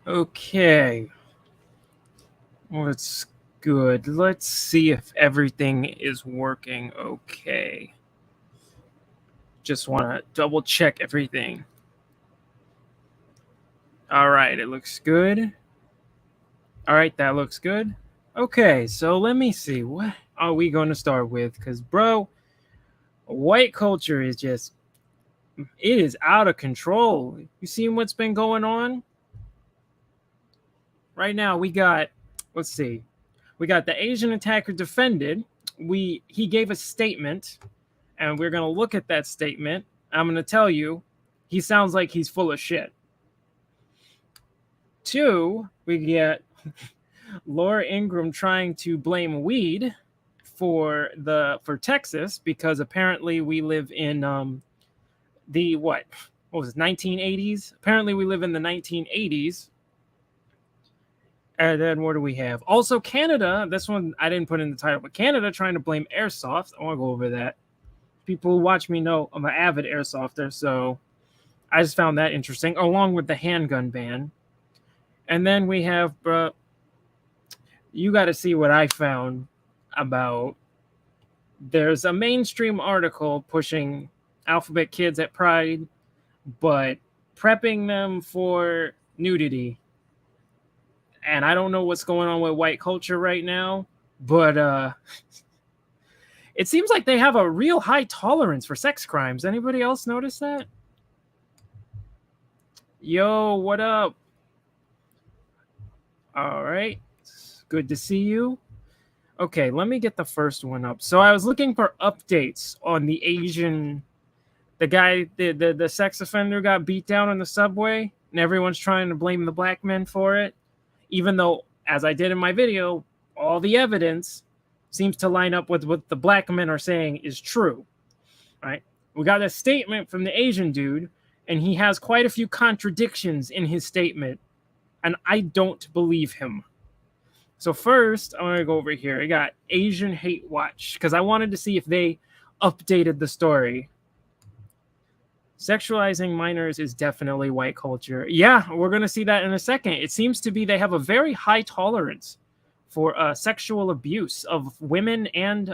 Okay, what's good? Let's see if everything is working okay. Just want to double check everything. All right, it looks good. All right, that looks good. Okay, so let me see. What are we going to start with? Because, bro, white culture is just, it is out of control. You seen what's been going on? Right now, let's see, we got the Asian attacker defended. He gave a statement, and we're going to look at that statement. I'm going to tell you, he sounds like he's full of shit. Two, we get Laura Ingraham trying to blame weed for Texas because apparently we live in the what was it, 1980s? Apparently we live in the 1980s. And then what do we have? Also Canada. This one I didn't put in the title, but Canada trying to blame airsoft. I want to go over that. People who watch me know I'm an avid airsofter, so I just found that interesting, along with the handgun ban. And then we have, you got to see what I found about. There's a mainstream article pushing alphabet kids at Pride, but prepping them for nudity. And I don't know what's going on with white culture right now, but it seems like they have a real high tolerance for sex crimes. Anybody else notice that? Yo, what up? All right. Good to see you. Okay, let me get the first one up. So I was looking for updates on the guy, the sex offender got beat down on the subway, and everyone's trying to blame the black men for it, even though, as I did in my video, all the evidence seems to line up with what the black men are saying is true. Right? We got a statement from the Asian dude, and he has quite a few contradictions in his statement, and I don't believe him. So first, I want to go over here. I got Asian Hate Watch because I wanted to see if they updated the story. Sexualizing minors is definitely white culture. Yeah, we're going to see that in a second. It seems to be they have a very high tolerance for sexual abuse of women and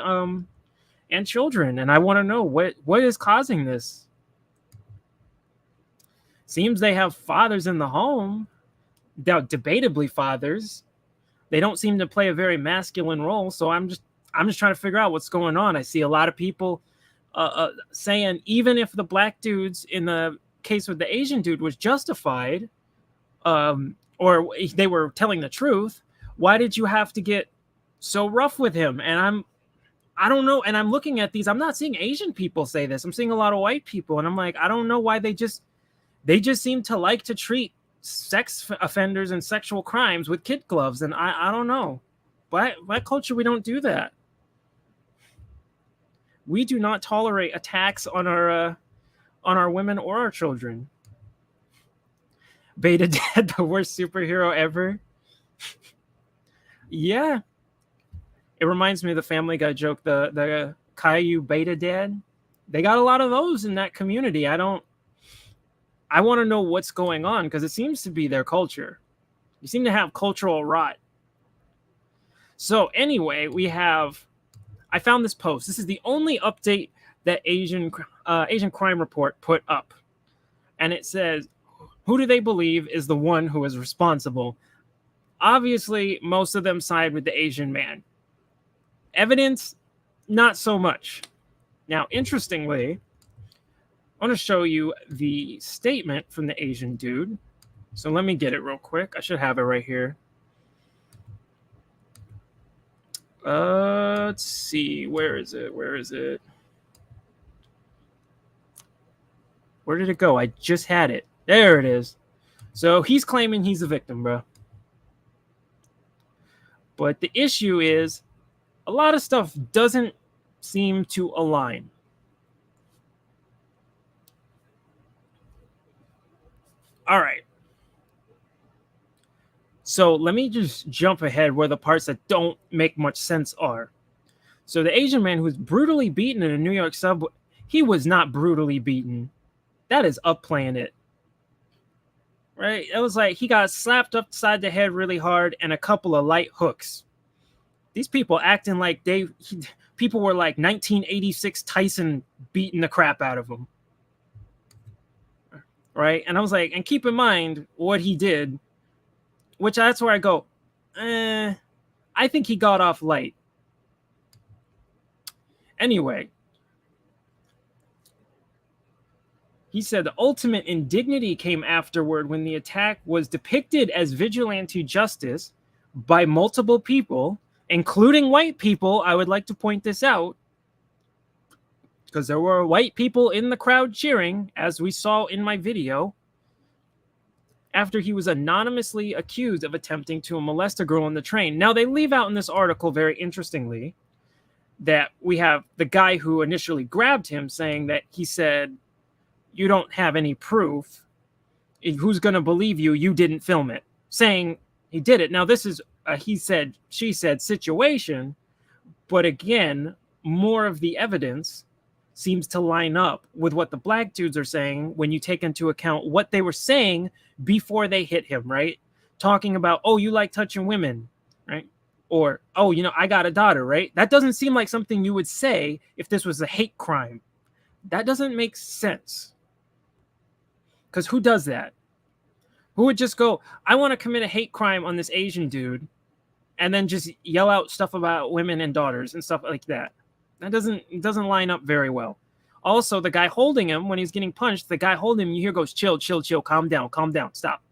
children, and I want to know what is causing this. Seems they have fathers in the home, debatably fathers. They don't seem to play a very masculine role, so I'm just trying to figure out what's going on. I see a lot of people saying even if the black dudes in the case with the Asian dude was justified, or they were telling the truth, why did you have to get so rough with him? And I don't know. And I'm looking at these. I'm not seeing Asian people say this. I'm seeing a lot of white people, and I'm like, I don't know why they just seem to like to treat sex offenders and sexual crimes with kid gloves, and I don't know. Black culture, we don't do that. We do not tolerate attacks on our women or our children. Beta Dad, the worst superhero ever. Yeah, it reminds me of the Family Guy joke, the Caillou Beta Dad. They got a lot of those in that community. I want to know what's going on because it seems to be their culture. You seem to have cultural rot. So anyway, I found this post. This is the only update that Asian Crime Report put up, and it says, "Who do they believe is the one who is responsible?" Obviously, most of them side with the Asian man. Evidence, not so much. Now, interestingly, I want to show you the statement from the Asian dude. So let me get it real quick. I should have it right here. Let's see. Where is it? Where did it go? I just had it. There it is. So he's claiming he's a victim, bro. But the issue is a lot of stuff doesn't seem to align. All right. So let me just jump ahead where the parts that don't make much sense are. So the Asian man who was brutally beaten in a New York subway, he was not brutally beaten. That is upplaying it. right? It was like he got slapped upside the head really hard and a couple of light hooks. These people acting like people were like 1986 Tyson beating the crap out of him, right? And I was like, and keep in mind what he did, which that's where I go, I think he got off light. Anyway, he said the ultimate indignity came afterward when the attack was depicted as vigilante justice by multiple people, including white people. I would like to point this out because there were white people in the crowd cheering, as we saw in my video, after he was anonymously accused of attempting to molest a girl on the train. Now, they leave out in this article, very interestingly, that we have the guy who initially grabbed him saying that he said, "You don't have any proof. Who's going to believe you? You didn't film it," saying he did it. Now, this is a he said, she said situation, but again, more of the evidence seems to line up with what the black dudes are saying when you take into account what they were saying before they hit him, right? Talking about, oh, you like touching women, right? Or, oh, I got a daughter, right? That doesn't seem like something you would say if this was a hate crime. That doesn't make sense. Because who does that? Who would just go, I want to commit a hate crime on this Asian dude, and then just yell out stuff about women and daughters and stuff like that? That doesn't line up very well. Also, the guy holding him, when he's getting punched, the guy holding him, you hear goes, chill, chill, chill, calm down, stop.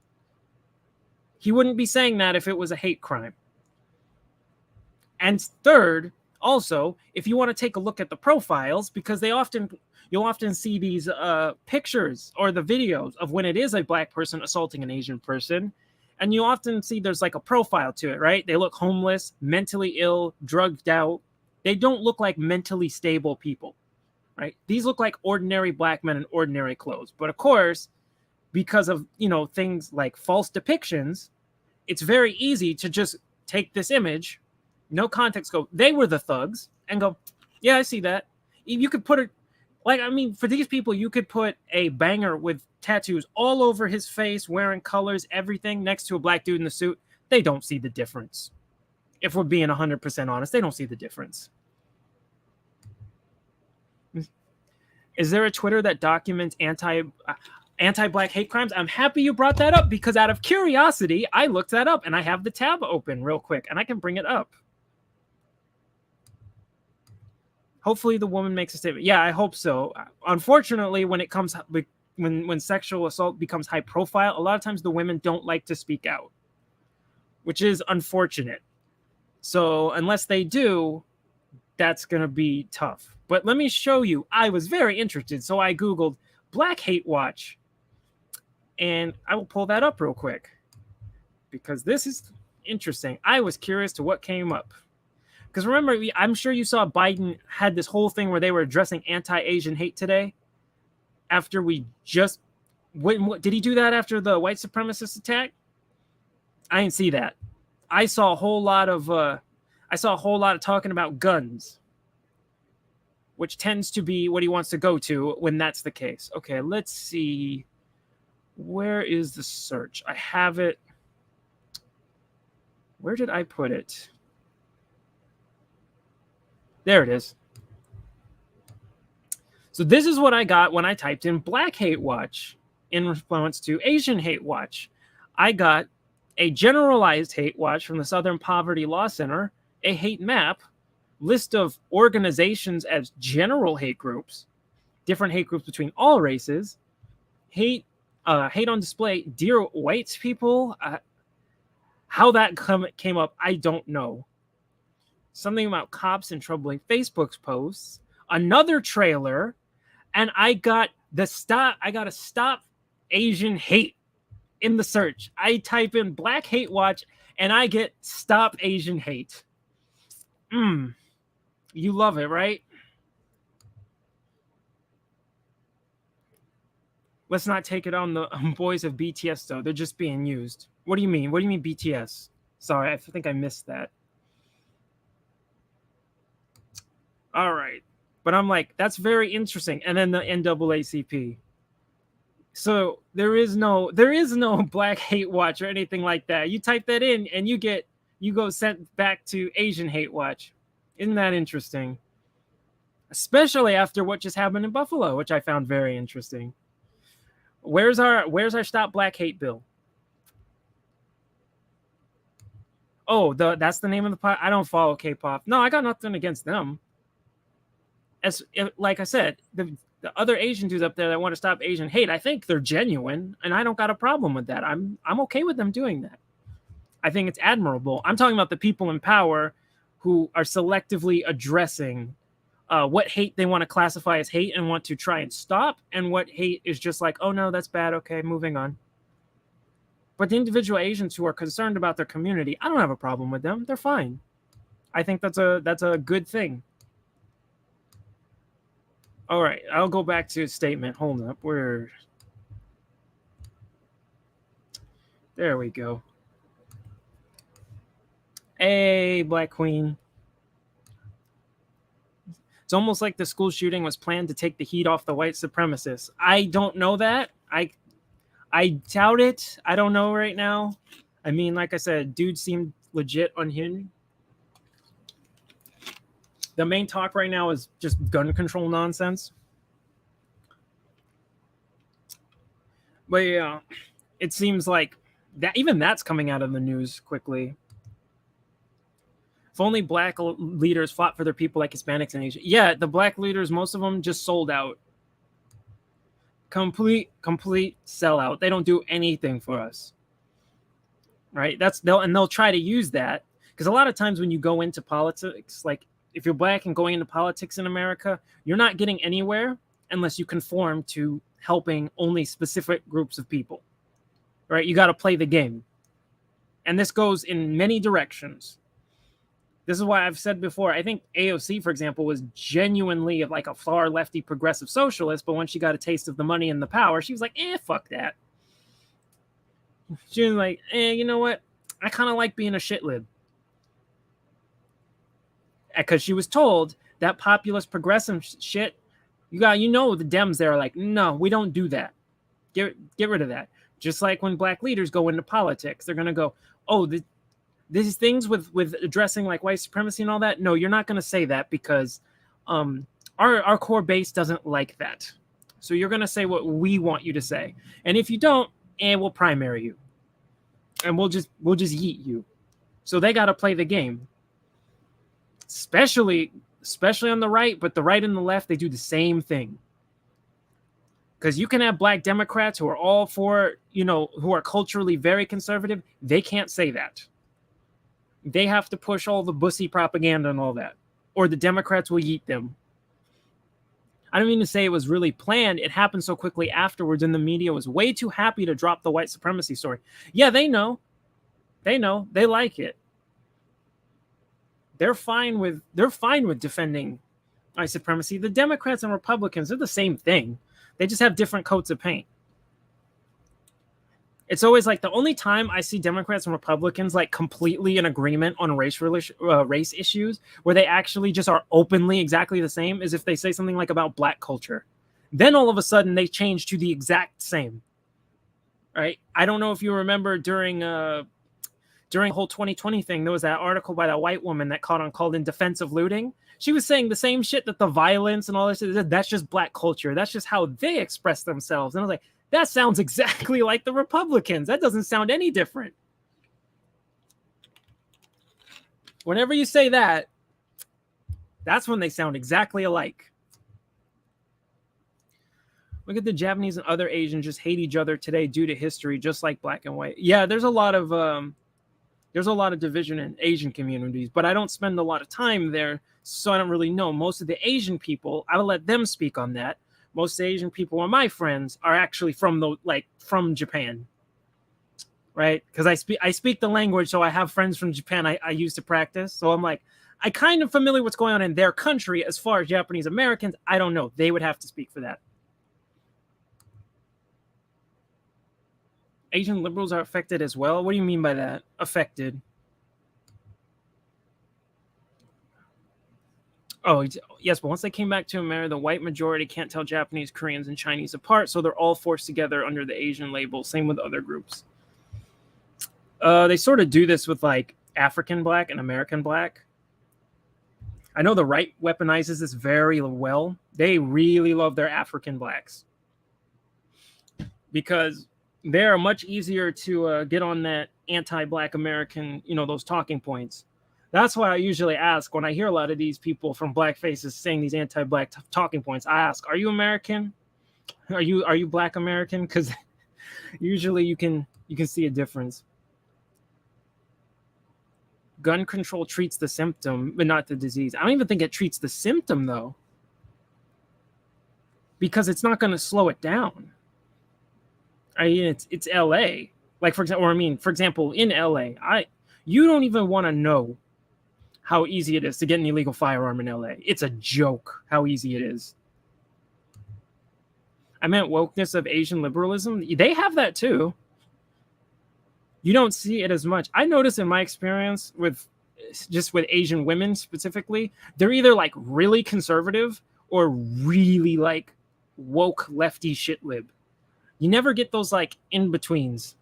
He wouldn't be saying that if it was a hate crime. And third, also, if you want to take a look at the profiles, because you'll often see these pictures or the videos of when it is a black person assaulting an Asian person, and you often see there's like a profile to it, right? They look homeless, mentally ill, drugged out. They don't look like mentally stable people, right? These look like ordinary black men in ordinary clothes. But of course, because of, things like false depictions, it's very easy to just take this image, no context, go, they were the thugs, and go, yeah, I see that. You could put it, for these people, you could put a banger with tattoos all over his face, wearing colors, everything, next to a black dude in the suit. They don't see the difference. If we're being 100% honest, they don't see the difference. Is there a Twitter that documents anti-black hate crimes? I'm happy you brought that up, because out of curiosity, I looked that up, and I have the tab open real quick, and I can bring it up. Hopefully the woman makes a statement. Yeah, I hope so. Unfortunately, when it comes when sexual assault becomes high profile, a lot of times the women don't like to speak out, which is unfortunate. So unless they do, that's going to be tough. But let me show you. I was very interested, so I Googled Black Hate Watch, and I will pull that up real quick because this is interesting. I was curious to what came up. Because remember, I'm sure you saw Biden had this whole thing where they were addressing anti-Asian hate today. After we just, did he do that after the white supremacist attack? I didn't see that. I saw a whole lot of talking about guns, which tends to be what he wants to go to when that's the case. Okay, let's see. Where is the search? I have it. Where did I put it? There it is. So this is what I got when I typed in Black Hate Watch in response to Asian Hate Watch. I got a generalized hate watch from the Southern Poverty Law Center, a hate map, list of organizations as general hate groups, different hate groups between all races, hate on display, dear white people. How that came up, I don't know. Something about cops and troubling Facebook's posts, another trailer, and I got a stop Asian hate in the search. I type in Black Hate Watch and I get stop Asian hate. You love it, right? Let's not take it on the boys of BTS though. They're just being used. What do you mean? What do you mean BTS? Sorry, I think I missed that. All right. But I'm like, that's very interesting. And then the NAACP. So there is no Black Hate Watch or anything like that. You type that in and you go sent back to Asian Hate Watch. Isn't that interesting? Especially after what just happened in Buffalo, which I found very interesting. Where's our Stop Black Hate bill? Oh, that's the name of the pot. I don't follow K-pop. No, I got nothing against them. As like I said, the other Asian dudes up there that want to stop Asian hate, I think they're genuine, and I don't got a problem with that. I'm okay with them doing that. I think it's admirable. I'm talking about the people in power who are selectively addressing what hate they want to classify as hate and want to try and stop, and what hate is just like, oh no, that's bad. Okay, moving on. But the individual Asians who are concerned about their community, I don't have a problem with them. They're fine. I think that's a good thing. All right, I'll go back to a statement. Hold up. There we go. Hey, Black Queen. It's almost like the school shooting was planned to take the heat off the white supremacists. I don't know that. I doubt it. I don't know right now. I mean, like I said, dude seemed legit unhinged. The main talk right now is just gun control nonsense. But yeah, it seems like that even that's coming out of the news quickly. If only Black leaders fought for their people like Hispanics in Asia. Yeah, the Black leaders, most of them just sold out. Complete sellout. They don't do anything for us. Right? They'll try to use that because a lot of times when you go into politics, like if you're Black and going into politics in America, you're not getting anywhere unless you conform to helping only specific groups of people. Right? You got to play the game. And this goes in many directions. This is why I've said before, I think AOC, for example, was genuinely like a far lefty progressive socialist, but when she got a taste of the money and the power, she was like, fuck that. She was like, you know what? I kind of like being a shitlib. Because she was told that populist progressive shit, the Dems there are like, no, we don't do that. Get rid of that. Just like when Black leaders go into politics, they're going to go, oh, these things with addressing like white supremacy and all that. No, you're not going to say that because our core base doesn't like that. So you're going to say what we want you to say. And if you don't, we'll primary you. And we'll just yeet you. So they got to play the game. Especially on the right, but the right and the left, they do the same thing. Because you can have Black Democrats who are all for, who are culturally very conservative. They can't say that. They have to push all the bussy propaganda and all that, or the Democrats will yeet them. I don't mean to say it was really planned. It happened so quickly afterwards, and the media was way too happy to drop the white supremacy story. Yeah, they know. They like it. They're fine with defending white supremacy. The Democrats and Republicans are the same thing. They just have different coats of paint. It's always like the only time I see Democrats and Republicans like completely in agreement on race issues where they actually just are openly exactly the same is if they say something like about Black culture. Then all of a sudden they change to the exact same. Right? I don't know if you remember during the whole 2020 thing, there was that article by that white woman that called in defense of looting. She was saying the same shit, that the violence and all this, that's just Black culture. That's just how they express themselves. And I was like, that sounds exactly like the Republicans. That doesn't sound any different. Whenever you say that, that's when they sound exactly alike. Look at the Japanese and other Asians just hate each other today due to history, just like Black and white. Yeah, there's a lot of division in Asian communities, but I don't spend a lot of time there, so I don't really know. Most of the Asian people, I will let them speak on that. Most Asian people are my friends are actually from Japan, right? Because I speak the language, so I have friends from Japan I used to practice. So I'm like, I kind of familiar what's going on in their country. As far as Japanese Americans, I don't know. They would have to speak for that. Asian liberals are affected as well. What do you mean by that? Affected? Oh, yes, but once they came back to America, the white majority can't tell Japanese, Koreans, and Chinese apart, so they're all forced together under the Asian label. Same with other groups. They sort of do this with like African black and American black. I know the right weaponizes this very well. They really love their African blacks because they are much easier to get on that anti-black American, those talking points. That's why I usually ask when I hear a lot of these people from black faces saying these anti-black talking points. I ask, "Are you American? Are you black American?" Because usually you can see a difference. Gun control treats the symptom, but not the disease. I don't even think it treats the symptom though, because it's not going to slow it down. I mean, it's LA. Like for example, in LA, you don't even want to know how easy it is to get an illegal firearm in LA. It's a joke how easy it is. I meant wokeness of Asian liberalism. They have that too. You don't see it as much. I notice in my experience with Asian women specifically, they're either like really conservative or really like woke lefty shit lib. You never get those like in betweens.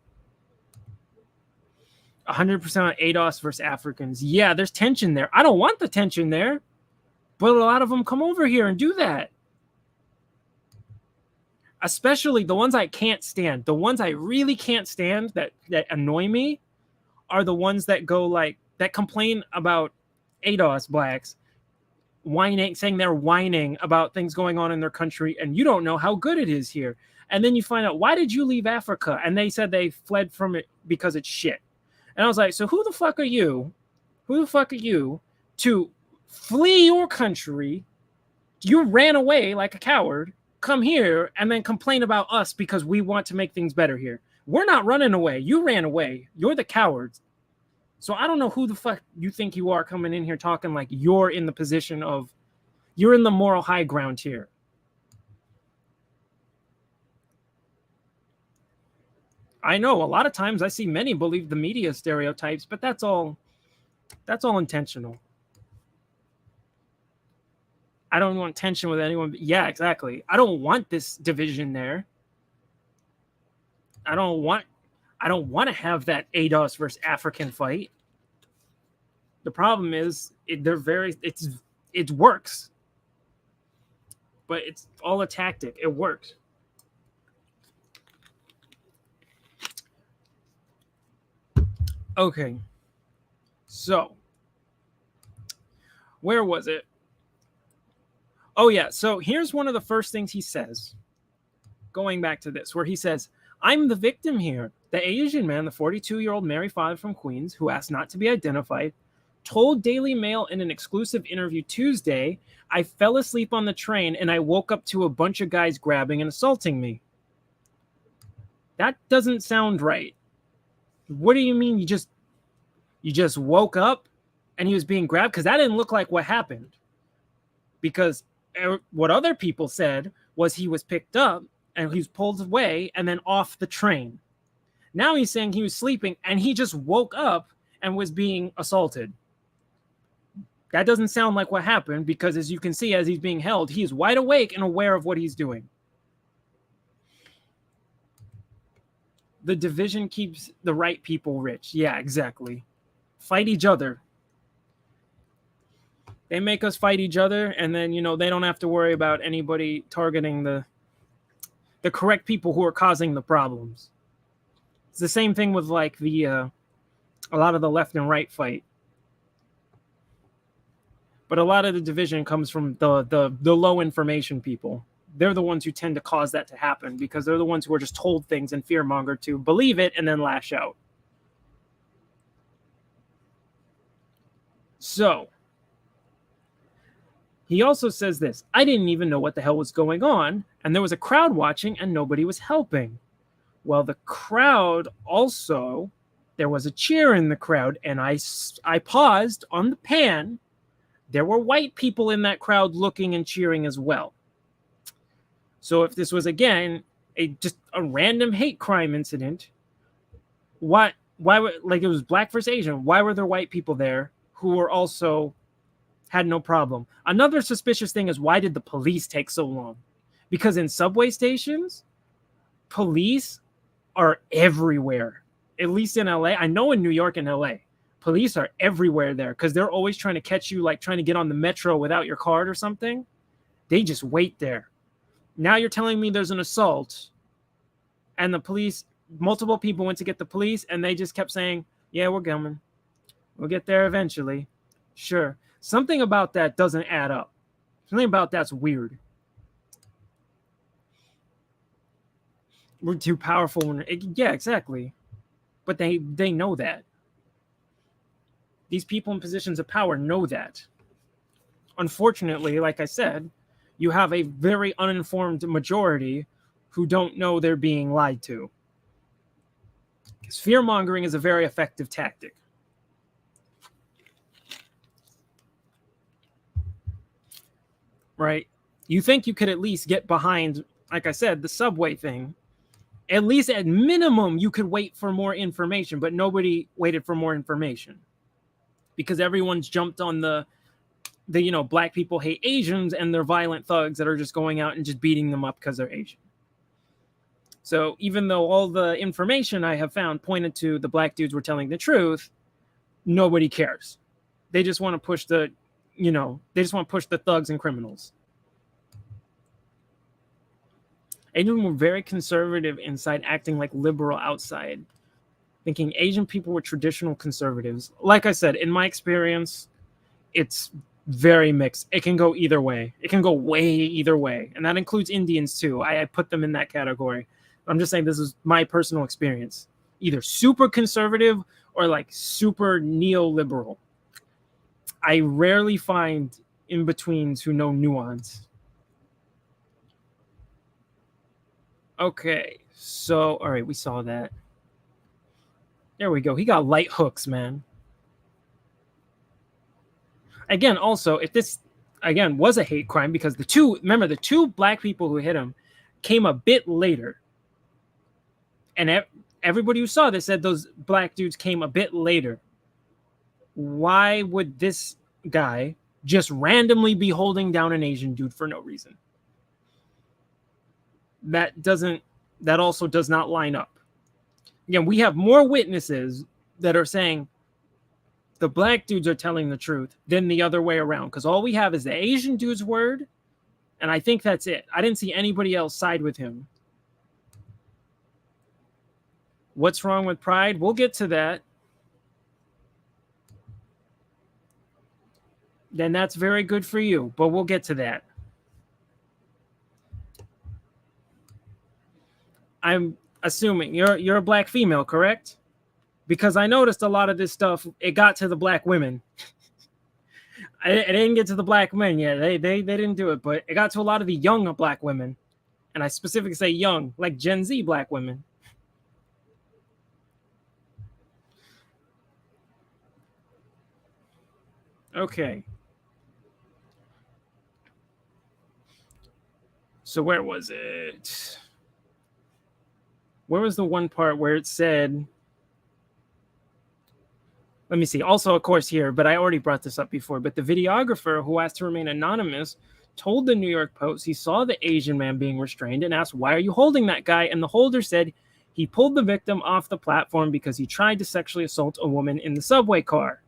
100% ADOS versus Africans. Yeah, there's tension there. I don't want the tension there, but a lot of them come over here and do that. Especially the ones I can't stand. The ones I really can't stand that annoy me are the ones that go like, that complain about ADOS blacks, saying they're whining about things going on in their country, and you don't know how good it is here. And then you find out, why did you leave Africa? And they said they fled from it because it's shit. And I was like, so who the fuck are you? Who the fuck are you to flee your country? You ran away like a coward, come here and then complain about us because we want to make things better here. We're not running away. You ran away. You're the cowards. So I don't know who the fuck you think you are coming in here talking like you're in the position of, you're in the moral high ground here. I know a lot of times I see many believe the media stereotypes, but that's all intentional. I don't want tension with anyone. Yeah, exactly. I don't want this division there. I don't want to have that ADOS versus African fight. The problem is it works. But it's all a tactic. It works. Okay. So, where was it? Oh, yeah. So here's one of the first things he says, going back to this, where he says, "I'm the victim here. The Asian man, the 42-year-old married father from Queens, who asked not to be identified, told Daily Mail in an exclusive interview Tuesday, I fell asleep on the train and I woke up to a bunch of guys grabbing and assaulting me." That doesn't sound right. What do you mean you just woke up and he was being grabbed? Because that didn't look like what happened. Because what other people said was he was picked up and he was pulled away and then off the train. Now he's saying he was sleeping and he just woke up and was being assaulted. That doesn't sound like what happened, because as you can see, as he's being held, he is wide awake and aware of what he's doing. The division keeps the right people rich. Yeah, exactly. Fight each other. They make us fight each other, and then, they don't have to worry about anybody targeting the correct people who are causing the problems. It's the same thing with like a lot of the left and right fight. But a lot of the division comes from the low information people. They're the ones who tend to cause that to happen, because they're the ones who are just told things and fearmonger to believe it and then lash out. So, he also says this: "I didn't even know what the hell was going on, and there was a crowd watching and nobody was helping." Well, the crowd also, there was a cheer in the crowd, and I paused on the pan. There were white people in that crowd looking and cheering as well. So if this was, again, just a random hate crime incident, why like it was black versus Asian, why were there white people there who were also had no problem. Another suspicious thing is, why did the police take so long? Because in subway stations, police are everywhere. At least in LA. I know in New York and LA, police are everywhere there because they're always trying to catch you, like trying to get on the metro without your card or something. They just wait there. Now you're telling me there's an assault and the police, multiple people went to get the police and they just kept saying, yeah, we're coming. We'll get there eventually. Sure. Something about that doesn't add up. Something about that's weird. We're too powerful. Yeah, exactly. But they know that. These people in positions of power know that. Unfortunately, like I said, you have a very uninformed majority who don't know they're being lied to. Because fear-mongering is a very effective tactic. Right? You think you could at least get behind, like I said, the subway thing. At least at minimum, you could wait for more information, but nobody waited for more information. Because everyone's jumped on the black people hate Asians and they're violent thugs that are just going out and just beating them up because they're Asian. So even though all the information I have found pointed to the black dudes were telling the truth, nobody cares. They just want to push the thugs and criminals. Asians were very conservative inside, acting like liberal outside, thinking Asian people were traditional conservatives. Like I said, in my experience, it's very mixed. It can go either way. It can go way either way. And that includes Indians too. I put them in that category. I'm just saying this is my personal experience. Either super conservative or like super neoliberal. I rarely find in-betweens who know nuance. Okay, so, all right, we saw that. There we go. He got light hooks, man. Again, also, if this, again, was a hate crime, because the two black people who hit him came a bit later. And everybody who saw this said those black dudes came a bit later. Why would this guy just randomly be holding down an Asian dude for no reason? That also does not line up. Again, we have more witnesses that are saying the black dudes are telling the truth than the other way around, because all we have is the Asian dude's word, and I think that's it. I didn't see anybody else side with him. What's wrong with pride? We'll get to that. Then that's very good for you, but we'll get to that. I'm assuming you're a black female, correct? Because I noticed a lot of this stuff, it got to the black women. It didn't get to the black men yet. They didn't do it, but it got to a lot of the young black women. And I specifically say young, like Gen Z black women. Okay. So where was it? Where was the one part where it said, let me see. Also, of course, here, but I already brought this up before, but the videographer who asked to remain anonymous told the New York Post he saw the Asian man being restrained and asked, why are you holding that guy? And the holder said he pulled the victim off the platform because he tried to sexually assault a woman in the subway car.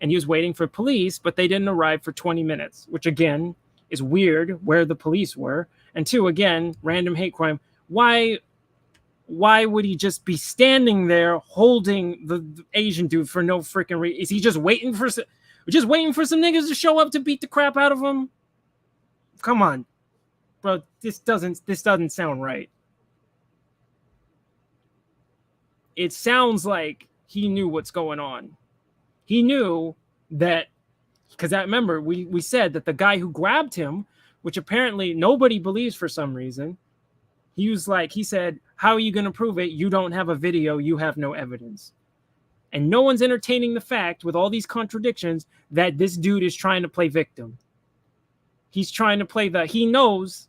And he was waiting for police, but they didn't arrive for 20 minutes, which again is weird where the police were. And two, again, random hate crime. Why would he just be standing there holding the Asian dude for no freaking reason? Is he just waiting for some niggas to show up to beat the crap out of him? Come on, bro. This doesn't sound right. It sounds like he knew what's going on. He knew that, because I remember we said that the guy who grabbed him, which apparently nobody believes for some reason, he said, how are you going to prove it? You don't have a video. You have no evidence. And no one's entertaining the fact, with all these contradictions, that this dude is trying to play victim. He's trying to play he knows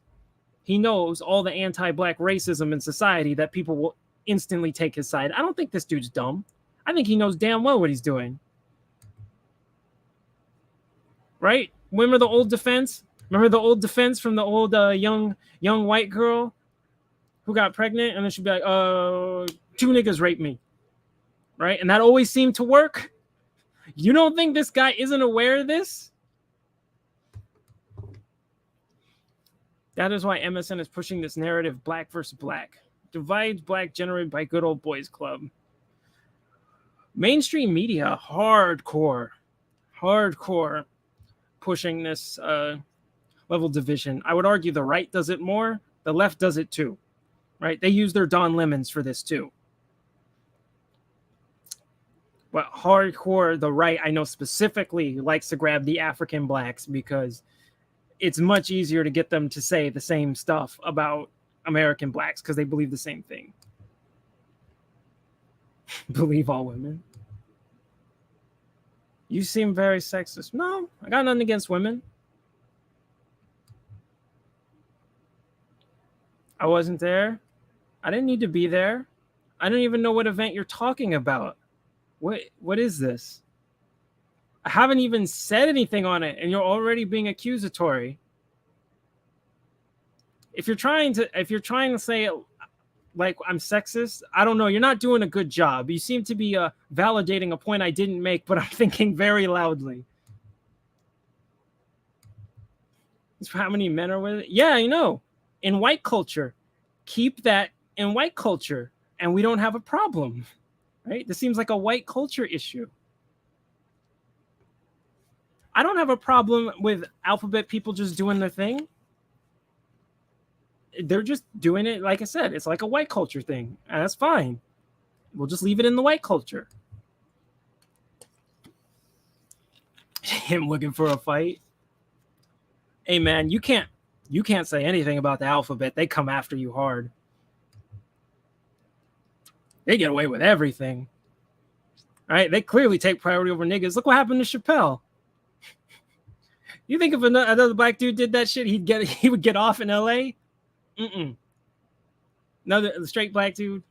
all the anti-black racism in society, that people will instantly take his side. I don't think this dude's dumb. I think he knows damn well what he's doing. right? Remember the old defense? Remember the old defense from the old young white girl who got pregnant, and then she'd be like, two niggas raped me, right? And that always seemed to work. You don't think this guy isn't aware of this? That is why MSN is pushing this narrative, black versus black. Divides black generated by good old boys club. Mainstream media, hardcore pushing this level division. I would argue the right does it more. The left does it too, right? They use their Don Lemons for this too. But hardcore, the right, I know specifically likes to grab the African blacks because it's much easier to get them to say the same stuff about American blacks because they believe the same thing. Believe all women. You seem very sexist. No, I got nothing against women. I wasn't there. I didn't need to be there. I don't even know what event you're talking about. What is this? I haven't even said anything on it, and you're already being accusatory. If you're trying to say like I'm sexist, I don't know. You're not doing a good job. You seem to be validating a point I didn't make, but I'm thinking very loudly. How many men are with it? Yeah, I know. In white culture, keep that in white culture, and we don't have a problem, right? This seems like a white culture issue. I don't have a problem with alphabet people just doing their thing. They're just doing it, like I said, it's like a white culture thing. And that's fine. We'll just leave it in the white culture. Him looking for a fight. Hey man, you can't say anything about the alphabet. They come after you hard. They get away with everything. All right, they clearly take priority over niggas. Look what happened to Chappelle. You think if another black dude did that shit, he would get off in LA? Another straight black dude?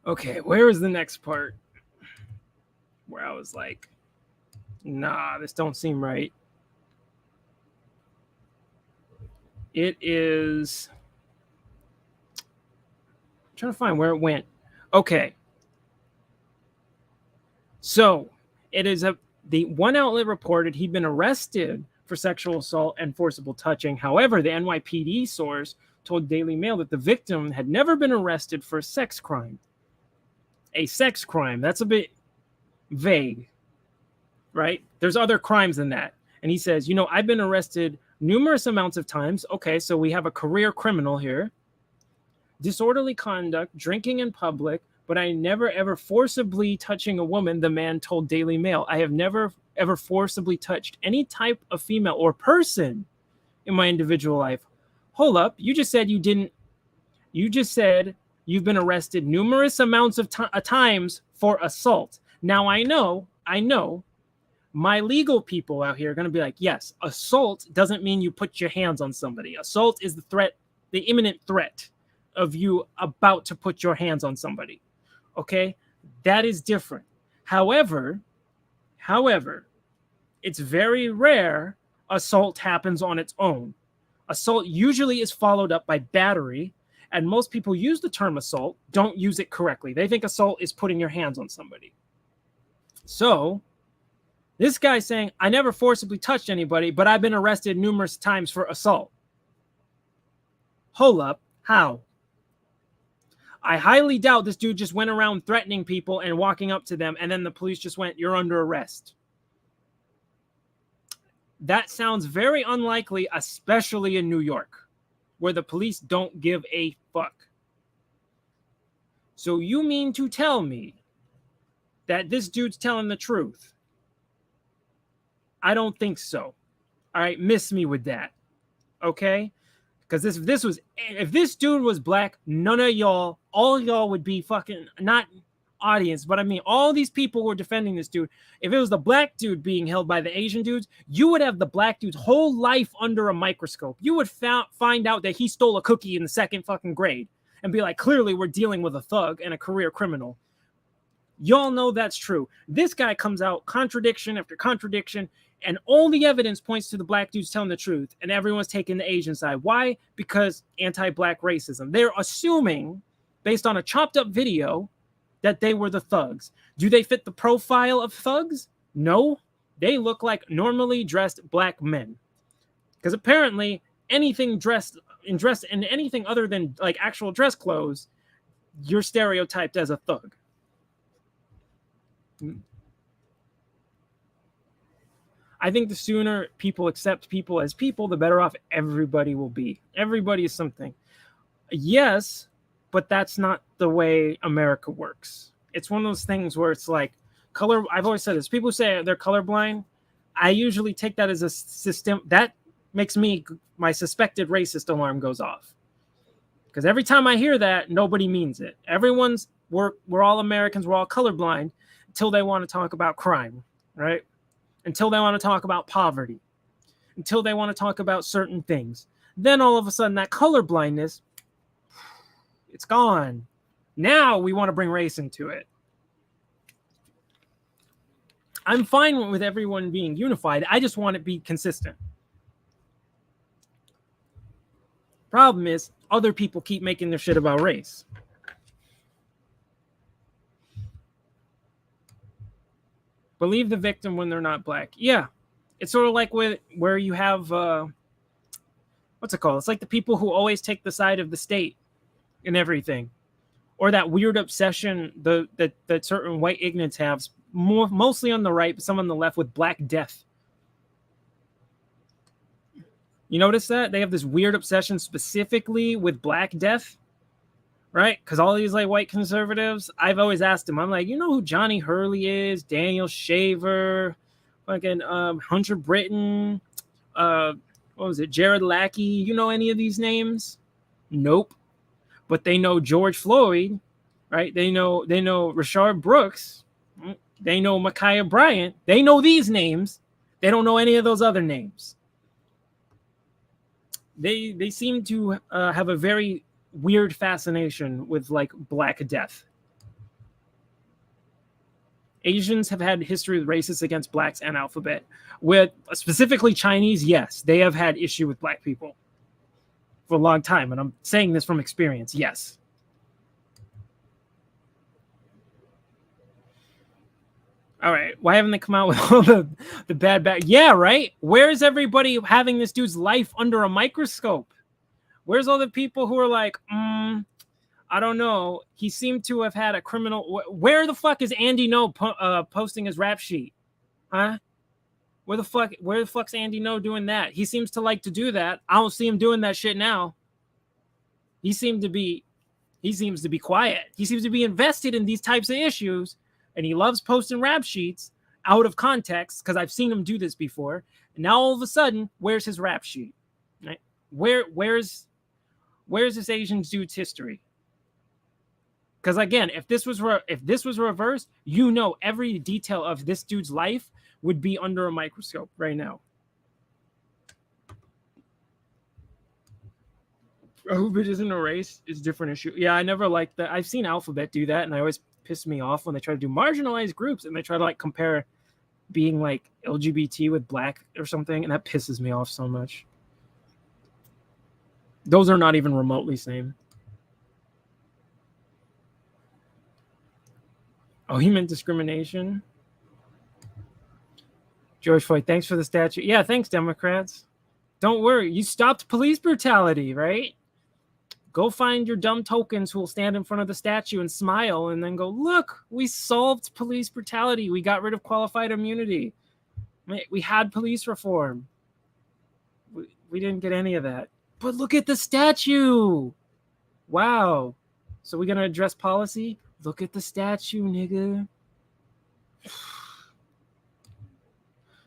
Okay, where is the next part? Where I was like, nah, this don't seem right. It is... I'm trying to find where it went. Okay. So, it is the one outlet reported he'd been arrested for sexual assault and forcible touching. However, the NYPD source told Daily Mail that the victim had never been arrested for a sex crime. A sex crime. That's a bit vague, right? There's other crimes than that. And he says, I've been arrested numerous amounts of times. Okay, so we have a career criminal here. Disorderly conduct, drinking in public, but I never ever forcibly touching a woman, the man told Daily Mail. I have never ever forcibly touched any type of female or person in my individual life. Hold up, you just said you didn't. You just said you've been arrested numerous amounts of times for assault. Now I know my legal people out here are going to be like, yes, assault doesn't mean you put your hands on somebody. Assault is the threat, the imminent threat of you about to put your hands on somebody. Okay, that is different. However, it's very rare assault happens on its own. Assault usually is followed up by battery, and most people use the term assault, don't use it correctly. They think assault is putting your hands on somebody. So, this guy's saying, I never forcibly touched anybody, but I've been arrested numerous times for assault. Hold up, how? I highly doubt this dude just went around threatening people and walking up to them, and then the police just went, you're under arrest. That sounds very unlikely, especially in New York, where the police don't give a fuck. So you mean to tell me that this dude's telling the truth? I don't think so. All right, miss me with that. Okay? Because if this dude was black, none of y'all, all y'all would be fucking, not audience, but I mean, all these people were defending this dude. If it was the black dude being held by the Asian dudes, you would have the black dude's whole life under a microscope. You would find out that he stole a cookie in the second fucking grade. and be like, clearly we're dealing with a thug and a career criminal. Y'all know that's true. This guy comes out contradiction after contradiction, and all the evidence points to the black dudes telling the truth, and everyone's taking the Asian side. Why? Because anti-black racism. They're assuming, based on a chopped up video, that they were the thugs. Do they fit the profile of thugs? No. They look like normally dressed black men. Because apparently anything dressed in anything other than like actual dress clothes, you're stereotyped as a thug. I think the sooner people accept people as people, the better off everybody will be. Everybody is something. Yes, but that's not the way America works. It's one of those things where it's like color. I've always said this. People say they're colorblind. I usually take that as a system. That makes my suspected racist alarm goes off. Because every time I hear that, nobody means it. We're all Americans. We're all colorblind until they want to talk about crime, right? Until they want to talk about poverty, until they want to talk about certain things. Then all of a sudden that color blindness, it's gone. Now we want to bring race into it. I'm fine with everyone being unified. I just want it to be consistent. Problem is, other people keep making their shit about race. Believe the victim when they're not black. Yeah. It's sort of like where you have, what's it called? It's like the people who always take the side of the state in everything. Or that weird obsession that certain white ignorants have, mostly on the right, but some on the left, with Black Death. You notice that? They have this weird obsession specifically with Black Death. Right? Because all these like white conservatives, I've always asked them, I'm like, you know who Johnny Hurley is? Daniel Shaver, fucking Hunter Britton, what was it? Jared Lackey. You know any of these names? Nope. But they know George Floyd, right? They know Rashard Brooks. They know Ma'Khia Bryant. They know these names. They don't know any of those other names. They seem to have a very weird fascination with like Black Death. Asians have had history with racists against blacks and alphabet. With specifically Chinese, yes, they have had issue with black people for a long time, and I'm saying this from experience. Yes. All right, why haven't they come out with all the bad back? Yeah, right. Where's everybody having this dude's life under a microscope? Where's all the people who are like, I don't know. He seemed to have had a criminal. Where the fuck is Andy No posting his rap sheet? Huh? Where the fuck's Andy No doing that? He seems to like to do that. I don't see him doing that shit now. He seems to be quiet. He seems to be invested in these types of issues, and he loves posting rap sheets out of context because I've seen him do this before. And now all of a sudden, where's his rap sheet? Right? Where's this Asian dude's history? Because again, if this was reversed, you know every detail of this dude's life would be under a microscope right now. Who bitches in a race is a different issue. Yeah, I never liked that. I've seen Alphabet do that, and I always piss me off when they try to do marginalized groups and they try to like compare being like LGBT with black or something, and that pisses me off so much. Those are not even remotely same. Oh, he meant discrimination. George Floyd, thanks for the statue. Yeah, thanks, Democrats. Don't worry. You stopped police brutality, right? Go find your dumb tokens who will stand in front of the statue and smile and then go, look, we solved police brutality. We got rid of qualified immunity. We had police reform. We didn't get any of that. But look at the statue. Wow. So we're going to address policy? Look at the statue, nigga.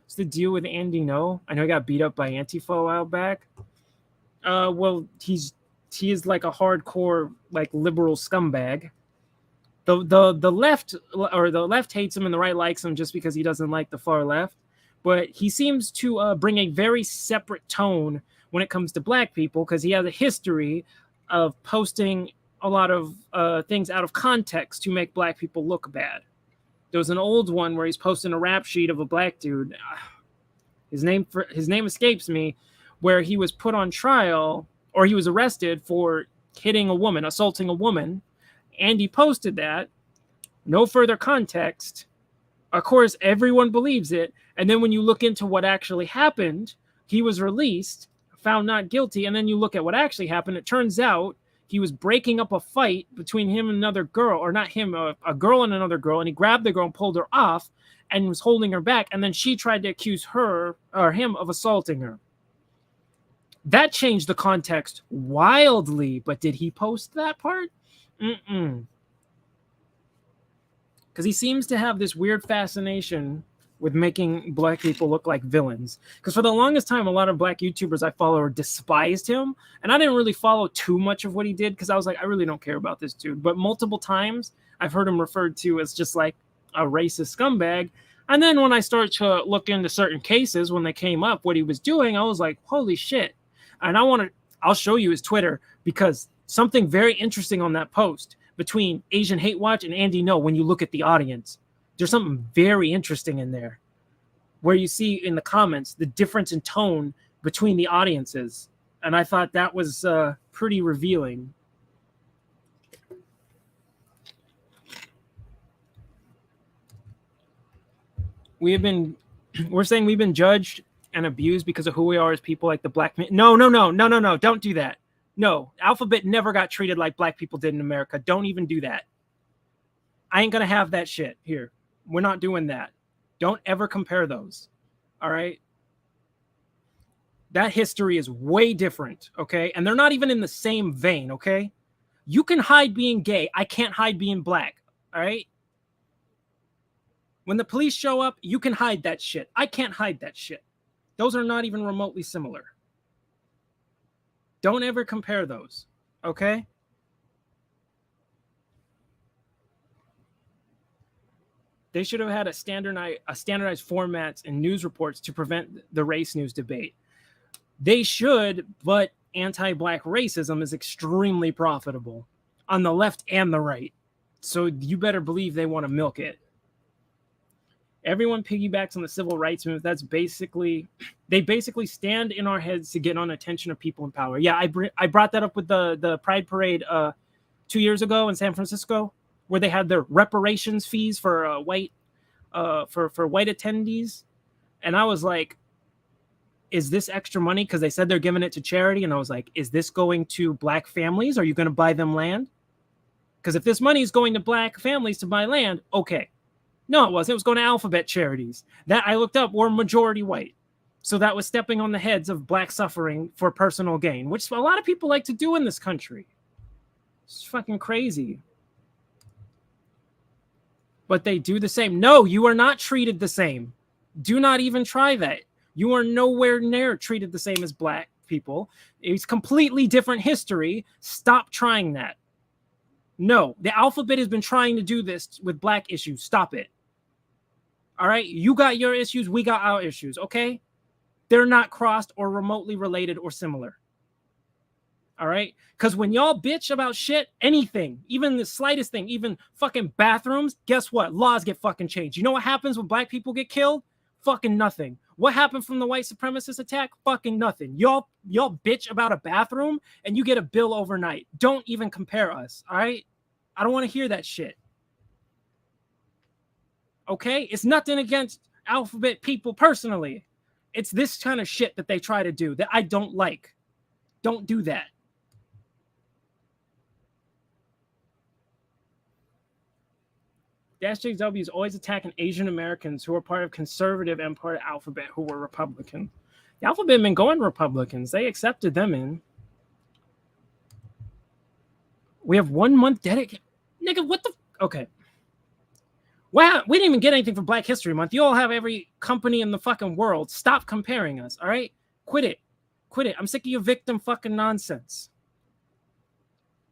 What's the deal with Andy No? I know he got beat up by Antifa a while back. Well, he is like a hardcore like liberal scumbag. The left hates him and the right likes him just because he doesn't like the far left. But he seems to bring a very separate tone when it comes to black people because he has a history of posting a lot of things out of context to make black people look bad. There was an old one where he's posting a rap sheet of a black dude. His name escapes me, where he was put on trial or he was arrested for hitting a woman, assaulting a woman, and he posted that. No further context. Of course, everyone believes it. And then when you look into what actually happened, he was released, found not guilty. And then you look at what actually happened. It turns out he was breaking up a fight between him and another girl, or not him, a girl and another girl. And he grabbed the girl and pulled her off and was holding her back. And then she tried to accuse her or him of assaulting her. That changed the context wildly. But did he post that part? Because he seems to have this weird fascination with making black people look like villains. Because for the longest time, a lot of black YouTubers I follow despised him. And I didn't really follow too much of what he did because I was like, I really don't care about this dude. But multiple times, I've heard him referred to as just like a racist scumbag. And then when I started to look into certain cases, when they came up, what he was doing, I was like, holy shit. And I'll show you his Twitter, because something very interesting on that post between Asian Hate Watch and Andy No, when you look at the audience, there's something very interesting in there where you see in the comments the difference in tone between the audiences. And I thought that was pretty revealing. We're saying we've been judged and abused because of who we are as people, like the black man. No, don't do that. No, Alphabet never got treated like black people did in America. Don't even do that. I ain't gonna have that shit here. We're not doing that. Don't ever compare those. All right? That history is way different, okay? And they're not even in the same vein, okay? You can hide being gay. I can't hide being black, all right? When the police show up, you can hide that shit. I can't hide that shit. Those are not even remotely similar. Don't ever compare those, okay? They should have had a standardized formats and news reports to prevent the race news debate. They should, but anti-black racism is extremely profitable on the left and the right. So you better believe they want to milk it. Everyone piggybacks on the civil rights movement. They basically stand in our heads to get on attention of people in power. Yeah, I brought that up with the Pride Parade 2 years ago in San Francisco, where they had their reparations fees for white attendees, and I was like, is this extra money? Because they said they're giving it to charity, and I was like, is this going to black families? Are you going to buy them land? Because if this money is going to black families to buy land, okay. No, it wasn't. It was going to Alphabet charities that I looked up were majority white. So that was stepping on the heads of black suffering for personal gain, which a lot of people like to do in this country. It's fucking crazy. But they do the same. No, you are not treated the same. Do not even try that. You are nowhere near treated the same as black people. It's completely different history. Stop trying that. No, the Alphabet has been trying to do this with black issues. Stop it. All right? You got your issues. We got our issues, okay? They're not crossed or remotely related or similar. All right? Because when y'all bitch about shit, anything, even the slightest thing, even fucking bathrooms, guess what? Laws get fucking changed. You know what happens when black people get killed? Fucking nothing. What happened from the white supremacist attack? Fucking nothing. Y'all bitch about a bathroom and you get a bill overnight. Don't even compare us, all right? I don't want to hear that shit. Okay? It's nothing against Alphabet people personally. It's this kind of shit that they try to do that I don't like. Don't do that. The SJW is always attacking Asian Americans who are part of conservative and part of Alphabet who were Republican. The Alphabet been going Republicans. They accepted them in. We have 1 month dedicated. Nigga, what the? Okay. Wow, we didn't even get anything for Black History Month. You all have every company in the fucking world. Stop comparing us, all right? Quit it. Quit it. I'm sick of your victim fucking nonsense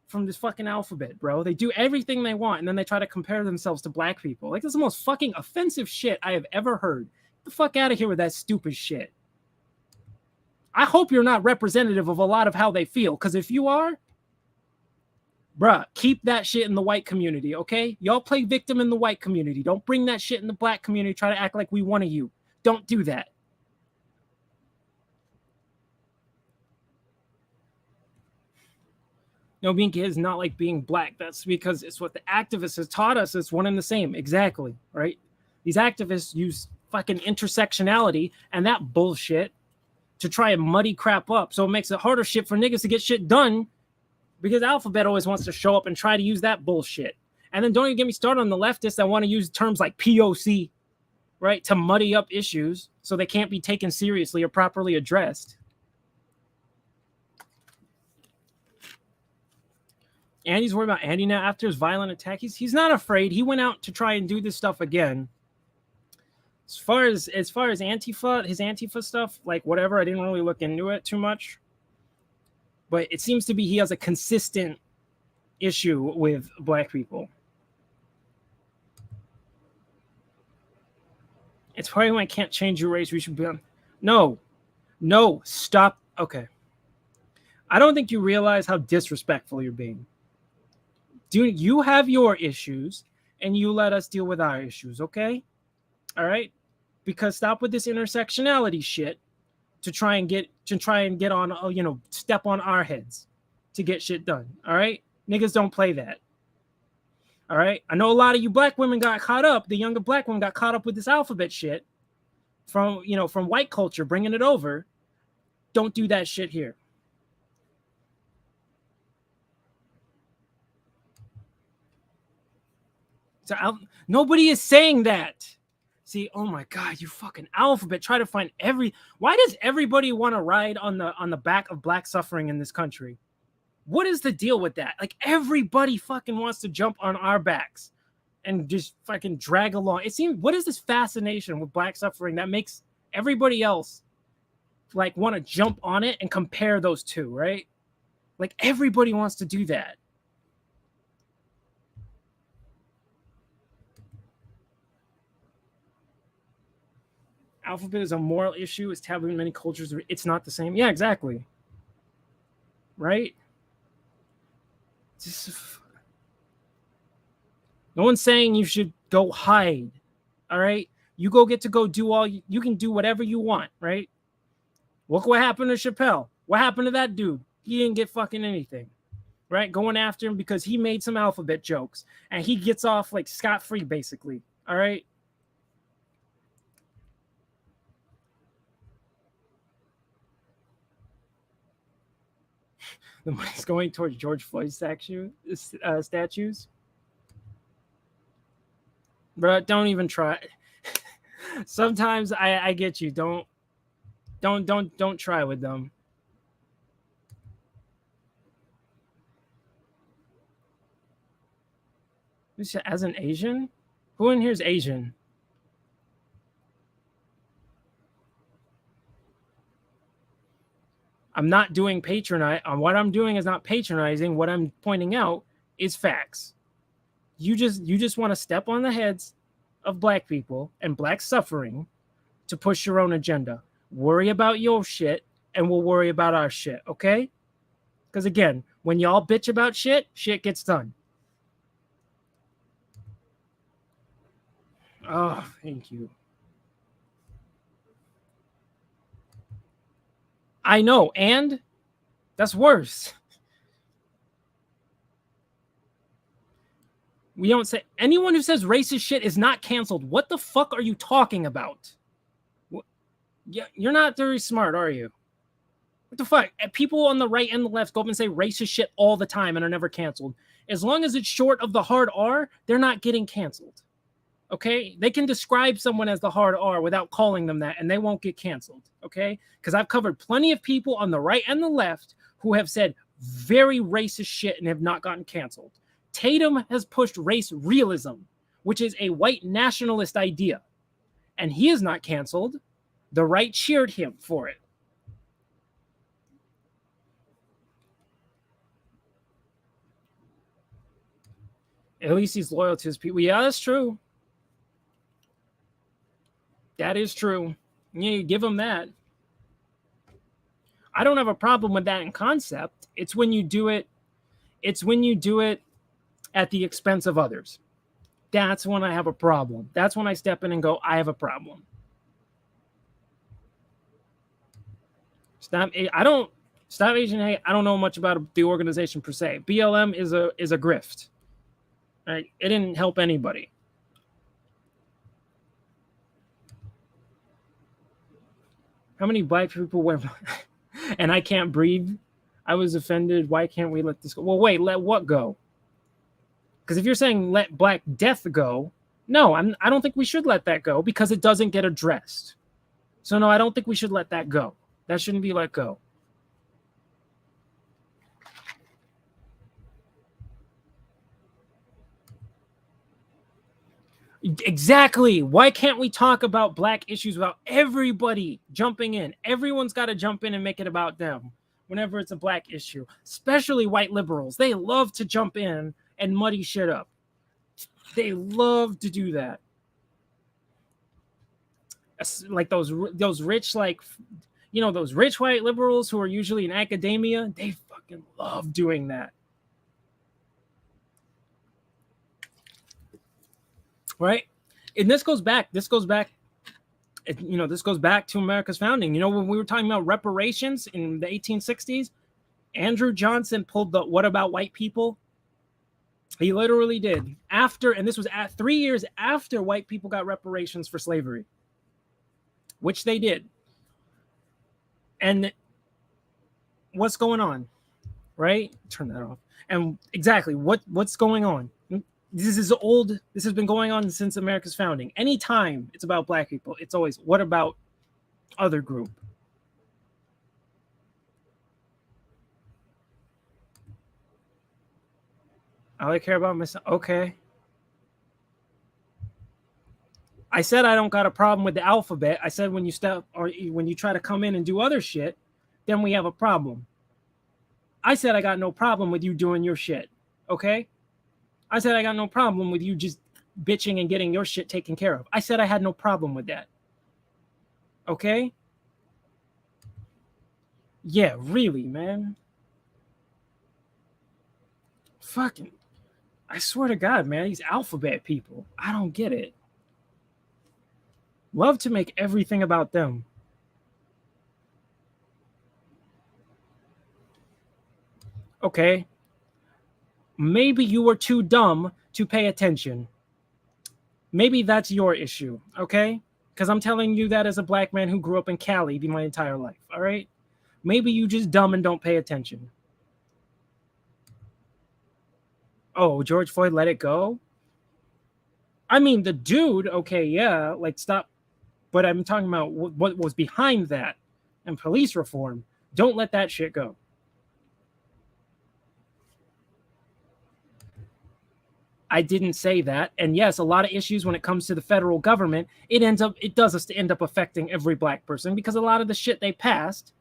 from this fucking Alphabet, bro. They do everything they want, and then they try to compare themselves to black people. Like, this is the most fucking offensive shit I have ever heard. Get the fuck out of here with that stupid shit. I hope you're not representative of a lot of how they feel, because if you are, Bruh, keep that shit in the white community, okay? Y'all play victim in the white community. Don't bring that shit in the black community. Try to act like we one of you. Don't do that. No, being gay is not like being black. That's because it's what the activists have taught us. It's one and the same. Exactly, right? These activists use fucking intersectionality and that bullshit to try and muddy crap up. So it makes it harder shit for niggas to get shit done because Alphabet always wants to show up and try to use that bullshit. And then don't even get me started on the leftists that want to use terms like POC, right, to muddy up issues so they can't be taken seriously or properly addressed. Andy's worried about Andy now after his violent attack. He's not afraid. He went out to try and do this stuff again. As far as Antifa, his Antifa stuff, like whatever, I didn't really look into it too much. But it seems to be he has a consistent issue with black people. It's probably when I can't change your race. We should be on. No, stop. Okay. I don't think you realize how disrespectful you're being. Dude, you have your issues and you let us deal with our issues, okay? All right? Because stop with this intersectionality shit to try and get on, step on our heads to get shit done. All right? Niggas don't play that. All right? I know a lot of you black women got caught up, the younger black women got caught up with this alphabet shit from white culture, bringing it over. Don't do that shit here. So nobody is saying that. See, oh my God, you fucking alphabet. Try to find why does everybody want to ride on the back of black suffering in this country? What is the deal with that? Like everybody fucking wants to jump on our backs and just fucking drag along. It seems, what is this fascination with black suffering that makes everybody else like want to jump on it and compare those two, right? Like everybody wants to do that. Alphabet is a moral issue. It's taboo in many cultures. It's not the same. Yeah, exactly. Right? No one's saying you should go hide. All right? You get to go do you can do whatever you want, right? Look what happened to Chappelle. What happened to that dude? He didn't get fucking anything. Right? Going after him because he made some alphabet jokes. And he gets off like scot-free, basically. All right? The money's going towards George Floyd's statues. Bro, don't even try. Sometimes I get you. Don't try with them. As an Asian? Who in here is Asian? I'm not doing patronize. What I'm doing is not patronizing. What I'm pointing out is facts. You just want to step on the heads of black people and black suffering to push your own agenda. Worry about your shit and we'll worry about our shit, okay? Because again, when y'all bitch about shit gets done. Oh, thank you. I know, and that's worse. We don't say anyone who says racist shit is not canceled. What the fuck are you talking about? Yeah, you're not very smart, are you? What the fuck? People on the right and the left go up and say racist shit all the time and are never canceled. As long as it's short of the hard R, they're not getting canceled. Okay? They can describe someone as the hard R without calling them that, and they won't get canceled. Okay? Because I've covered plenty of people on the right and the left who have said very racist shit and have not gotten canceled. Tatum has pushed race realism, which is a white nationalist idea, and he is not canceled. The right cheered him for it. At least he's loyal to his people. Yeah, that's true. That is true. Yeah, you give him that. I don't have a problem with that in concept. It's when you do it. It's when you do it at the expense of others. That's when I have a problem. That's when I step in and go, I have a problem. Stop Asian hate. I don't know much about the organization per se. BLM is a grift. Right? It didn't help anybody. How many black people wear and I can't breathe? I was offended. Why can't we let this go? Well, wait, let what go? Because if you're saying let Black Death go, no, I don't think we should let that go because it doesn't get addressed. So no, I don't think we should let that go. That shouldn't be let go. Exactly. Why can't we talk about black issues without everybody jumping in? Everyone's got to jump in and make it about them whenever it's a black issue, especially white liberals. They love to jump in and muddy shit up. They love to do that. Like those rich, like, you know, those rich white liberals who are usually in academia, they fucking love doing that. Right? And this goes back to America's founding. You know, when we were talking about reparations in the 1860s, Andrew Johnson pulled the "What about white people?" He literally did. And this was 3 years after white people got reparations for slavery, which they did. And what's going on? Right? Turn that off. And exactly what's going on? This is old. This has been going on since America's founding. Anytime it's about black people, it's always, what about other group? All I care about myself. Okay. I said I don't got a problem with the alphabet. I said when you try to come in and do other shit, then we have a problem. I said I got no problem with you doing your shit. Okay? I said I got no problem with you just bitching and getting your shit taken care of. I said I had no problem with that. Okay? Yeah, really, man. Fucking, I swear to God, man, these alphabet people, I don't get it. Love to make everything about them. Okay. Maybe you were too dumb to pay attention. Maybe that's your issue, okay? Because I'm telling you that as a black man who grew up in Cali my entire life, all right? Maybe you just dumb and don't pay attention. Oh, George Floyd let it go? I mean, the dude, okay, yeah, like stop. But I'm talking about what was behind that and police reform. Don't let that shit go. I didn't say that. And yes, a lot of issues when it comes to the federal government, it does end up affecting every black person because a lot of the shit they passed,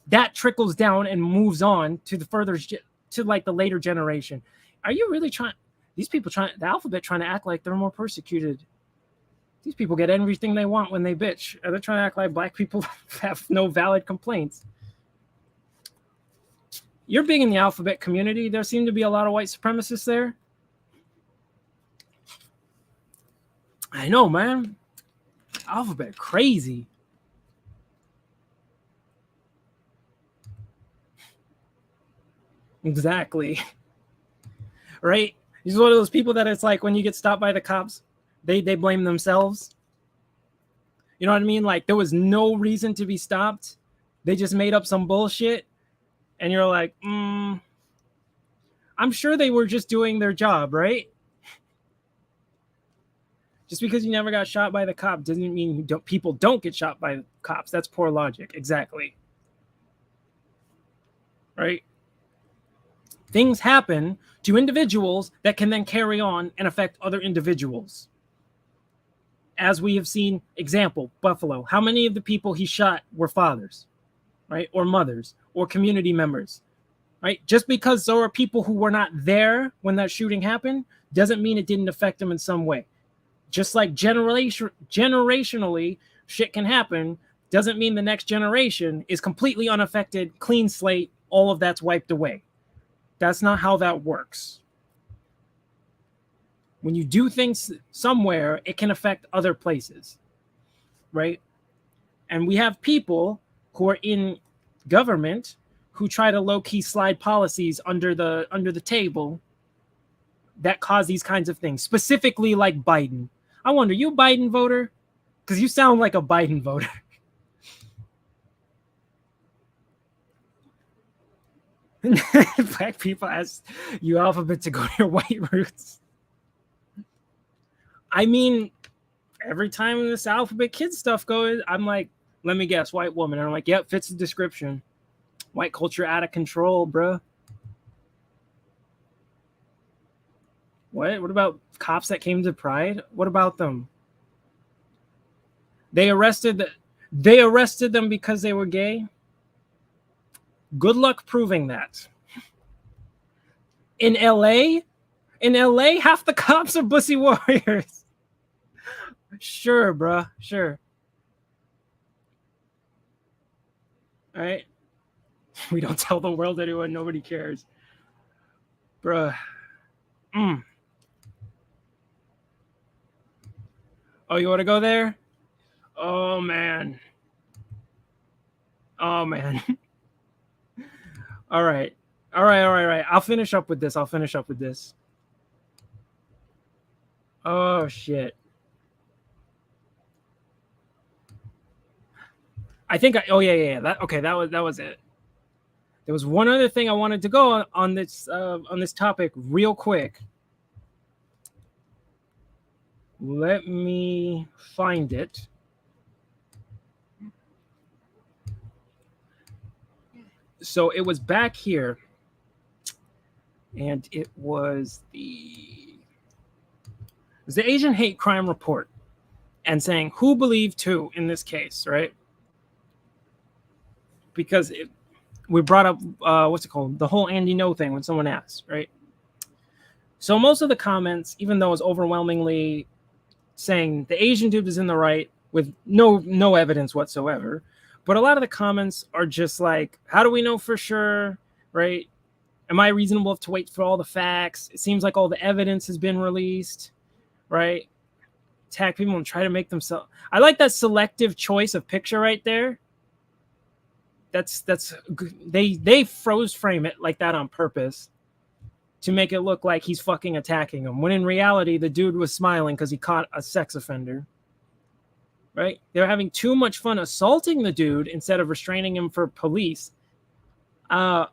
that trickles down and moves on to the later generation. Are you really the alphabet trying to act like they're more persecuted? These people get everything they want when they bitch. They're trying to act like black people have no valid complaints. You're big in the alphabet community. There seem to be a lot of white supremacists there. I know, man. Alphabet crazy. Exactly. Right? He's one of those people that it's like when you get stopped by the cops, they blame themselves. You know what I mean? Like there was no reason to be stopped. They just made up some bullshit. And you're like, I'm sure they were just doing their job, right? Just because you never got shot by the cop doesn't mean people don't get shot by the cops. That's poor logic. Exactly. Right? Things happen to individuals that can then carry on and affect other individuals. As we have seen, example, Buffalo. How many of the people he shot were fathers, right? Or mothers, or community members, right? Just because there are people who were not there when that shooting happened doesn't mean it didn't affect them in some way. Just like generationally, shit can happen, doesn't mean the next generation is completely unaffected, clean slate, all of that's wiped away. That's not how that works. When you do things somewhere, it can affect other places, right? And we have people who are in government who try to low-key slide policies under the table that cause these kinds of things, specifically like Biden. I wonder, you a Biden voter? Because you sound like a Biden voter. Black people ask you alphabet to go to your white roots. I mean, every time this alphabet kid stuff goes, I'm like, let me guess, white woman. And I'm like, yep, fits the description. White culture out of control, bruh. What? What about cops that came to Pride? What about them? They arrested them because they were gay. Good luck proving that. In LA, half the cops are pussy warriors. Sure, bruh. Sure. All right. We don't tell the world anyone. Nobody cares. Bruh. Oh, you want to go there? Oh, man. Oh, man. All right. I'll finish up with this. Oh, shit. I think that was it. There was one other thing I wanted to go on this topic real quick. Let me find it. So it was back here, and it was the Asian hate crime report, and saying who believed who in this case, right? Because we brought up what's it called, the whole Andy No thing when someone asked, right? So most of the comments, even though it's overwhelmingly saying the Asian dude is in the right with no evidence whatsoever, but a lot of the comments are just like, how do we know for sure, right? Am I reasonable to wait for all the facts? It seems like all the evidence has been released, right? Attack people and try to make themselves. I like that selective choice of picture right there. That's they froze frame it like that on purpose to make it look like he's fucking attacking him, when in reality the dude was smiling because he caught a sex offender. Right? They're having too much fun assaulting the dude instead of restraining him for police. I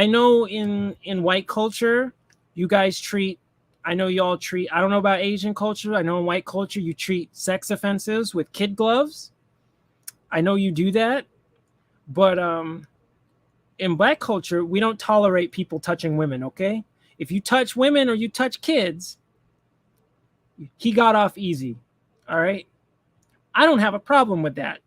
know in white culture, you guys treat. I know y'all treat. I don't know about Asian culture. I know in white culture you treat sex offenses with kid gloves. I know you do that, but in black culture we don't tolerate people touching women. Okay, if you touch women or you touch kids, he got off easy. All right. I don't have a problem with that.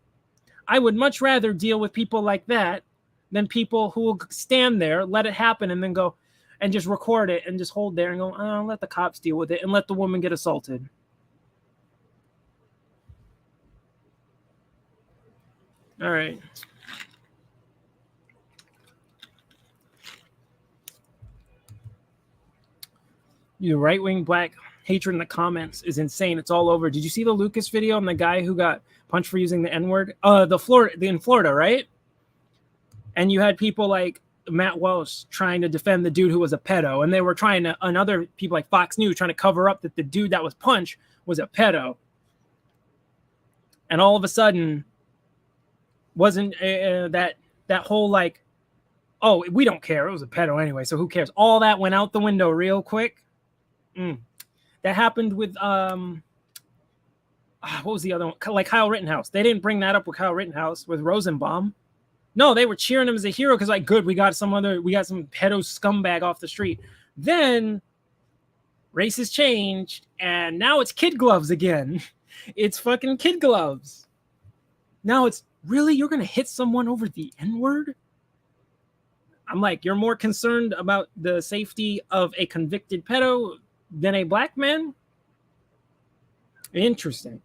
I would much rather deal with people like that than people who will stand there, let it happen, and then go and just record it and just hold there and go, oh, let the cops deal with it and let the woman get assaulted. All right. You right-wing black hatred in the comments is insane. It's all over. Did you see the Lucas video on the guy who got punched for using the N-word? In Florida, right? And you had people like Matt Welsh trying to defend the dude who was a pedo, and they were trying to, and other people like Fox News trying to cover up that the dude that was punched was a pedo. And all of a sudden, wasn't that whole like, oh, we don't care, it was a pedo anyway, so who cares? All that went out the window real quick. That happened with what was the other one? Like Kyle Rittenhouse. They didn't bring that up with Kyle Rittenhouse, with Rosenbaum. No, they were cheering him as a hero because, like, good, we got some pedo scumbag off the street. Then races changed, and now it's kid gloves again. It's fucking kid gloves. Now it's, really, you're gonna hit someone over the N-word? I'm like, you're more concerned about the safety of a convicted pedo than a black man? Interesting.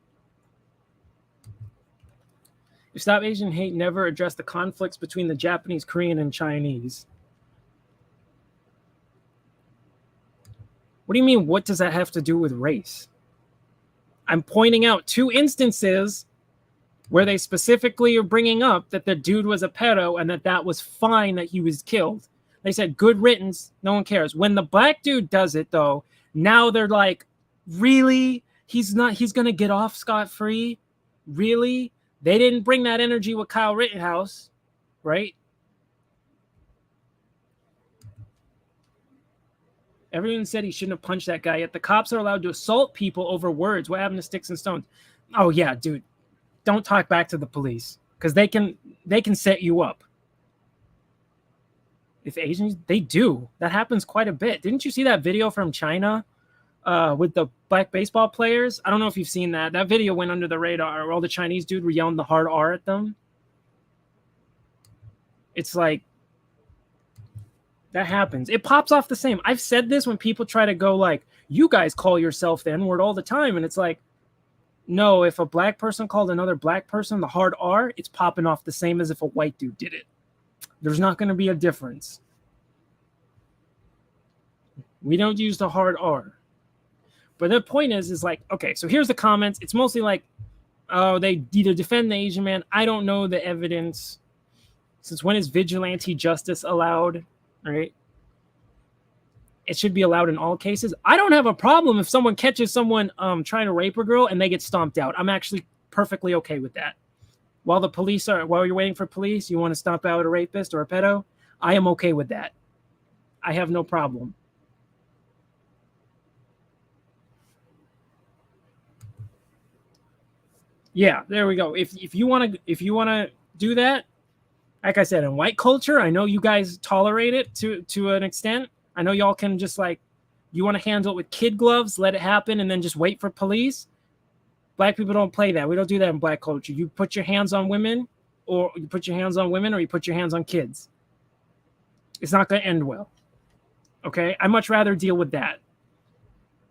Stop Asian Hate never addressed the conflicts between the Japanese, Korean, and Chinese. What do you mean, what does that have to do with race? I'm pointing out 2 instances where they specifically are bringing up that the dude was a pedo and that was fine that he was killed. They said, good riddance, no one cares. When the black dude does it, though, now they're like, really? He's going to get off scot-free? Really? They didn't bring that energy with Kyle Rittenhouse, right? Everyone said he shouldn't have punched that guy, yet the cops are allowed to assault people over words. What happened to sticks and stones? Oh, yeah, dude. Don't talk back to the police because they can set you up. If Asians, they do. That happens quite a bit. Didn't you see that video from China with the black baseball players? I don't know if you've seen that. That video went under the radar. All the Chinese dudes were yelling the hard R at them. It's like, that happens. It pops off the same. I've said this when people try to go like, you guys call yourself the N-word all the time. And it's like, no, if a black person called another black person the hard R, it's popping off the same as if a white dude did it. There's not going to be a difference. We don't use the hard R. But the point is like, okay, so here's the comments. It's mostly like, oh, they either defend the Asian man. I don't know the evidence. Since when is vigilante justice allowed? Right? It should be allowed in all cases. I don't have a problem if someone catches someone trying to rape a girl and they get stomped out. I'm actually perfectly okay with that. While you're waiting for police, you want to stomp out a rapist or a pedo, I am okay with that. I have no problem. Yeah, there we go. If you want to do that, like I said, in white culture, I know you guys tolerate it to an extent. I know y'all can just like, you want to handle it with kid gloves, let it happen, and then just wait for police. Black people don't play that. We don't do that in black culture. You put your hands on women, or you put your hands on kids. It's not going to end well. Okay? I'd much rather deal with that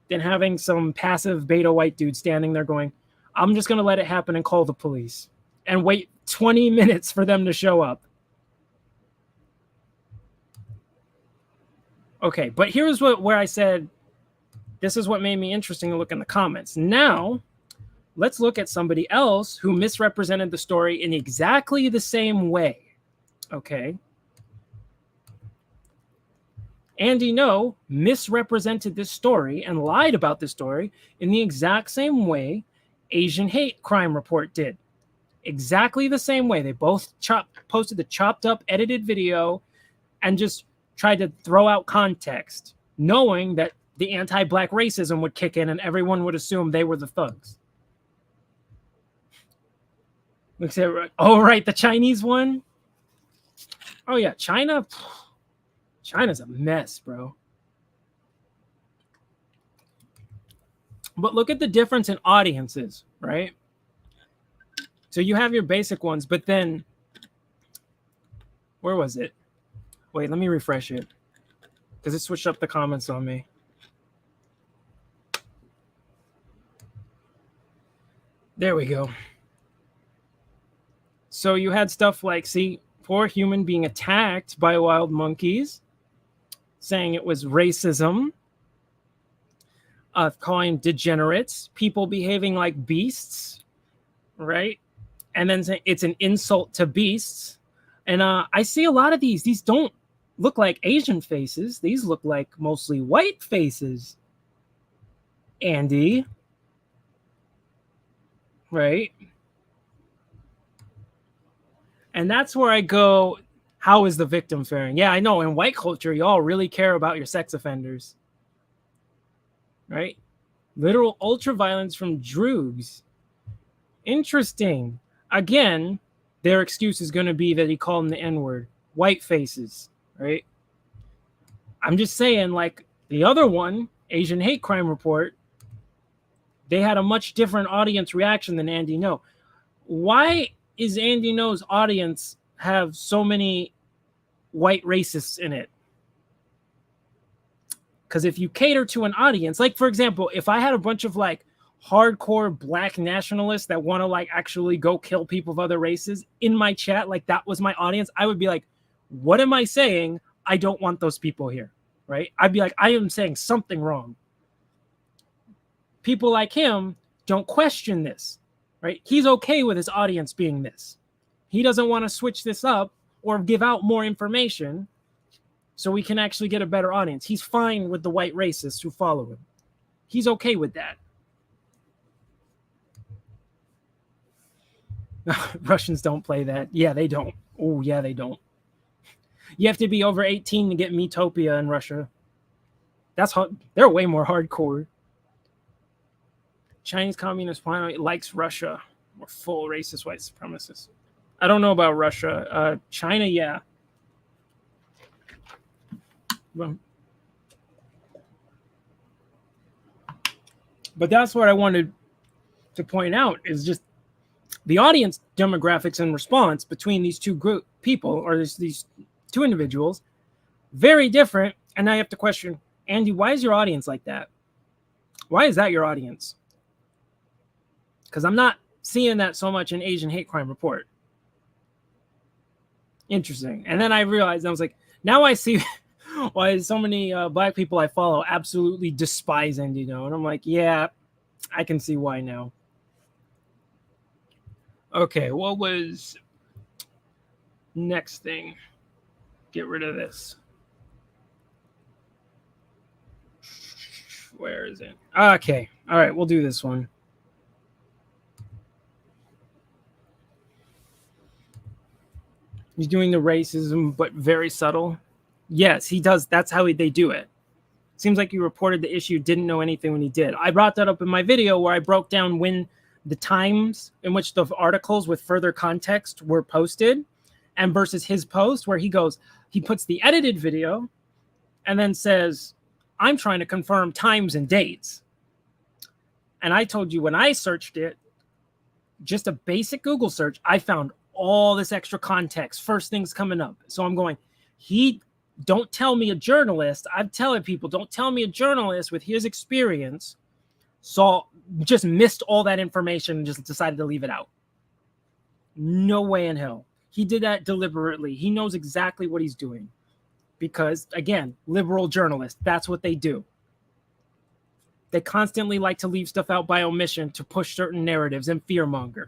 than having some passive beta white dude standing there going, I'm just going to let it happen and call the police and wait 20 minutes for them to show up. Okay, but here's where I said, this is what made me interesting to look in the comments. Now, let's look at somebody else who misrepresented the story in exactly the same way. Okay. Andy No misrepresented this story and lied about this story in the exact same way Asian Hate Crime Report did. Exactly the same way. They both posted the chopped up, edited video and just tried to throw out context, knowing that the anti-black racism would kick in and everyone would assume they were the thugs. Oh, right, the Chinese one? Oh, yeah, China's a mess, bro. But look at the difference in audiences, right? So you have your basic ones, but then, where was it? Wait, let me refresh it because it switched up the comments on me. There we go. So you had stuff like, see, poor human being attacked by wild monkeys, saying it was racism, calling degenerates, people behaving like beasts, right? And then saying it's an insult to beasts. And I see a lot of these. These don't look like Asian faces. These look like mostly white faces. Andy. Right? And that's where I go, how is the victim faring? Yeah, I know. In white culture, y'all really care about your sex offenders. Right? Literal ultraviolence from droogs. Interesting. Again, their excuse is going to be that he called them the N-word. White faces, right? I'm just saying, like, the other one, Asian Hate Crime Report, they had a much different audience reaction than Andy No. Why is Andy No's audience have so many white racists in it? Because if you cater to an audience, like, for example, if I had a bunch of, like, hardcore black nationalists that want to, like, actually go kill people of other races in my chat, like, that was my audience, I would be like, what am I saying? I don't want those people here, right? I'd be like, I am saying something wrong. people like him don't question this, right? He's okay with his audience being this. He doesn't want to switch this up or give out more information so we can actually get a better audience. He's fine with the white racists who follow him. He's okay with that. Russians don't play that. Yeah, they don't. Oh, yeah, they don't. You have to be over 18 to get Metopia in Russia. They're way more hardcore. Chinese Communist Party likes Russia. We're full racist white supremacists. I don't know about Russia. China, yeah. But that's what I wanted to point out is just the audience demographics and response between these two group people or these two individuals, very different. And now you have to question, Andy, why is your audience like that? Why is that your audience? Because I'm not seeing that so much in Asian Hate Crime Report. Interesting. And then I realized, I was like, now I see why so many black people I follow absolutely despise Indino. And I'm like, yeah, I can see why now. Okay, what was next thing? Get rid of this. Where is it? Okay, all right, we'll do this one. He's doing the racism, but very subtle. Yes, he does. That's how they do it. Seems like you reported the issue, didn't know anything when he did. I brought that up in my video where I broke down when the times in which the articles with further context were posted and versus his post where he puts the edited video and then says, I'm trying to confirm times and dates. And I told you when I searched it, just a basic Google search, I found all this extra context, first things coming up. So I'm going, don't tell me a journalist. I'm telling people, don't tell me a journalist with his experience just missed all that information and just decided to leave it out. No way in hell. He did that deliberately. He knows exactly what he's doing because, again, liberal journalists, that's what they do. They constantly like to leave stuff out by omission to push certain narratives and fearmonger.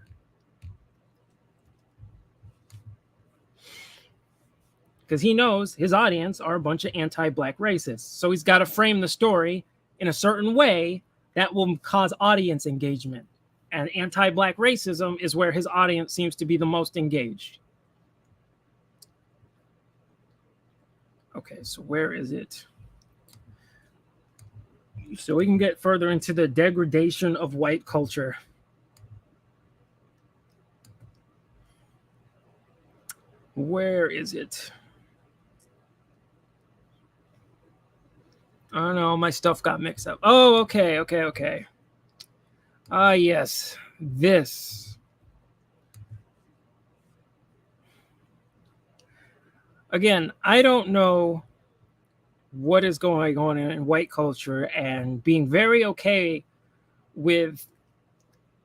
Because he knows his audience are a bunch of anti-black racists. So he's got to frame the story in a certain way that will cause audience engagement. And anti-black racism is where his audience seems to be the most engaged. Okay, so where is it? So we can get further into the degradation of white culture. Where is it? Oh no, my stuff got mixed up. Oh, okay. Yes, this. Again, I don't know what is going on in white culture and being very okay with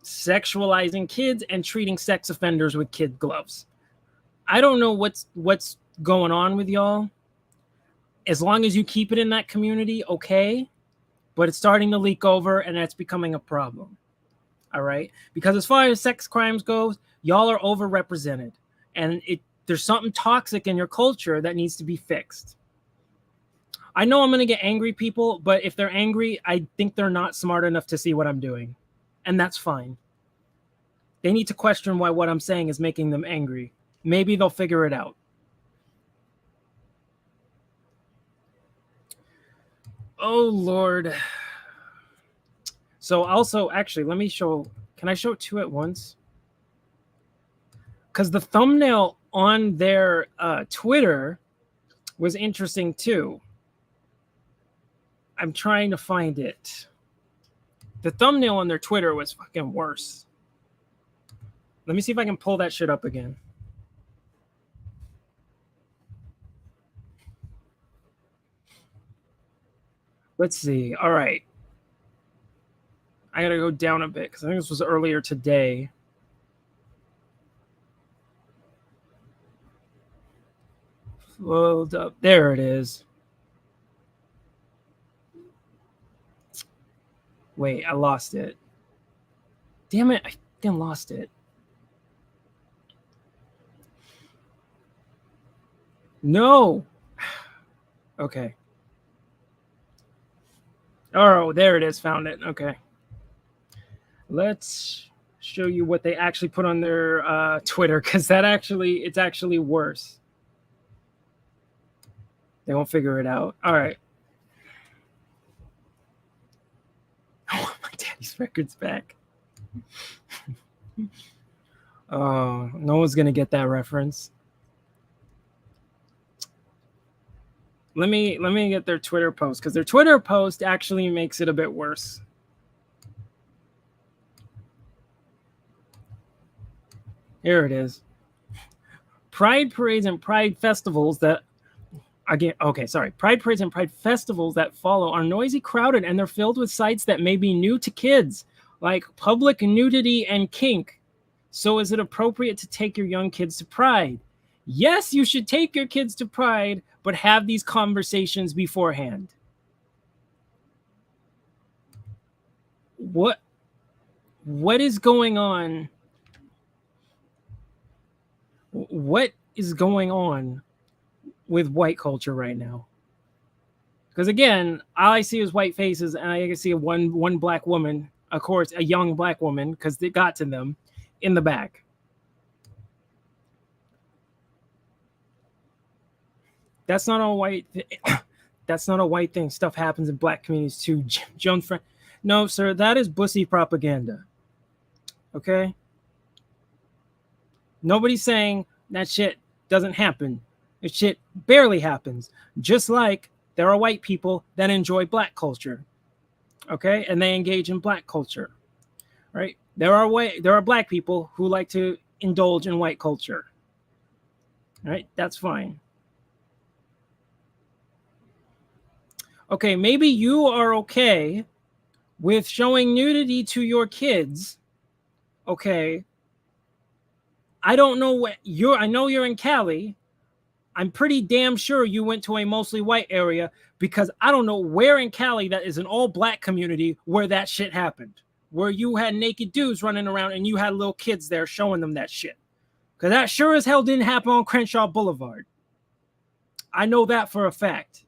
sexualizing kids and treating sex offenders with kid gloves. I don't know what's going on with y'all. As long as you keep it in that community, okay, but it's starting to leak over and it's becoming a problem. All right, because as far as sex crimes goes, y'all are overrepresented, and there's something toxic in your culture that needs to be fixed. I know I'm going to get angry people, but if they're angry, I think they're not smart enough to see what I'm doing, and that's fine. They need to question why what I'm saying is making them angry. Maybe they'll figure it out. Oh, Lord. So also, actually, let me show. Can I show two at once? Because the thumbnail on their Twitter was interesting too. I'm trying to find it. The thumbnail on their Twitter was fucking worse. Let me see if I can pull that shit up again. Let's see. All right. I gotta go down a bit because I think this was earlier today. Load up. There it is. Wait, I lost it. Damn it, I fucking lost it. No. Okay. Oh, there it is. Found it. Okay. Let's show you what they actually put on their Twitter, because it's actually worse. They won't figure it out. All right. Oh, my daddy's record's back. Oh, no one's gonna get that reference. Let me get their Twitter post, because their Twitter post actually makes it a bit worse. Here it is. Pride parades and pride festivals that Pride parades and pride festivals that follow are noisy, crowded, and they're filled with sites that may be new to kids, like public nudity and kink. So is it appropriate to take your young kids to Pride? Yes, you should take your kids to Pride, but have these conversations beforehand. What is going on? What is going on with white culture right now? Because again, all I see is white faces, and I can see one black woman, of course, a young black woman, because it got to them, in the back. That's not a white. That's not a white thing. Stuff happens in black communities too. Joan Frank. No, sir, that is bussy propaganda. Okay. Nobody's saying that shit doesn't happen. That shit barely happens. Just like there are white people that enjoy black culture. Okay, and they engage in black culture. Right? There are black people who like to indulge in white culture. Right? That's fine. Okay, maybe you are okay with showing nudity to your kids. Okay. I don't know what I know you're in Cali. I'm pretty damn sure you went to a mostly white area, because I don't know where in Cali that is an all black community where that shit happened, where you had naked dudes running around and you had little kids there showing them that shit. Because that sure as hell didn't happen on Crenshaw Boulevard. I know that for a fact.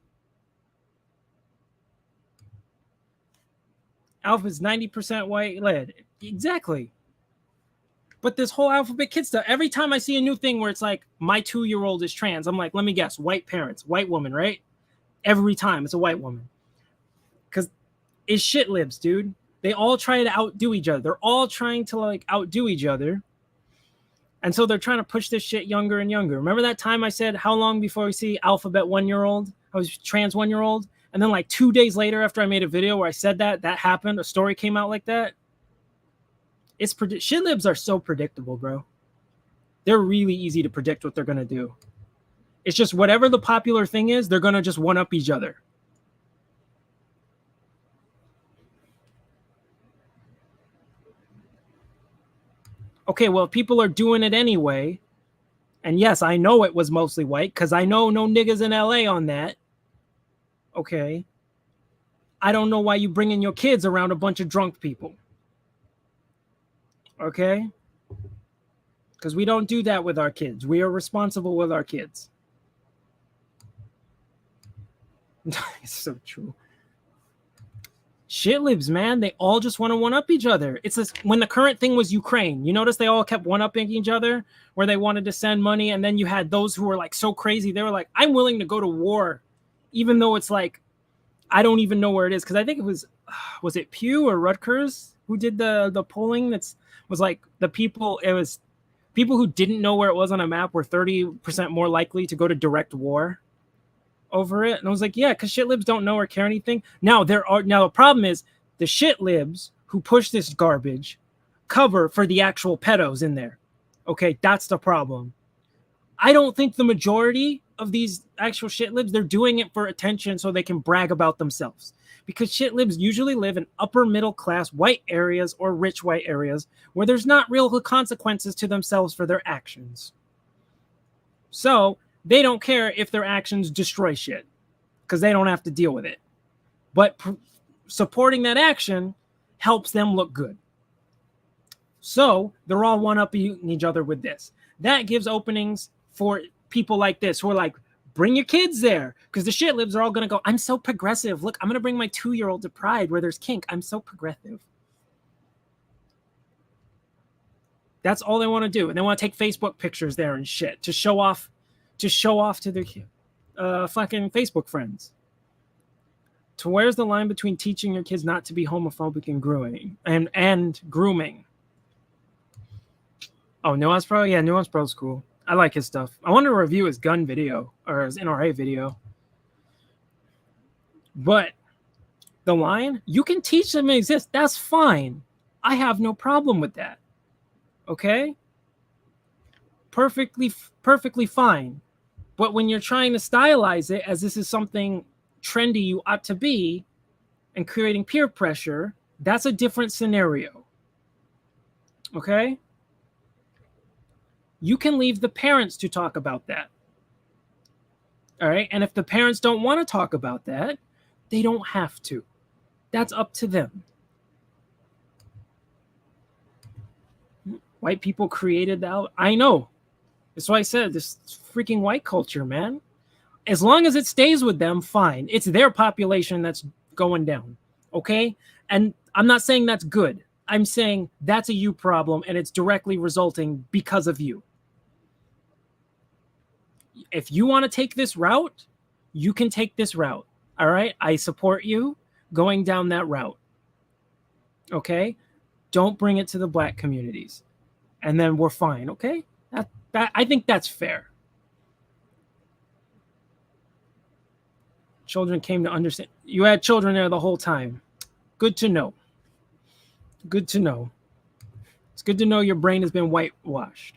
Alpha's 90% white led. Exactly. But this whole alphabet kid stuff, every time I see a new thing where it's like, my 2-year-old is trans, I'm like, let me guess, white parents, white woman, right? Every time it's a white woman. Because it's shit libs, dude. They all try to outdo each other. They're all trying to like outdo each other. And so they're trying to push this shit younger and younger. Remember that time I said, how long before we see alphabet 1-year-old? I was trans 1-year-old. And then like 2 days later, after I made a video where I said that happened, a story came out like that. Shit libs are so predictable, bro. They're really easy to predict what they're going to do. It's just whatever the popular thing is, they're going to just one up each other. Okay, well, people are doing it anyway. And yes, I know it was mostly white, because I know no niggas in LA on that. Okay. I don't know why you bringing your kids around a bunch of drunk people. Okay? Because we don't do that with our kids. We are responsible with our kids. It's so true. Shit libs, man. They all just want to one-up each other. It's this, when the current thing was Ukraine, you notice they all kept one-upping each other, where they wanted to send money, and then you had those who were like so crazy. They were like, I'm willing to go to war, even though it's like, I don't even know where it is. Because I think it was it Pew or Rutgers who did the polling? Was like the people, it was people who didn't know where it was on a map were 30% more likely to go to direct war over it. And I was like, yeah, because shit libs don't know or care anything. Now the problem is the shit libs who push this garbage cover for the actual pedos in there. Okay, that's the problem. I don't think the majority of these actual shit libs, they're doing it for attention so they can brag about themselves. Because shit libs usually live in upper middle class white areas or rich white areas where there's not real consequences to themselves for their actions. So they don't care if their actions destroy shit, because they don't have to deal with it. But supporting that action helps them look good. So they're all one-upping each other with this. That gives openings for people like this who are like, bring your kids there, because the shit libs are all going to go, I'm so progressive. Look, I'm going to bring my 2-year-old to Pride where there's kink. I'm so progressive. That's all they want to do. And they want to take Facebook pictures there and shit to show off to their fucking Facebook friends. So where's the line between teaching your kids not to be homophobic and grooming? Oh, Nuance Pro? Yeah, Nuance Pro's cool. I like his stuff. I want to review his gun video or his NRA video. But the line, you can teach them to exist. That's fine. I have no problem with that. Okay? Perfectly fine. But when you're trying to stylize it as this is something trendy you ought to be and creating peer pressure, that's a different scenario. Okay? You can leave the parents to talk about that. All right? And if the parents don't want to talk about that, they don't have to. That's up to them. White people created that. I know. That's why I said this freaking white culture, man. As long as it stays with them, fine. It's their population that's going down. Okay? And I'm not saying that's good. I'm saying that's a you problem and it's directly resulting because of you. If you want to take this route, you can take this route. All right? I support you going down that route. Okay? Don't bring it to the black communities. And then we're fine, okay? That I think that's fair. Children came to understand. You had children there the whole time. Good to know. Good to know. It's good to know your brain has been whitewashed.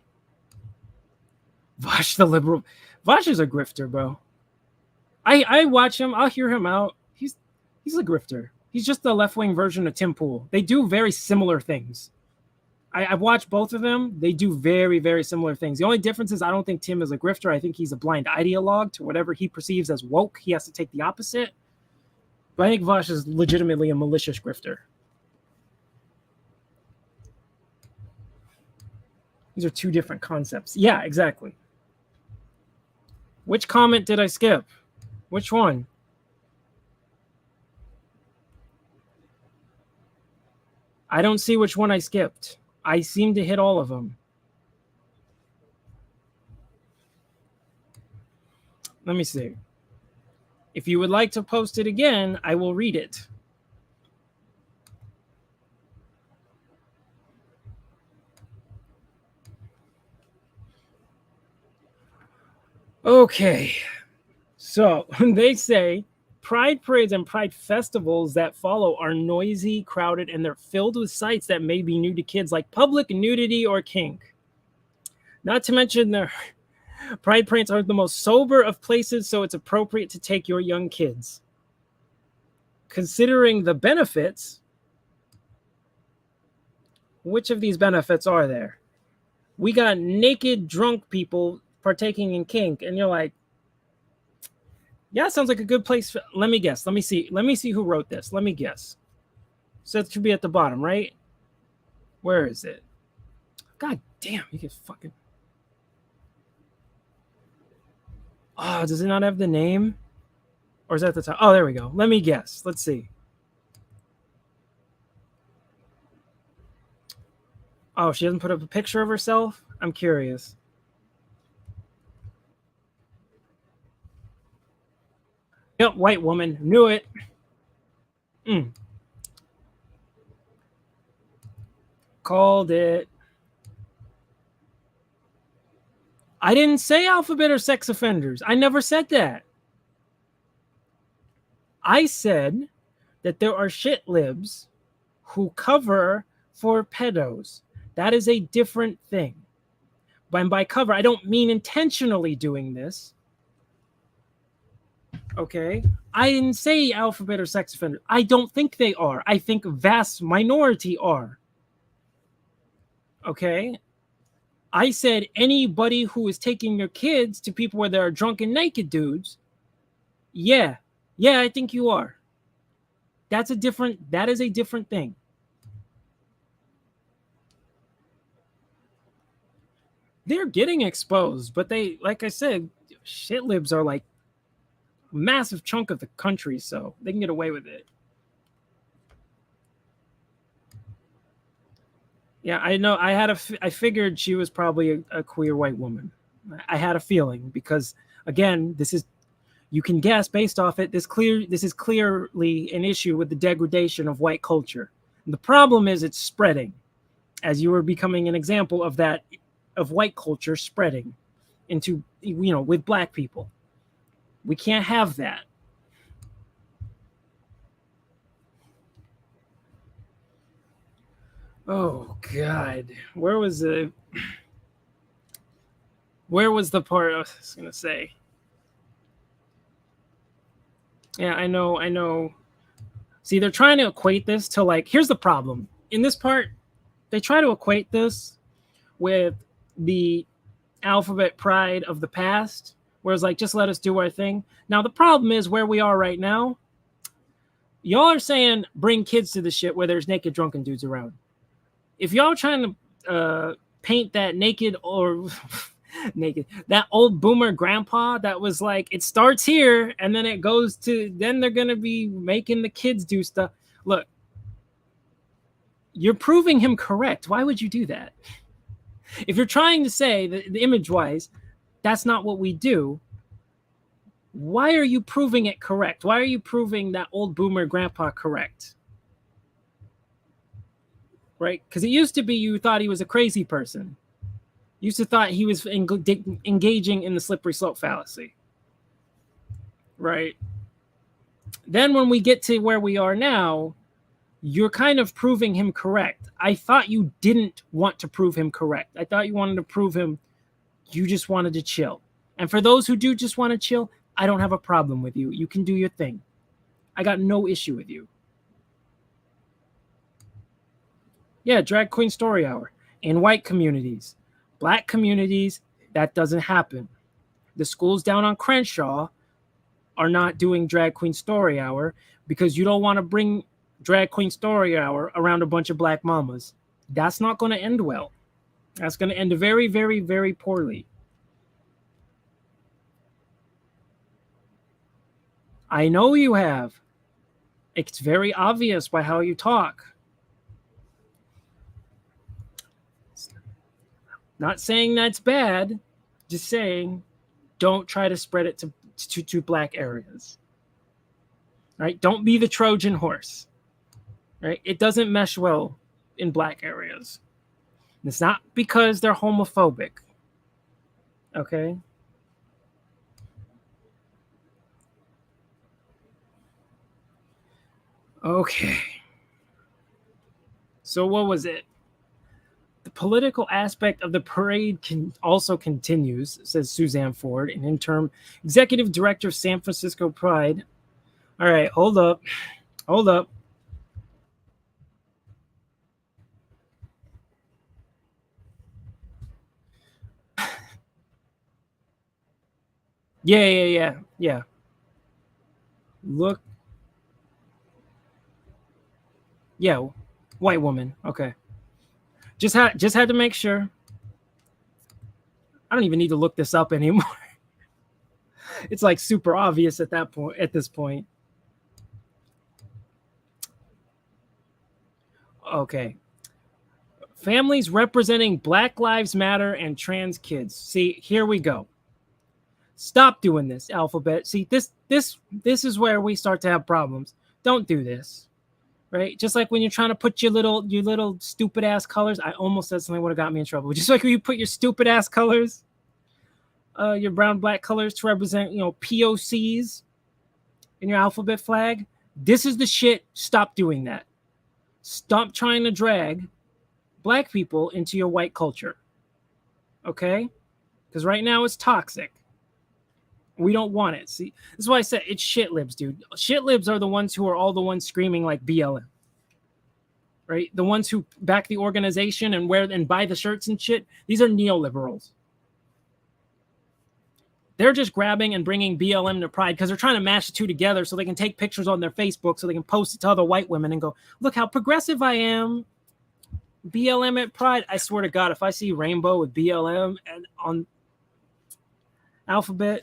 Vosh the liberal. Vosh is a grifter, bro. I watch him. I'll hear him out. He's a grifter. He's just the left-wing version of Tim Pool. They do very similar things. I've watched both of them. They do very, very similar things. The only difference is I don't think Tim is a grifter. I think he's a blind ideologue to whatever he perceives as woke. He has to take the opposite. But I think Vosh is legitimately a malicious grifter. These are two different concepts. Yeah, exactly. Which comment did I skip? Which one? I don't see which one I skipped. I seem to hit all of them. Let me see. If you would like to post it again, I will read it. Okay. So they say Pride parades and Pride festivals that follow are noisy, crowded, and they're filled with sites that may be new to kids, like public nudity or kink. Not to mention their Pride parades are the most sober of places, so it's appropriate to take your young kids. Considering the benefits, which of these benefits are there? We got naked, drunk people partaking in kink, and you're like, yeah, it sounds like a good place. Let me guess. Let me see who wrote this. Let me guess. So it should be at the bottom, right? Where is it? God damn, you get fucking. Oh, does it not have the name? Or is that the top? Oh, there we go. Let me guess. Let's see. Oh, she doesn't put up a picture of herself? I'm curious. Yep, white woman. Knew it. Called it. I didn't say alphabet or sex offenders. I never said that. I said that there are shit libs who cover for pedos. That is a different thing. But by cover, I don't mean intentionally doing this. Okay? I didn't say alphabet or sex offender. I don't think they are. I think vast minority are. Okay? I said anybody who is taking your kids to people where there are drunken naked dudes. Yeah, I think you are. That is a different thing. they're getting exposed, but they, like I said, shit libs are like a massive chunk of the country, so they can get away with it. Yeah, I know. I figured she was probably a queer white woman. I had a feeling because, again, this is, you can guess based off it. This is clearly an issue with the degradation of white culture. And the problem is it's spreading, as you are becoming an example of that, of white culture spreading into, with black people. We can't have that. Oh God, where was the part I was gonna say? Yeah, I know. See, they're trying to equate this to, like, here's the problem. In this part, they try to equate this with the alphabet pride of the past, whereas, like, just let us do our thing. Now, the problem is where we are right now. Y'all are saying bring kids to the shit where there's naked drunken dudes around. If y'all trying to paint that naked or naked, that old boomer grandpa that was like, it starts here and then it goes to, then they're going to be making the kids do stuff. Look, you're proving him correct. Why would you do that? If you're trying to say that the image wise, that's not what we do, why are you proving it correct? Why are you proving that old boomer grandpa correct? Right? Because it used to be you thought he was a crazy person. You used to thought he was engaging in the slippery slope fallacy. Right? Then when we get to where we are now, you're kind of proving him correct. I thought you didn't want to prove him correct. I thought you wanted to prove him, you just wanted to chill. And for those who do just want to chill, I don't have a problem with you. You can do your thing. I got no issue with you. Yeah, drag queen story hour in white communities. Black communities, that doesn't happen. The schools down on Crenshaw are not doing drag queen story hour because you don't want to bring drag queen story hour around a bunch of black mamas. That's not going to end well. That's going to end very, very, very poorly. I know you have. It's very obvious by how you talk. Not saying that's bad, just saying don't try to spread it to black areas. Right? Don't be the Trojan horse. Right? It doesn't mesh well in black areas. And it's not because they're homophobic. Okay? Okay. So what was it? The political aspect of the parade also continues, says Suzanne Ford, an interim executive director of San Francisco Pride. All right, hold up. Yeah. Look. Yeah, white woman. Okay. Just had to make sure. I don't even need to look this up anymore. It's like super obvious at this point. Okay. Families representing Black Lives Matter and trans kids. See, here we go. Stop doing this, Alphabet. See, this is where we start to have problems. Don't do this. Right? Just like when you're trying to put your little stupid ass colors. I almost said something that would have got me in trouble. Just like when you put your stupid ass colors, your brown black colors to represent, POCs in your alphabet flag. This is the shit. Stop doing that. Stop trying to drag black people into your white culture. Okay? Because right now it's toxic. We don't want it. See, this is why I said it's shit libs, dude. Shit libs are the ones who are all the ones screaming like BLM. Right? The ones who back the organization and wear and buy the shirts and shit. These are neoliberals. They're just grabbing and bringing BLM to Pride because they're trying to mash the two together so they can take pictures on their Facebook so they can post it to other white women and go, look how progressive I am. BLM at Pride. I swear to God, if I see rainbow with BLM and on alphabet,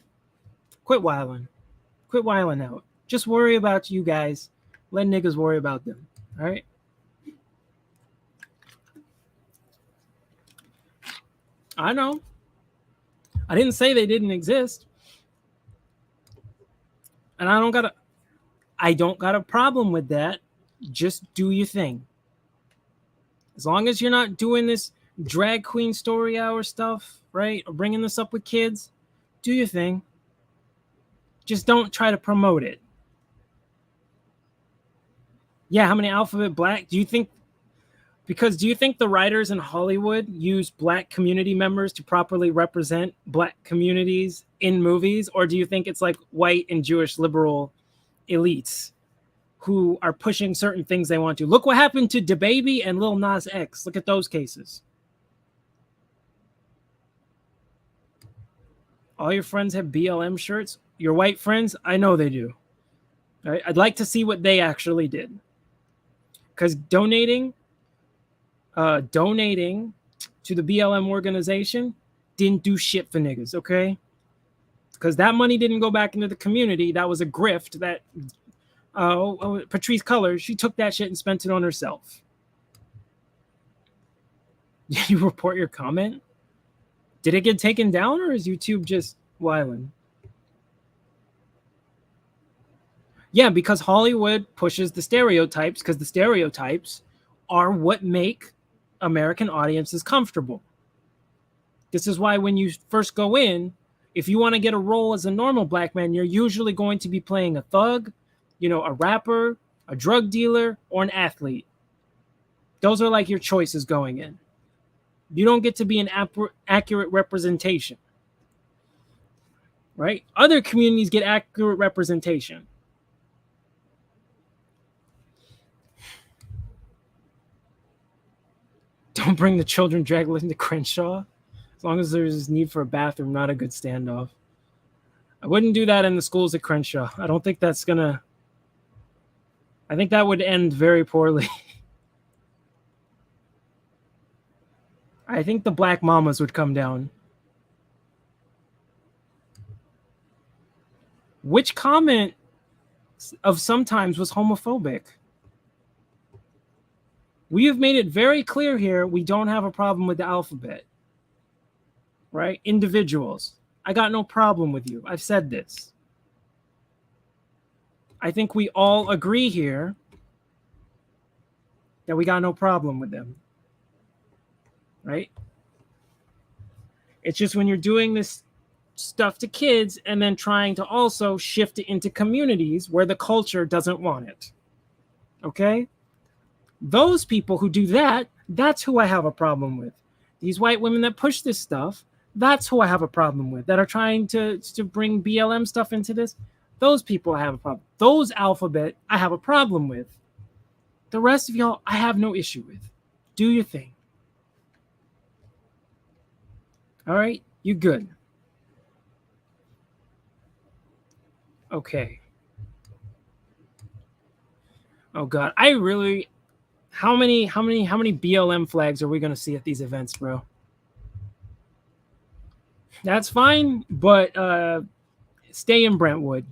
quit wilding. Quit wilding out. Just worry about you guys. Let niggas worry about them. All right. I know. I didn't say they didn't exist. And I don't got a problem with that. Just do your thing. As long as you're not doing this drag queen story hour stuff, right? Or bringing this up with kids, do your thing. Just don't try to promote it. Yeah, how many alphabet black? Do you think the writers in Hollywood use black community members to properly represent black communities in movies? Or do you think it's like white and Jewish liberal elites who are pushing certain things they want to? Look what happened to DaBaby and Lil Nas X. Look at those cases. All your friends have BLM shirts? Your white friends? I know they do. Right? I'd like to see what they actually did. Because donating to the BLM organization didn't do shit for niggas, okay? Because that money didn't go back into the community. That was a grift that Patrice Cullors, she took that shit and spent it on herself. Did you report your comment? Did it get taken down, or is YouTube just wilding? Yeah, because Hollywood pushes the stereotypes, because the stereotypes are what make American audiences comfortable. This is why when you first go in, if you want to get a role as a normal black man, you're usually going to be playing a thug, a rapper, a drug dealer, or an athlete. Those are like your choices going in. You don't get to be an accurate representation, right? Other communities get accurate representation. Don't bring the children dragged into Crenshaw. As long as there's need for a bathroom, not a good standoff. I wouldn't do that in the schools at Crenshaw. I don't think that's gonna... I think that would end very poorly. I think the black mamas would come down. Which comment of sometimes was homophobic? We have made it very clear here we don't have a problem with the alphabet. Right? Individuals. I got no problem with you. I've said this. I think we all agree here that we got no problem with them. Right? It's just when you're doing this stuff to kids and then trying to also shift it into communities where the culture doesn't want it. Okay? Those people who do that, that's who I have a problem with. These white women that push this stuff, that's who I have a problem with, that are trying to bring BLM stuff into this. Those people I have a problem. Those alphabet I have a problem with. The rest of y'all I have no issue with. Do your thing. All right? You good. Okay. Oh God. How many BLM flags are we gonna see at these events, bro? That's fine, but stay in Brentwood.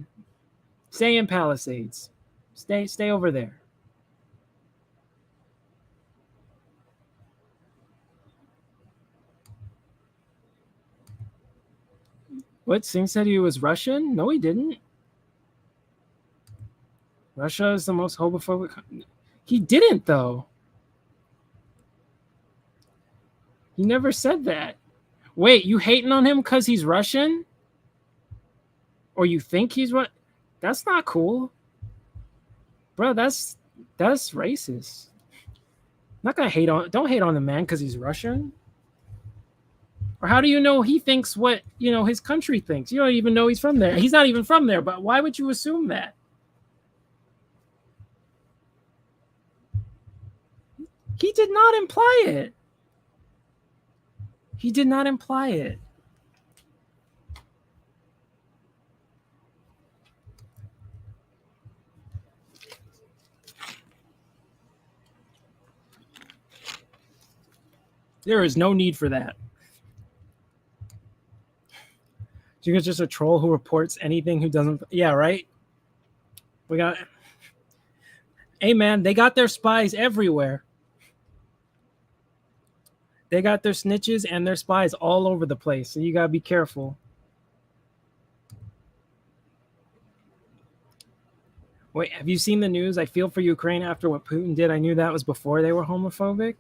Stay in Palisades. Stay over there. What? Singh said he was Russian? No, he didn't. Russia is the most homophobic. He didn't, though. He never said that. Wait, you hating on him because he's Russian? Or you think he's what? That's not cool. Bro, that's racist. I'm not gonna don't hate on the man because he's Russian. Or how do you know he thinks what his country thinks? You don't even know he's from there. He's not even from there, but why would you assume that? He did not imply it. He did not imply it. There is no need for that. You guys just a troll who reports anything who doesn't. Yeah, right. We got. Hey man, they got their spies everywhere. They got their snitches and their spies all over the place. So you gotta be careful. Wait, have you seen the news? I feel for Ukraine after what Putin did. I knew that was before they were homophobic.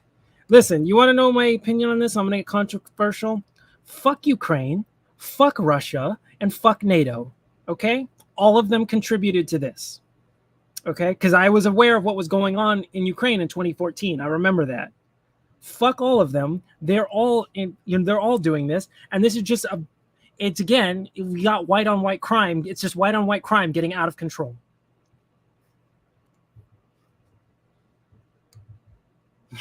Listen, you want to know my opinion on this? I'm going to get controversial. Fuck Ukraine, fuck Russia, and fuck NATO. Okay? All of them contributed to this. Okay? Because I was aware of what was going on in Ukraine in 2014. I remember that. Fuck all of them. They're all they're all doing this, and this is just it's again, we got white on white crime. It's just white on white crime getting out of control.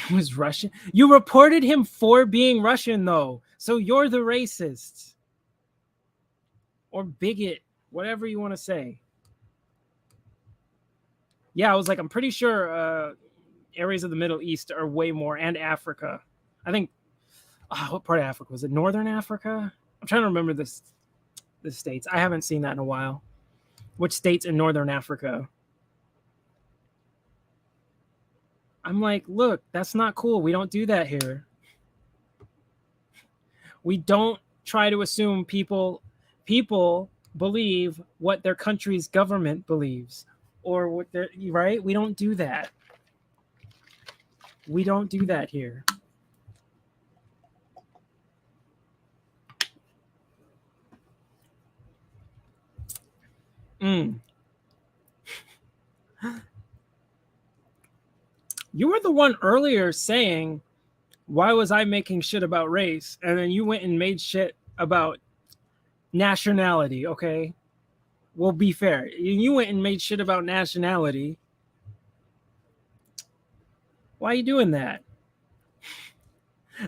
He was Russian. You reported him for being Russian, though. So you're the racist. Or bigot. Whatever you want to say. Yeah, I was like, I'm pretty sure areas of the Middle East are way more, and Africa. I think, what part of Africa? Was it Northern Africa? I'm trying to remember the states. I haven't seen that in a while. Which states in Northern Africa? I'm like, look, that's not cool. We don't do that here. We don't try to assume people believe what their country's government believes, or what they're right. We don't do that. We don't do that here. You were the one earlier saying, why was I making shit about race? And then you went and made shit about nationality, okay? Well, be fair. You went and made shit about nationality. Why are you doing that?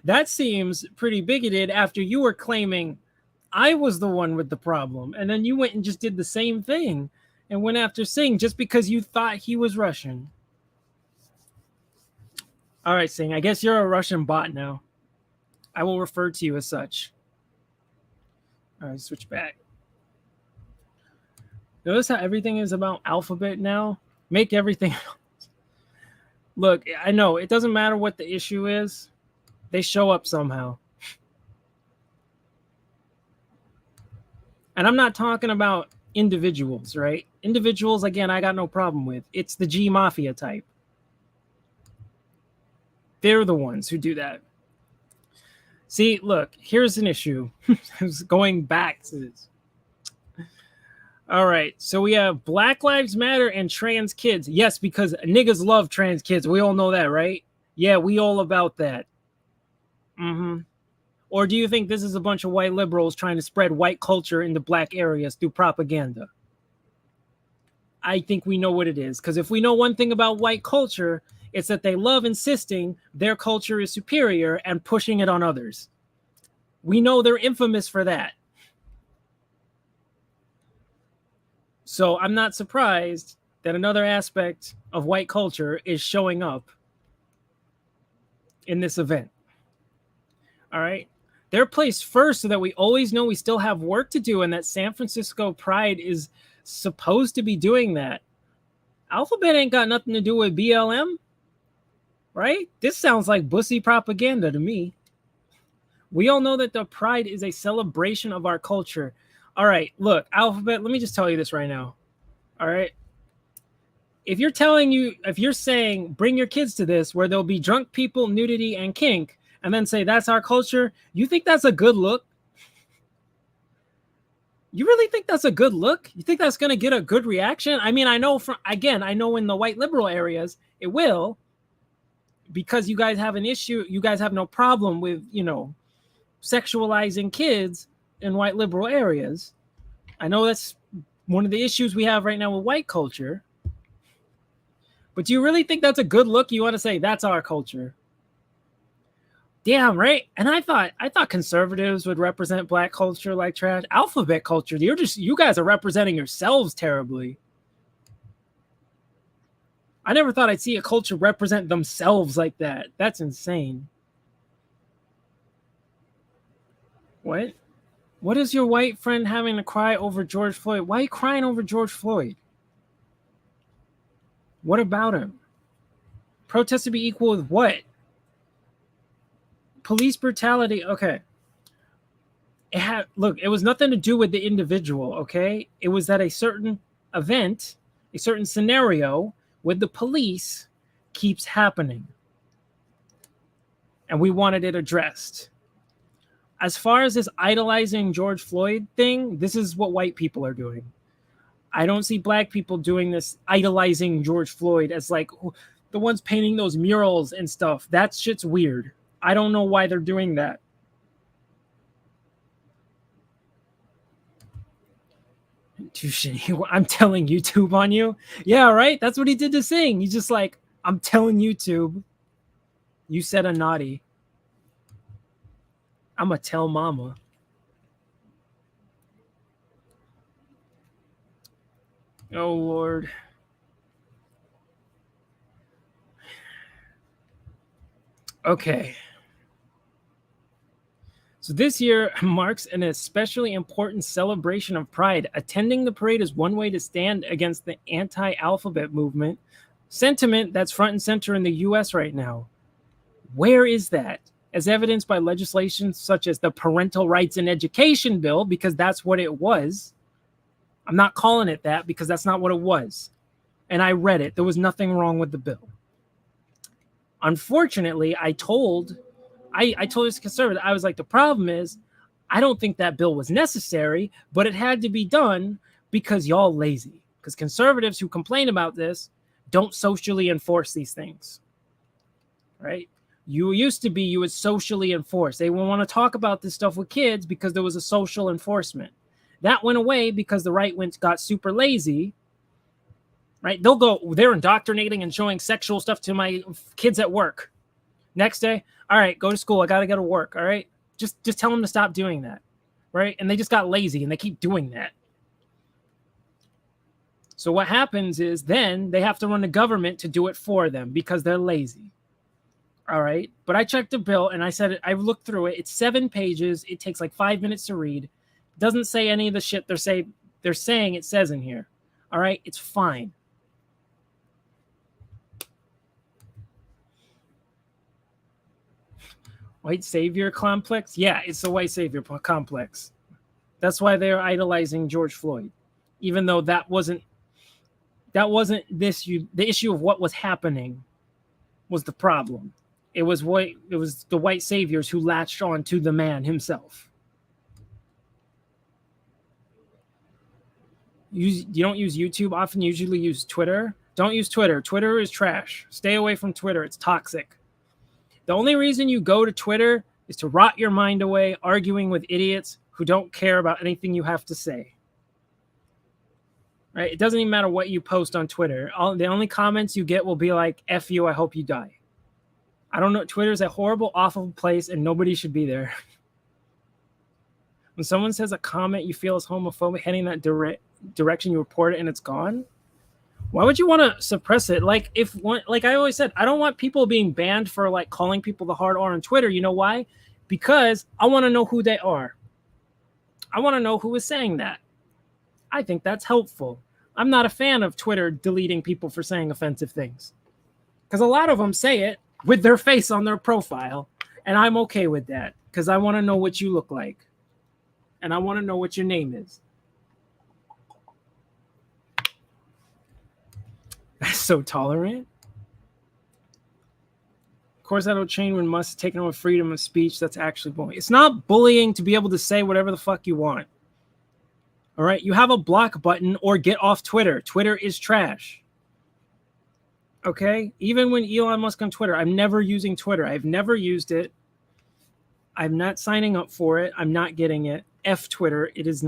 That seems pretty bigoted after you were claiming I was the one with the problem. And then you went and just did the same thing and went after Singh just because you thought he was Russian. All right, Singh, I guess you're a Russian bot now. I will refer to you as such. All right, switch back. Notice how everything is about alphabet now? Make everything. Look, I know it doesn't matter what the issue is. They show up somehow. And I'm not talking about individuals, right? Individuals, again, I got no problem with. It's the G Mafia type. They're the ones who do that. See, look, here's an issue. Going back to this. All right, so we have Black Lives Matter and trans kids. Yes, because niggas love trans kids. We all know that, right? Yeah, we all about that. Or do you think this is a bunch of white liberals trying to spread white culture into black areas through propaganda? I think we know what it is. Because if we know one thing about white culture, it's that they love insisting their culture is superior and pushing it on others. We know they're infamous for that. So I'm not surprised that another aspect of white culture is showing up in this event. All right. They're placed first so that we always know we still have work to do and that San Francisco Pride is supposed to be doing that. Alphabet ain't got nothing to do with BLM, right? This sounds like bussy propaganda to me. We all know that the Pride is a celebration of our culture. All right, look, Alphabet, let me just tell you this right now. All right. If you're saying bring your kids to this where there'll be drunk people, nudity, and kink, and then say that's our culture, you think that's a good look? You really think that's a good look? You think that's going to get a good reaction? I mean, I know in the white liberal areas, it will, because you guys have an issue. You guys have no problem with, sexualizing kids in white liberal areas. I know that's one of the issues we have right now with white culture. But do you really think that's a good look? You want to say that's our culture? Damn, right? And I thought conservatives would represent black culture like trash. Alphabet culture, you guys are representing yourselves terribly. I never thought I'd see a culture represent themselves like that. That's insane. What? What is your white friend having to cry over George Floyd? Why are you crying over George Floyd? What about him? Protests to be equal with what? Police brutality. Okay. It was nothing to do with the individual, okay? It was that a certain event, a certain scenario with the police keeps happening. And we wanted it addressed. As far as this idolizing George Floyd thing, this is what white people are doing. I don't see black people doing this, idolizing George Floyd as like the ones painting those murals and stuff. That shit's weird. I don't know why they're doing that. I'm telling YouTube on you. Yeah, right? That's what he did to Sing. He's just like, I'm telling YouTube. You said a naughty. I'm going to tell mama. Oh, Lord. Okay. So this year marks an especially important celebration of Pride. Attending the parade is one way to stand against the anti-alphabet movement, sentiment that's front and center in the U.S. right now. Where is that? As evidenced by legislation such as the Parental Rights in Education Bill, because that's what it was. I'm not calling it that because that's not what it was. And I read it. There was nothing wrong with the bill. Unfortunately, I told this conservative, I was like, the problem is, I don't think that bill was necessary, but it had to be done because y'all lazy. Because conservatives who complain about this don't socially enforce these things. Right? You would socially enforce. They would want to talk about this stuff with kids because there was a social enforcement. That went away because the right got super lazy. Right? They're indoctrinating and showing sexual stuff to my kids at work. Next day, all right, go to school. I got to go to work. All right. Just tell them to stop doing that. Right. And they just got lazy and they keep doing that. So what happens is then they have to run the government to do it for them because they're lazy. All right. But I checked the bill and I said, I looked through it. It's 7 pages. It takes like 5 minutes to read. It doesn't say any of the shit they're saying it says in here. All right. It's fine. White savior complex? Yeah, it's the white savior complex. That's why they're idolizing George Floyd, even though that wasn't the issue of what was happening was the problem. It was the white saviors who latched on to the man himself. You don't use YouTube often. You usually use Twitter. Don't use Twitter. Twitter is trash. Stay away from Twitter. It's toxic. The only reason you go to Twitter is to rot your mind away arguing with idiots who don't care about anything you have to say. Right? It doesn't even matter what you post on Twitter. The only comments you get will be like, F you, I hope you die. I don't know. Twitter's a horrible, awful place and nobody should be there. When someone says a comment you feel is homophobic heading that direction, you report it and it's gone. Why would you want to suppress it? Like I always said, I don't want people being banned for like calling people the hard R on Twitter. You know why? Because I want to know who they are. I want to know who is saying that. I think that's helpful. I'm not a fan of Twitter deleting people for saying offensive things. Because a lot of them say it with their face on their profile. And I'm okay with that. Because I want to know what you look like. And I want to know what your name is. That's so tolerant. Of course, that'll change when Musk is taking away freedom of speech. That's actually bullying. It's not bullying to be able to say whatever the fuck you want. All right? You have a block button or get off Twitter. Twitter is trash. Okay? Even when Elon Musk on Twitter, I'm never using Twitter. I've never used it. I'm not signing up for it. I'm not getting it. F Twitter. It is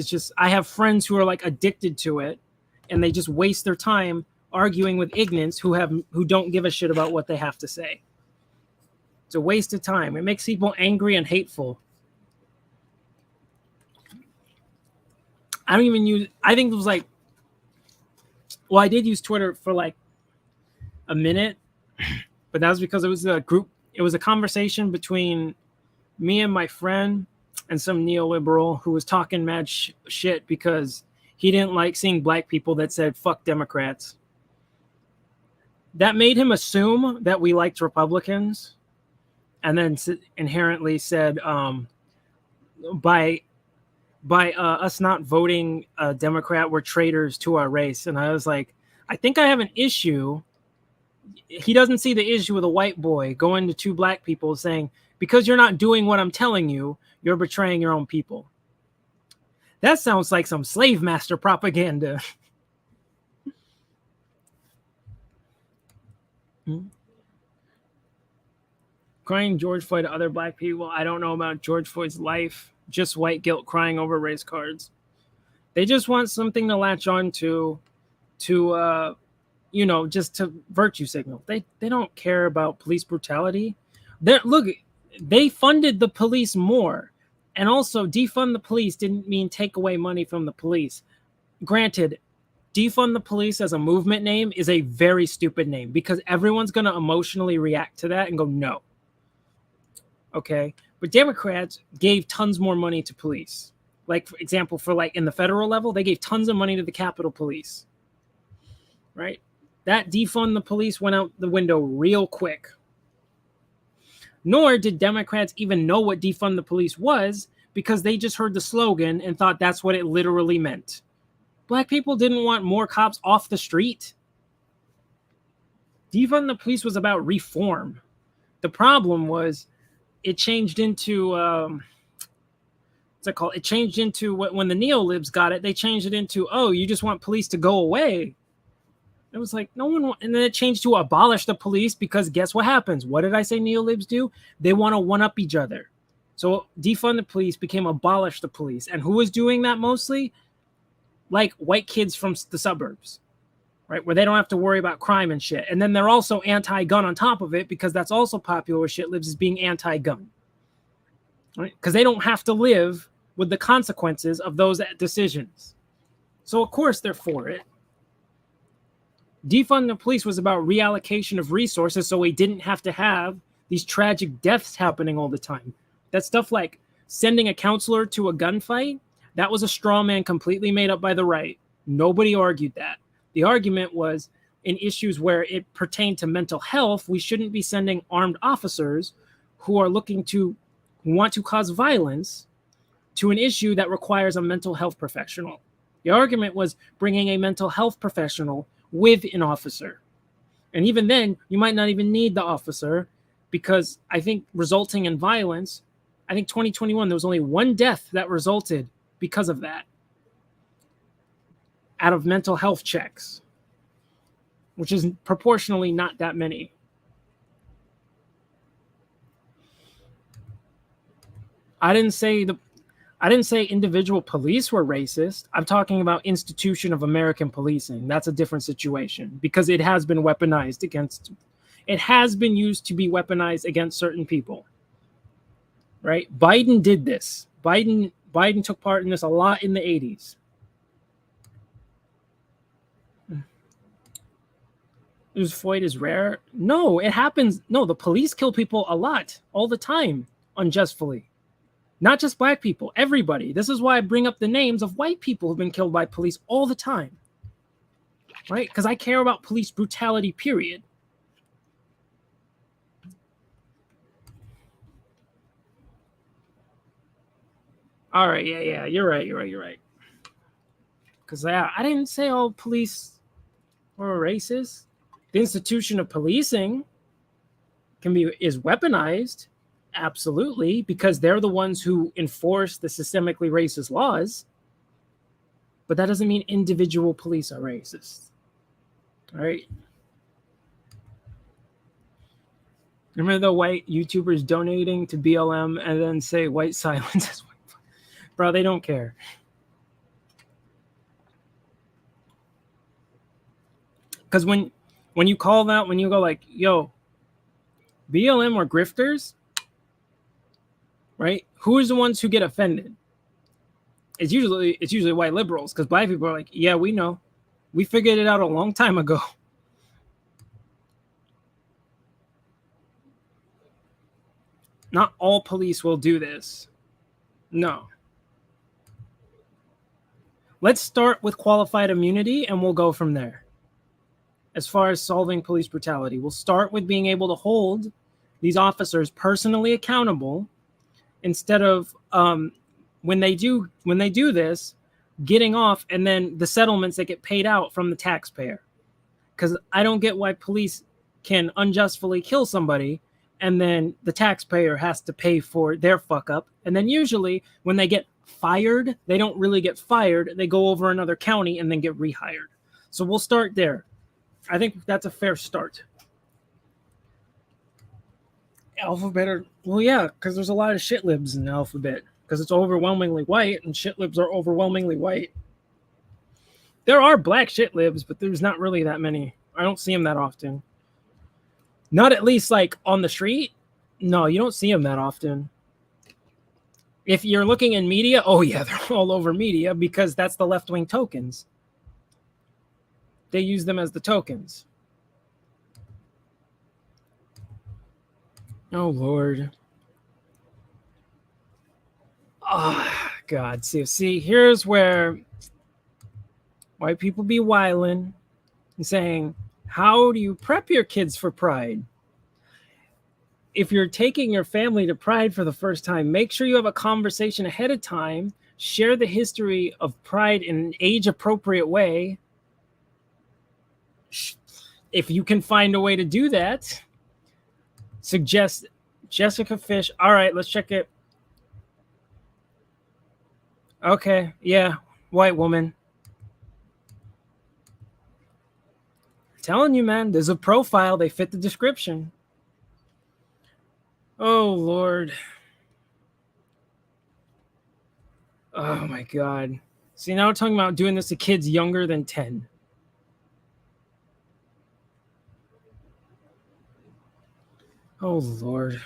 just, I have friends who are like addicted to it and they just waste their time arguing with ignorants who don't give a shit about what they have to say. It's a waste of time. It makes people angry and hateful. I think it was like, well, I did use Twitter for like a minute, but that was because it was a conversation between me and my friend and some neoliberal who was talking mad shit because he didn't like seeing black people that said fuck Democrats. That made him assume that we liked Republicans, and then inherently said, by us not voting a Democrat, we're traitors to our race. And I was like, I think I have an issue. He doesn't see the issue with a white boy going to two black people saying, because you're not doing what I'm telling you, you're betraying your own people. That sounds like some slave master propaganda. Crying George Floyd to other black people. I don't know about George Floyd's life. Just white guilt crying over race cards. They just want something to latch on to just to virtue signal. They don't care about police brutality. They funded the police more. And also, defund the police didn't mean take away money from the police. Granted, defund the police as a movement name is a very stupid name because everyone's going to emotionally react to that and go, no. Okay? But Democrats gave tons more money to police. Like, for example, in the federal level, they gave tons of money to the Capitol Police. Right? That defund the police went out the window real quick. Nor did Democrats even know what defund the police was because they just heard the slogan and thought that's what it literally meant. Black people didn't want more cops off the street. Defund the police was about reform. The problem was it changed into what's it called? It changed into when the neolibs got it, they changed it into, oh, you just want police to go away. It was like, no one, and then it changed to abolish the police because guess what happens? What did I say neolibs do? They want to one-up each other. So defund the police became abolish the police. And who was doing that mostly? Like white kids from the suburbs, right? Where they don't have to worry about crime and shit. And then they're also anti-gun on top of it because that's also popular with shitlibs is being anti-gun, right? Because they don't have to live with the consequences of those decisions. So of course they're for it. Defund the police was about reallocation of resources so we didn't have to have these tragic deaths happening all the time. That stuff like sending a counselor to a gunfight, that was a straw man completely made up by the right. Nobody argued that. The argument was in issues where it pertained to mental health, we shouldn't be sending armed officers who want to cause violence to an issue that requires a mental health professional. The argument was bringing a mental health professional with an officer. And even then, you might not even need the officer because I think resulting in violence, I think 2021, there was only one death that resulted because of that out of mental health checks, which is proportionally not that many. I didn't say individual police were racist. I'm talking about institution of American policing. That's a different situation because it has been weaponized against, it has been used to be weaponized against certain people, right? Biden did this. Biden took part in this a lot in the 80s. Floyd is rare. No, it happens. No, the police kill people a lot, all the time, unjustly. Not just black people, everybody. This is why I bring up the names of white people who've been killed by police all the time. Right? Because I care about police brutality, period. All right, yeah, you're right. Because I didn't say all police were racist. The institution of policing is weaponized. Absolutely, because they're the ones who enforce the systemically racist laws. But that doesn't mean individual police are racist. All right. Remember the white YouTubers donating to BLM and then say white silence is white? Bro, they don't care. Because when you call that, when you go like, yo, BLM are grifters, right? Who is the ones who get offended? It's usually white liberals because black people are like, yeah, we know. We figured it out a long time ago. Not all police will do this. No. Let's start with qualified immunity and we'll go from there. As far as solving police brutality, we'll start with being able to hold these officers personally accountable instead of when they do this, getting off and then the settlements that get paid out from the taxpayer. Because I don't get why police can unjustly kill somebody and then the taxpayer has to pay for their fuck up. And then usually when they get fired, they don't really get fired. They go over another county and then get rehired. So we'll start there. I think that's a fair start. Alphabet, well, yeah, because there's a lot of shit libs in the alphabet because it's overwhelmingly white and shit libs are overwhelmingly white. There are black shit libs, but there's not really that many. I don't see them that often. Not at least like on the street. No, you don't see them that often. If you're looking in media, oh yeah, they're all over media because that's the left-wing tokens. They use them as the tokens. Oh, Lord. Oh, God. See, here's where white people be wilding and saying, how do you prep your kids for Pride? If you're taking your family to Pride for the first time, make sure you have a conversation ahead of time. Share the history of Pride in an age-appropriate way. If you can find a way to do that, suggest Jessica Fish. All right, let's check it. Okay, yeah, white woman. I'm telling you, man, there's a profile. They fit the description. Oh, Lord. Oh, my God. See, now we're talking about doing this to kids younger than 10. Oh, Lord.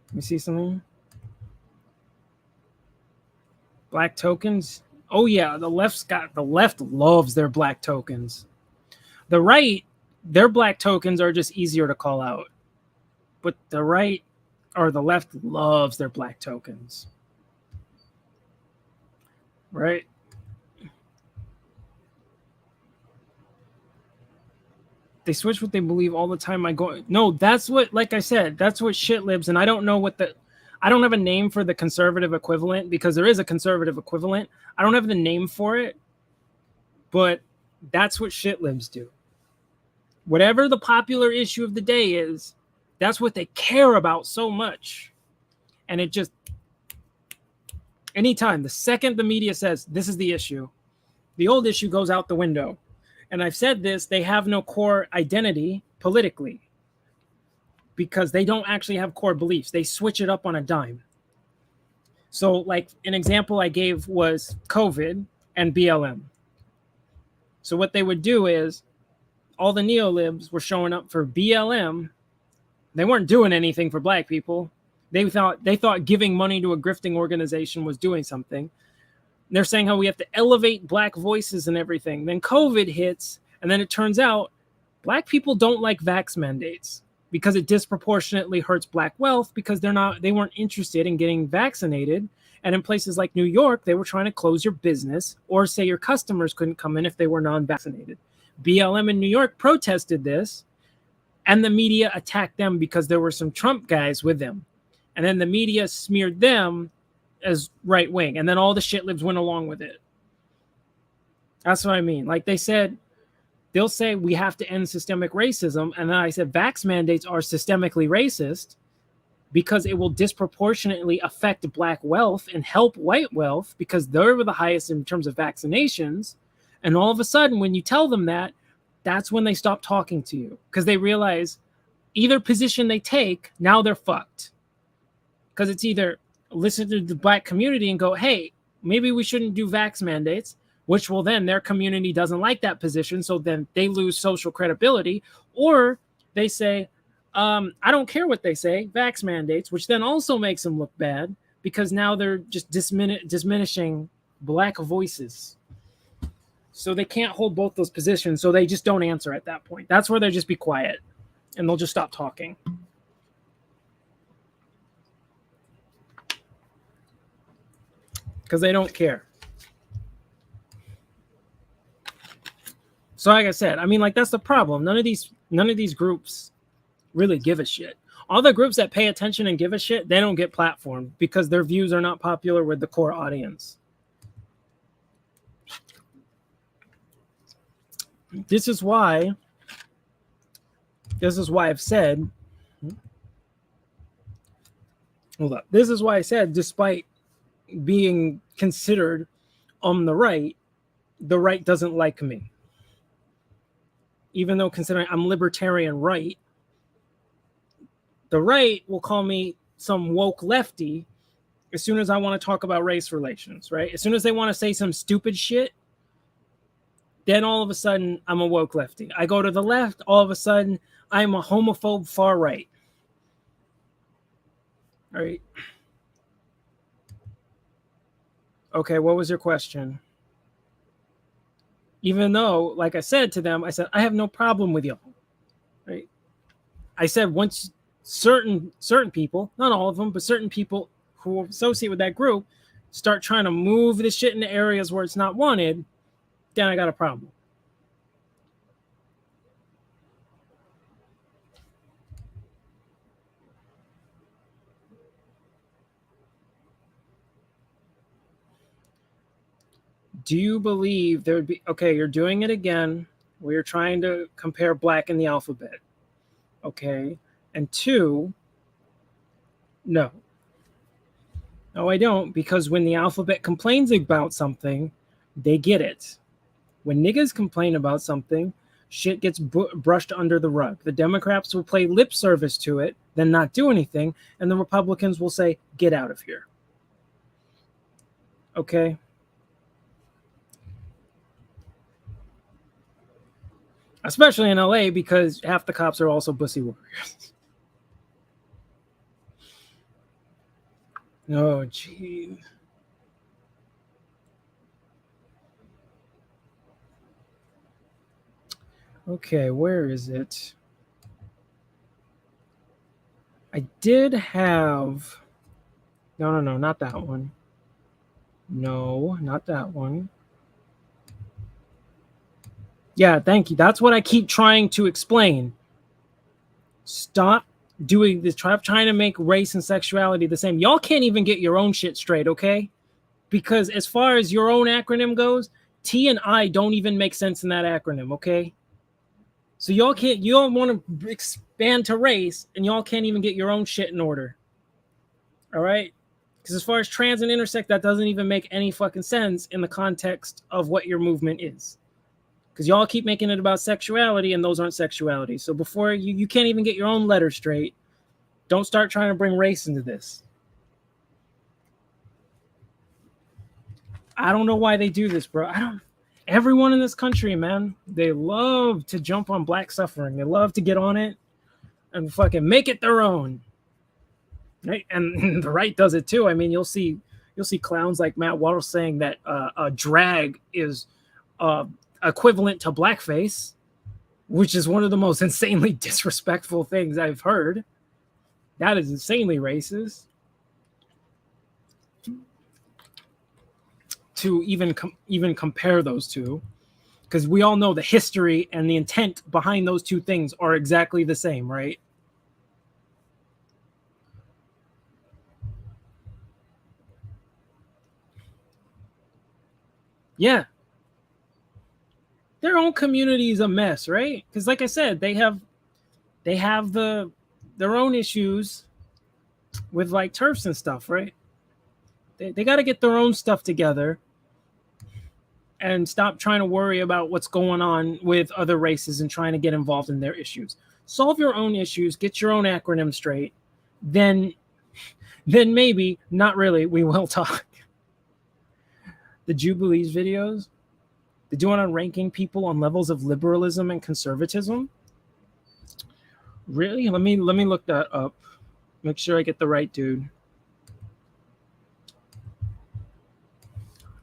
Let me see something. Black tokens. Oh, yeah. The left loves their black tokens. The right, their black tokens are just easier to call out. But the right or the left loves their black tokens. Right? They switch what they believe all the time. No, that's what, like I said, that's what shit libs. And I don't know I don't have a name for the conservative equivalent because there is a conservative equivalent. I don't have the name for it, but that's what shit libs do. Whatever the popular issue of the day is, that's what they care about so much. And it just, anytime, the second the media says, this is the issue, the old issue goes out the window. And I've said this, they have no core identity politically because they don't actually have core beliefs. They switch it up on a dime. So like an example I gave was COVID and BLM. So what they would do is all the neolibs were showing up for BLM. They weren't doing anything for black people. They thought giving money to a grifting organization was doing something. They're saying how we have to elevate black voices and everything. Then COVID hits, and then it turns out black people don't like vax mandates because it disproportionately hurts black wealth because they weren't interested in getting vaccinated. And in places like New York, they were trying to close your business or say your customers couldn't come in if they were non-vaccinated. BLM in New York protested this, and the media attacked them because there were some Trump guys with them. And then the media smeared them as right wing, and then all the shit libs went along with it. That's what I mean. Like they'll say we have to end systemic racism, and then I said vax mandates are systemically racist because it will disproportionately affect black wealth and help white wealth because they're the highest in terms of vaccinations. And all of a sudden, when you tell them that, that's when they stop talking to you because they realize either position they take, now they're fucked. Because it's either listen to the black community and go, hey, maybe we shouldn't do vax mandates, which will then their community doesn't like that position. So then they lose social credibility. Or they say, I don't care what they say, vax mandates, which then also makes them look bad because now they're just diminishing black voices. So they can't hold both those positions. So they just don't answer at that point. That's where they'll just be quiet and they'll just stop talking. because they don't care. So like I said, I mean, like, that's the problem. None of these groups really give a shit. All the groups that pay attention and give a shit, they don't get platformed because their views are not popular with the core audience. This is why I've said, hold up. This is why I said, despite being considered on the right doesn't like me. Even though considering I'm libertarian right, the right will call me some woke lefty as soon as I want to talk about race relations, right? As soon as they want to say some stupid shit, then all of a sudden I'm a woke lefty. I go to the left, all of a sudden I'm a homophobe far right. All right. Okay, what was your question? Even though, like I said to them, I said, I have no problem with y'all, right? I said once certain people, not all of them, but certain people who associate with that group start trying to move this shit into areas where it's not wanted, then I got a problem. Do you believe there would be, okay, you're doing it again. We're trying to compare black in the alphabet. Okay. And 2, no. No, I don't, because when the alphabet complains about something, they get it. When niggas complain about something, shit gets brushed under the rug. The Democrats will play lip service to it, then not do anything, and the Republicans will say, get out of here. Okay? Especially in LA, because half the cops are also pussy warriors. Oh, gee. Okay, where is it? I did have... No, not that one. No, not that one. Yeah, thank you. That's what I keep trying to explain. Stop doing this. Trying to make race and sexuality the same. Y'all can't even get your own shit straight, okay? Because as far as your own acronym goes, T and I don't even make sense in that acronym, okay? So you don't want to expand to race, and y'all can't even get your own shit in order. All right? Because as far as trans and intersex, that doesn't even make any fucking sense in the context of what your movement is. Because y'all keep making it about sexuality, and those aren't sexuality. So before you can't even get your own letter straight, don't start trying to bring race into this. I don't know why they do this, bro. Everyone in this country, man, they love to jump on black suffering. They love to get on it and fucking make it their own. Right? And the right does it too. I mean, you'll see clowns like Matt Walsh saying that a drag is equivalent to blackface, which is one of the most insanely disrespectful things I've heard. That is insanely racist. To even compare those two, because we all know the history and the intent behind those two things are exactly the same, right? Yeah. Their own community is a mess, right? Because like I said, they have their own issues with like turfs and stuff, right? They got to get their own stuff together and stop trying to worry about what's going on with other races and trying to get involved in their issues. Solve your own issues, get your own acronym straight, then maybe, not really, we will talk. The Jubilees videos, they do it on ranking people on levels of liberalism and conservatism. Really? Let me look that up. Make sure I get the right dude.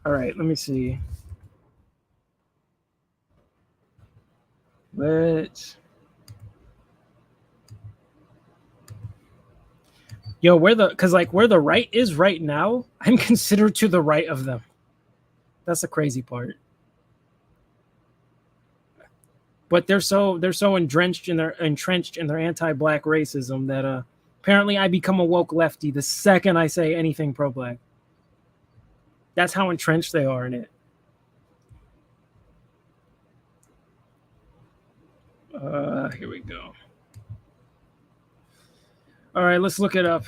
All right, let me see. Yo, where the right is right now, I'm considered to the right of them. That's the crazy part. But they're so entrenched in their anti-black racism that apparently I become a woke lefty the second I say anything pro-black. That's how entrenched they are in it. Here we go. All right, let's look it up.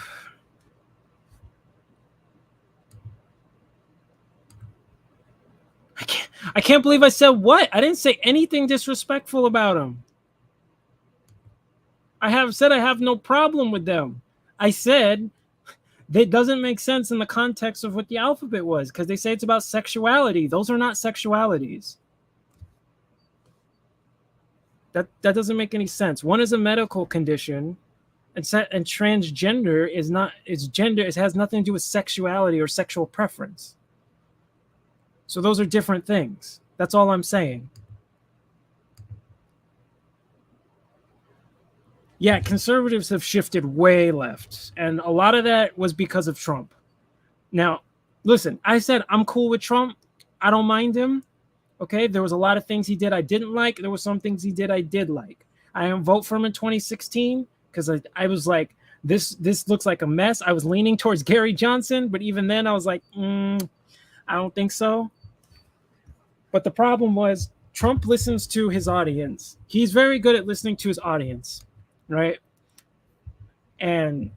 I can't believe I said what? I didn't say anything disrespectful about them. I have said I have no problem with them. I said that doesn't make sense in the context of what the alphabet was, because they say it's about sexuality. Those are not sexualities. That doesn't make any sense. One is a medical condition, and transgender is not. It's gender. It has nothing to do with sexuality or sexual preference. So those are different things. That's all I'm saying. Yeah, conservatives have shifted way left, and a lot of that was because of Trump. Now, listen, I said I'm cool with Trump. I don't mind him. Okay, there was a lot of things he did I didn't like. There were some things he did I did like. I didn't vote for him in 2016 because I was like, this looks like a mess. I was leaning towards Gary Johnson, but even then I was like, I don't think so. But the problem was Trump listens to his audience. He's very good at listening to his audience, right? And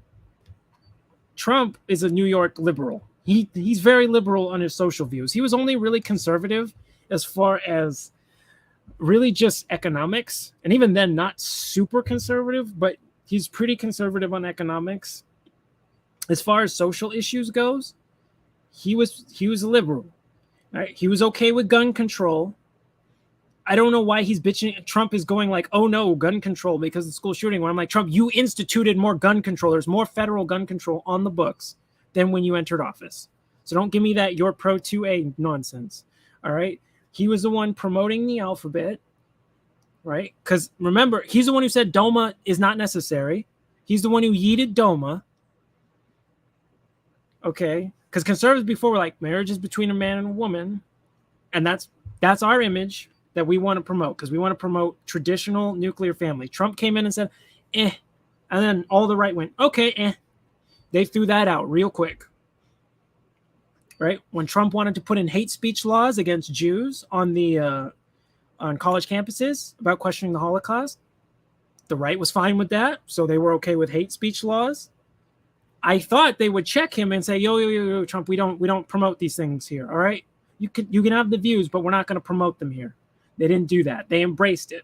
Trump is a New York liberal. He's very liberal on his social views. He was only really conservative as far as really just economics, and even then not super conservative, but he's pretty conservative on economics. As far as social issues goes, he was a liberal. Right? He was okay with gun control. I don't know why he's bitching. Trump is going like, oh no, gun control because of the school shooting. When I'm like, Trump, you instituted more gun control. There's more federal gun control on the books than when you entered office. So don't give me that you're pro 2A nonsense. All right. He was the one promoting the alphabet, right? Because remember, he's the one who said DOMA is not necessary. He's the one who yeeted DOMA. Okay. Because conservatives before were like, marriage is between a man and a woman. And that's our image that we want to promote, because we want to promote traditional nuclear family. Trump came in and said, and then all the right went, okay, They threw that out real quick. Right? When Trump wanted to put in hate speech laws against Jews on college campuses about questioning the Holocaust, the right was fine with that, so they were okay with hate speech laws. I thought they would check him and say, yo, Trump, we don't promote these things here. All right, you can have the views, but we're not going to promote them here. They didn't do that. They embraced it.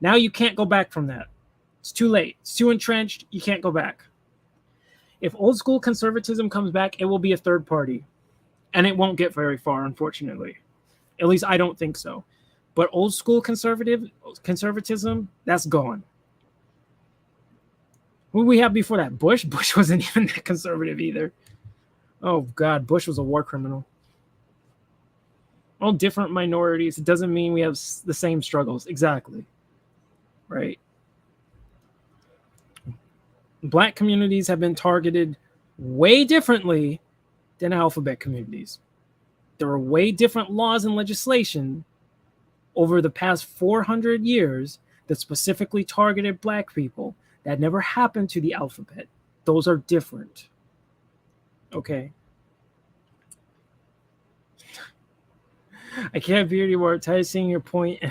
Now you can't go back from that. It's too late. It's too entrenched. You can't go back. If old school conservatism comes back, it will be a third party. And it won't get very far, unfortunately. At least I don't think so. But old school conservatism, that's gone. Who did we have before that? Bush? Bush wasn't even that conservative either. Oh, God, Bush was a war criminal. All different minorities. It doesn't mean we have the same struggles. Exactly. Right? Black communities have been targeted way differently than alphabet communities. There are way different laws and legislation over the past 400 years that specifically targeted Black people. That never happened to the alphabet. Those are different. Okay. I can't be anymore. Tired of seeing your point.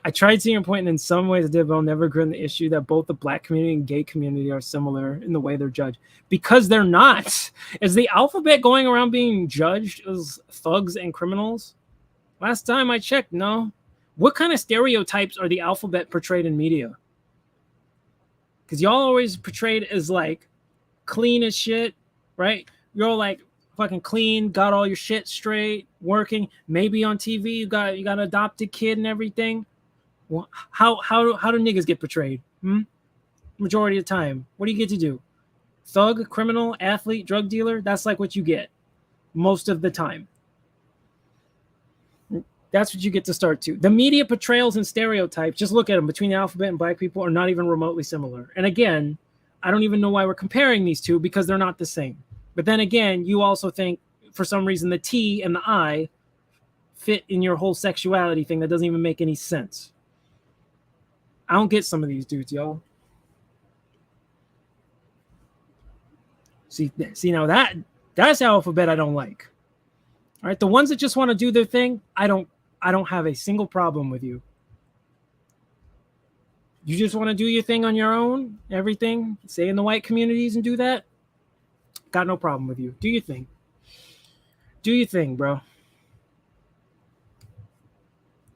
I tried seeing your point, and in some ways I did, but I'll never agree on the issue that both the Black community and gay community are similar in the way they're judged. Because they're not. Is the alphabet going around being judged as thugs and criminals? Last time I checked, no. What kind of stereotypes are the alphabet portrayed in media? Because y'all always portrayed as like clean as shit, right? You're all like fucking clean, got all your shit straight, working. Maybe on TV you got an adopted kid and everything. Well, how do niggas get portrayed? Majority of the time, what do you get to do? Thug, criminal, athlete, drug dealer? That's like what you get most of the time. That's what you get to start to. The media portrayals and stereotypes, just look at them, between the alphabet and Black people are not even remotely similar. And again, I don't even know why we're comparing these two, because they're not the same. But then again, you also think for some reason the T and the I fit in your whole sexuality thing. That doesn't even make any sense. I don't get some of these dudes, y'all. See now that's the alphabet I don't like. All right, the ones that just want to do their thing, I don't have a single problem with you. You just want to do your thing on your own, everything, stay in the white communities and do that. Got no problem with you. Do your thing. Do your thing, bro.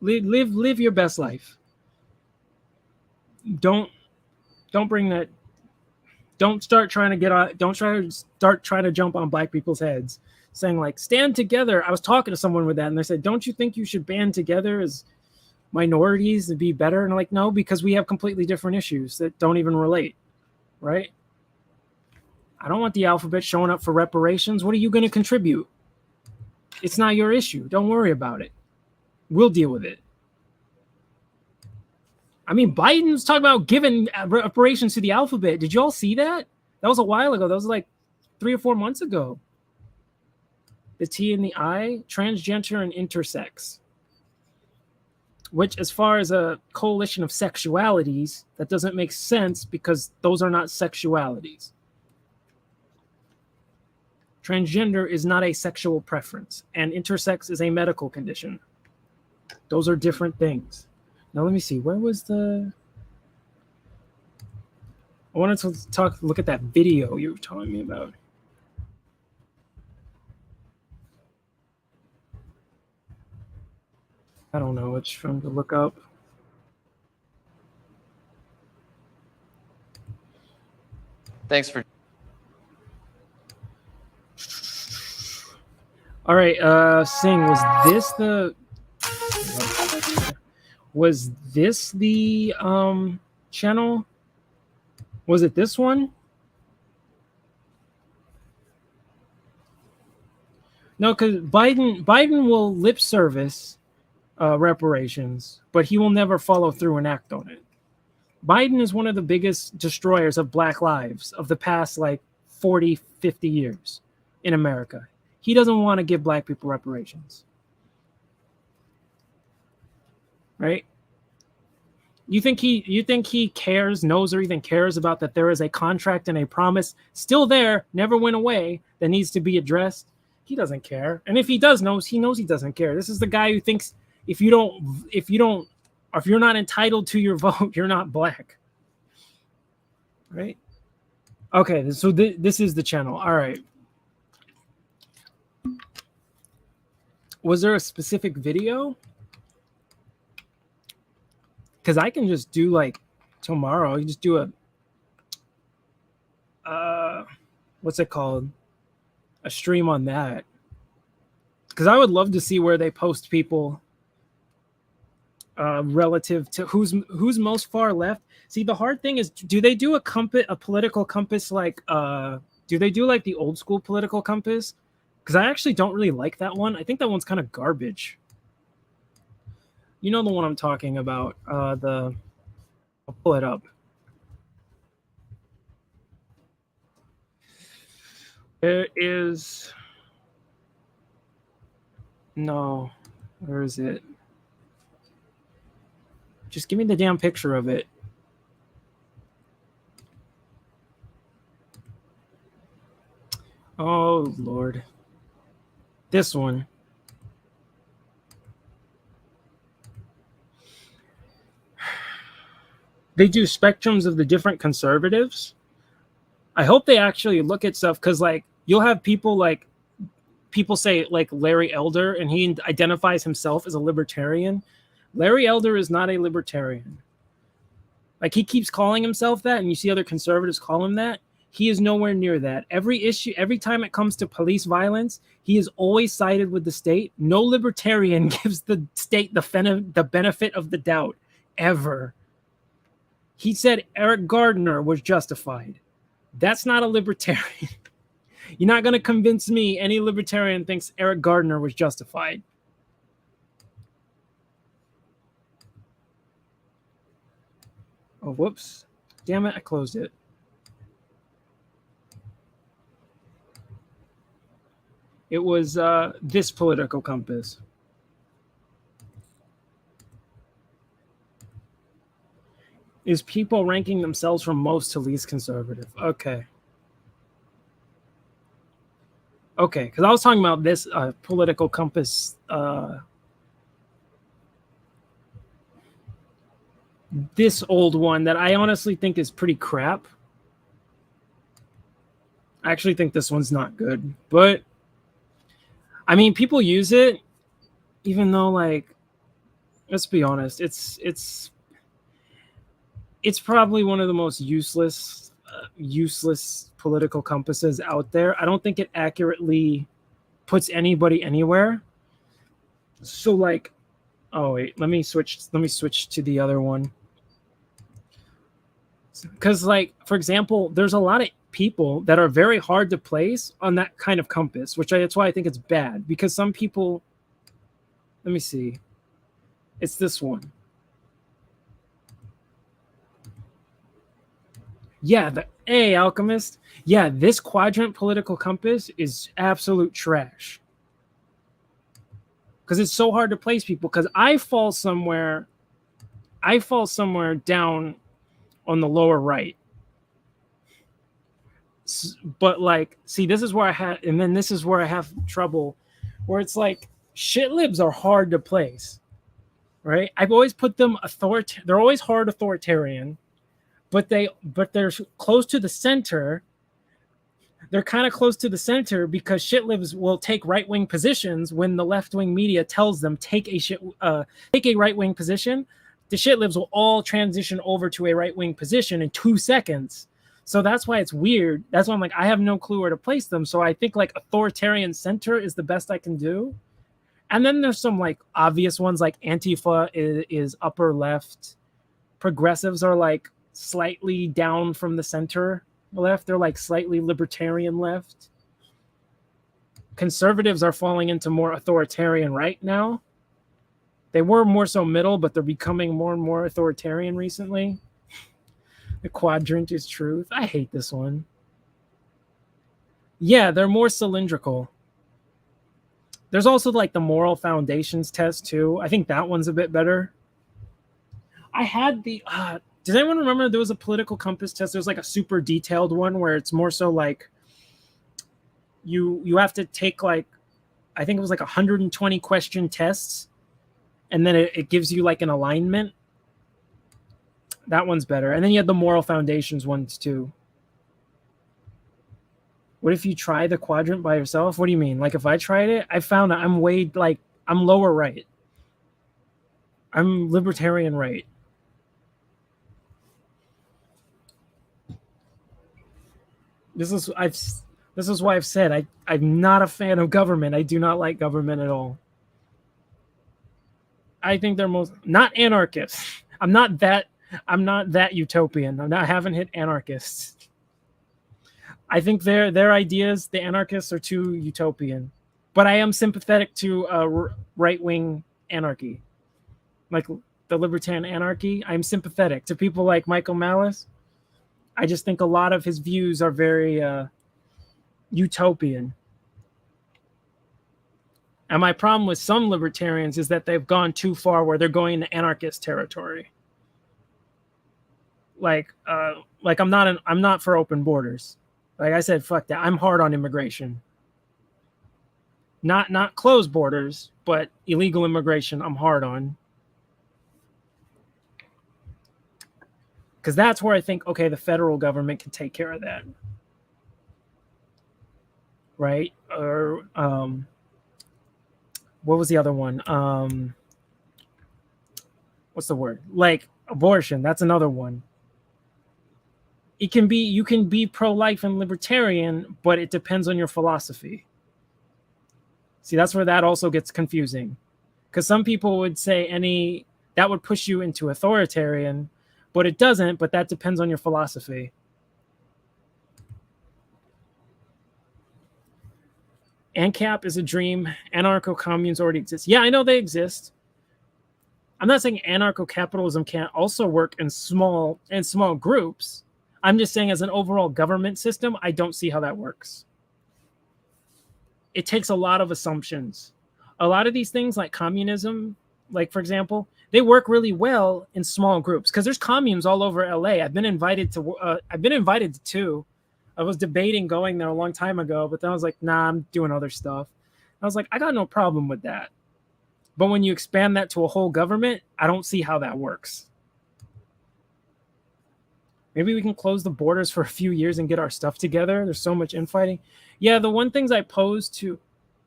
Live your best life. Don't bring that. Don't start trying to get on. Don't start trying to jump on black people's heads, saying like stand together. I was talking to someone with that, and they said, "Don't you think you should band together as minorities to be better?" And I'm like, no, because we have completely different issues that don't even relate, right? I don't want the alphabet showing up for reparations. What are you going to contribute? It's not your issue. Don't worry about it. We'll deal with it. I mean, Biden's talking about giving reparations to the alphabet. Did you all see that? That was a while ago. That was like 3 or 4 months ago. The T and the I, transgender and intersex. Which, as far as a coalition of sexualities, that doesn't make sense because those are not sexualities. Transgender is not a sexual preference, and intersex is a medical condition. Those are different things. Now, let me see. Where was the... I wanted to look at that video you were telling me about. I don't know which one to look up. Thanks for... All right, Sing, was this the channel? Was it this one? No, because Biden will lip service reparations, but he will never follow through and act on it. Biden is one of the biggest destroyers of black lives of the past like 40, 50 years in America. He doesn't want to give black people reparations. Right? You think he cares, knows, or even cares about that there is a contract and a promise still there, never went away, that needs to be addressed? He doesn't care. And if he knows he doesn't care. This is the guy who thinks if you're not entitled to your vote, you're not black. Right? Okay, so this is the channel. All right. Was there a specific video? Because I can just do like tomorrow. You just do a what's it called? A stream on that. Because I would love to see where they post people relative to who's most far left. See, the hard thing is, do they do a political compass like do they do like the old school political compass? Because I actually don't really like that one. I think that one's kind of garbage. You know the one I'm talking about. I'll pull it up. There is no. Where is it? Just give me the damn picture of it. Oh Lord. This one. They do spectrums of the different conservatives. I hope they actually look at stuff, because like you'll have people say like Larry Elder, and he identifies himself as a libertarian. Larry Elder is not a libertarian. Like, he keeps calling himself that, and you see other conservatives call him that. He is nowhere near that. Every time it comes to police violence, he is always sided with the state. No libertarian gives the state the benefit of the doubt, ever. He said Eric Gardner was justified. That's not a libertarian. You're not going to convince me any libertarian thinks Eric Gardner was justified. Oh, whoops. Damn it, I closed it. It was this political compass. Is people ranking themselves from most to least conservative. Okay. Okay, because I was talking about this political compass. This old one that I honestly think is pretty crap. I actually think this one's not good. But, I mean, people use it, even though, like, let's be honest, it's probably one of the most useless political compasses out there. I don't think it accurately puts anybody anywhere. So like, oh wait, let me switch to the other one. Because like, for example, there's a lot of people that are very hard to place on that kind of compass, that's why I think it's bad. Because some people, let me see, it's this one. Yeah, the A Alchemist. Yeah, this quadrant political compass is absolute trash. Because it's so hard to place people. Because I fall somewhere down on the lower right. But like, see, this is where I have, and then this is where I have trouble, where it's like shit libs are hard to place, right? I've always put them they're always hard authoritarian, but they're close to the center. They're kind of close to the center because shit libs will take right-wing positions when the left-wing media tells them take a right-wing position. The shit libs will all transition over to a right-wing position in 2 seconds. So that's why it's weird. That's why I'm like, I have no clue where to place them. So I think like authoritarian center is the best I can do. And then there's some like obvious ones, like Antifa is upper left. Progressives are like slightly down from the center left. They're like slightly libertarian left. Conservatives are falling into more authoritarian right now. They were more so middle, but they're becoming more and more authoritarian recently. The quadrant is truth. I hate this one. Yeah, they're more cylindrical. There's also like the moral foundations test too. I think that one's a bit better. I had the does anyone remember there was a political compass test? There's like a super detailed one where it's more so like you have to take like, I think it was like 120 question tests, and then it gives you like an alignment. That one's better. And then you had the moral foundations ones too. What if you try the quadrant by yourself? What do you mean? Like if I tried it, I found that I'm lower right. I'm libertarian right. This is why I've said I'm not a fan of government. I do not like government at all. I think they're not anarchists. I'm not that utopian. I haven't hit anarchists. I think their ideas, the anarchists, are too utopian. But I am sympathetic to right-wing anarchy, like the libertarian anarchy. I'm sympathetic to people like Michael Malice. I just think a lot of his views are very utopian. And my problem with some libertarians is that they've gone too far where they're going into anarchist territory. Like I'm not for open borders. Like I said, fuck that. I'm hard on immigration. Not closed borders, but illegal immigration I'm hard on. Because that's where I think, okay, the federal government can take care of that. Right? Or what was the other one? What's the word? Like abortion. That's another one. You can be pro-life and libertarian, but it depends on your philosophy. See, that's where that also gets confusing. Because some people would say that would push you into authoritarian, but it doesn't, but that depends on your philosophy. ANCAP is a dream. Anarcho-communes already exist. Yeah, I know they exist. I'm not saying anarcho-capitalism can't also work in small groups. I'm just saying as an overall government system, I don't see how that works. it takes a lot of assumptions. A lot of these things like communism, like for example, they work really well in small groups because there's communes all over LA. I've been invited to two. I was debating going there a long time ago, but then I was like, nah, I'm doing other stuff. I was like, I got no problem with that. But when you expand that to a whole government, I don't see how that works. Maybe we can close the borders for a few years and get our stuff together. There's so much infighting. Yeah, the one things I posed to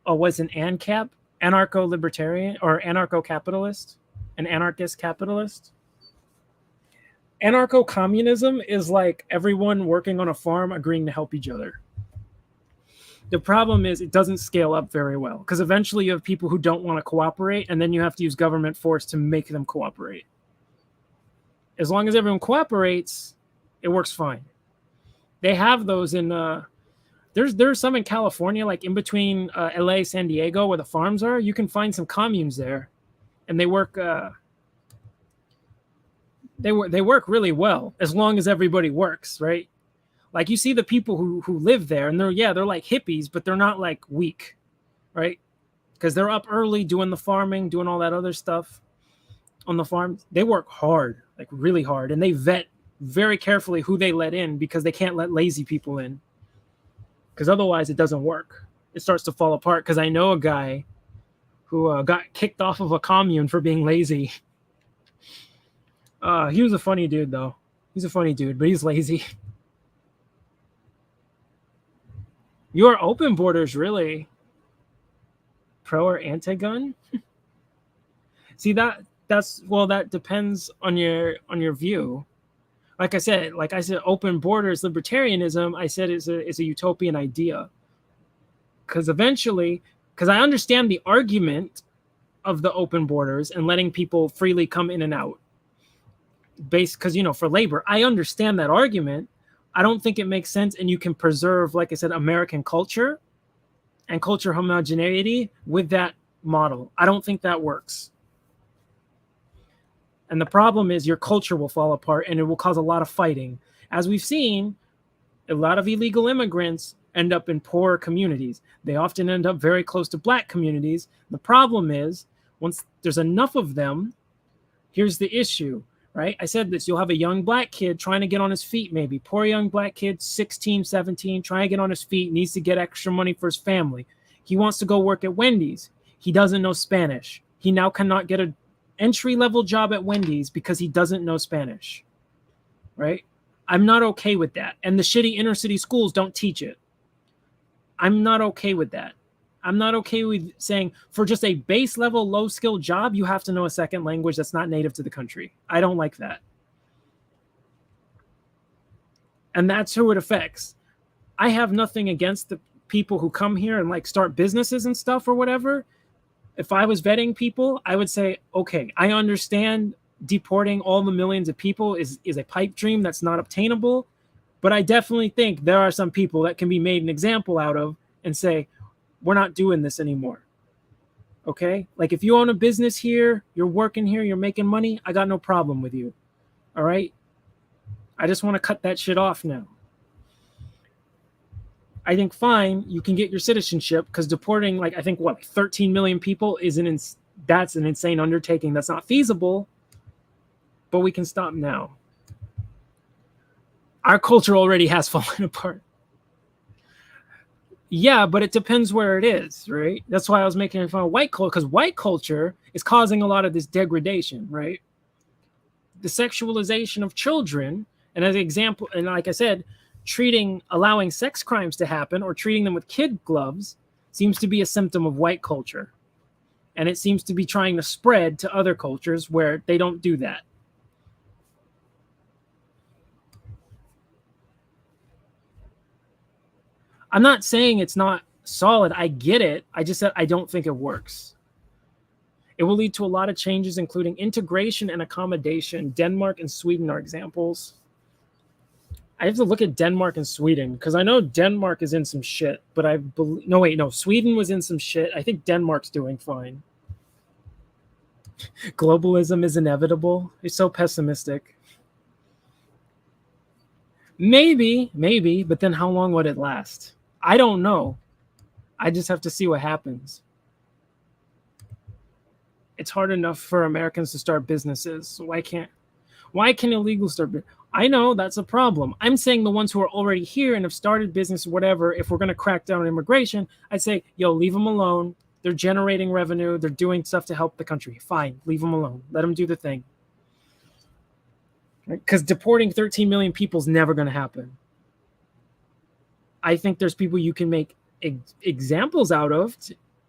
was an ANCAP, anarcho-libertarian or anarcho-capitalist, an anarchist capitalist. Anarcho-communism is like everyone working on a farm agreeing to help each other. The problem is it doesn't scale up very well because eventually you have people who don't want to cooperate, and then you have to use government force to make them cooperate. As long as everyone cooperates, it works fine. They have those in there's some in California, like in between LA, San Diego, where the farms are. You can find some communes there, and they work they work really well as long as everybody works, right? Like you see the people who live there, and they're like hippies, but they're not like weak, right? Because they're up early doing the farming, doing all that other stuff on the farm. They work hard, like really hard, and they vet very carefully who they let in because they can't let lazy people in. Because otherwise it doesn't work. It starts to fall apart. Because I know a guy who got kicked off of a commune for being lazy. He was a funny dude, though. He's a funny dude, but he's lazy. Your open borders, really? Pro or anti-gun? See, that depends on your view. Like I said, open borders, libertarianism, I said is a utopian idea. Because I understand the argument of the open borders and letting people freely come in and out. Because, for labor, I understand that argument. I don't think it makes sense, and you can preserve, like I said, American culture and culture homogeneity with that model. I don't think that works. And the problem is your culture will fall apart, and it will cause a lot of fighting. As we've seen, a lot of illegal immigrants end up in poor communities. They often end up very close to black communities. The problem is, once there's enough of them, here's the issue. Right? I said this, you'll have a young black kid trying to get on his feet, maybe. Poor young black kid, 16, 17, trying to get on his feet, needs to get extra money for his family. He wants to go work at Wendy's. He doesn't know Spanish. He now cannot get an entry-level job at Wendy's because he doesn't know Spanish. Right? I'm not okay with that. And the shitty inner-city schools don't teach it. I'm not okay with that. I'm not okay with saying for just a base level, low skill job, you have to know a second language that's not native to the country. I don't like that. And that's who it affects. I have nothing against the people who come here and like start businesses and stuff or whatever. If I was vetting people, I would say, okay, I understand deporting all the millions of people is a pipe dream that's not obtainable. But I definitely think there are some people that can be made an example out of and say, we're not doing this anymore. Okay? Like if you own a business here, you're working here, you're making money, I got no problem with you. All right? I just want to cut that shit off now. I think fine, you can get your citizenship because deporting 13 million people that's an insane undertaking. That's not feasible, but we can stop now. Our culture already has fallen apart. Yeah, but it depends where it is, right? That's why I was making fun of white culture, because white culture is causing a lot of this degradation, right? The sexualization of children, and as an example, and like I said, allowing sex crimes to happen or treating them with kid gloves seems to be a symptom of white culture. And it seems to be trying to spread to other cultures where they don't do that. I'm not saying it's not solid. I get it. I just said I don't think it works. It will lead to a lot of changes, including integration and accommodation. Denmark and Sweden are examples. I have to look at Denmark and Sweden because I know Denmark is in some shit, but Sweden was in some shit. I think Denmark's doing fine. Globalism is inevitable. It's so pessimistic. Maybe, but then how long would it last? I don't know. I just have to see what happens. It's hard enough for Americans to start businesses. So why can illegals start? I know that's a problem. I'm saying the ones who are already here and have started business or whatever, if we're going to crack down on immigration, I'd say, yo, leave them alone. They're generating revenue. They're doing stuff to help the country. Fine, leave them alone. Let them do the thing. Because deporting 13 million people is never going to happen. I think there's people you can make examples out of.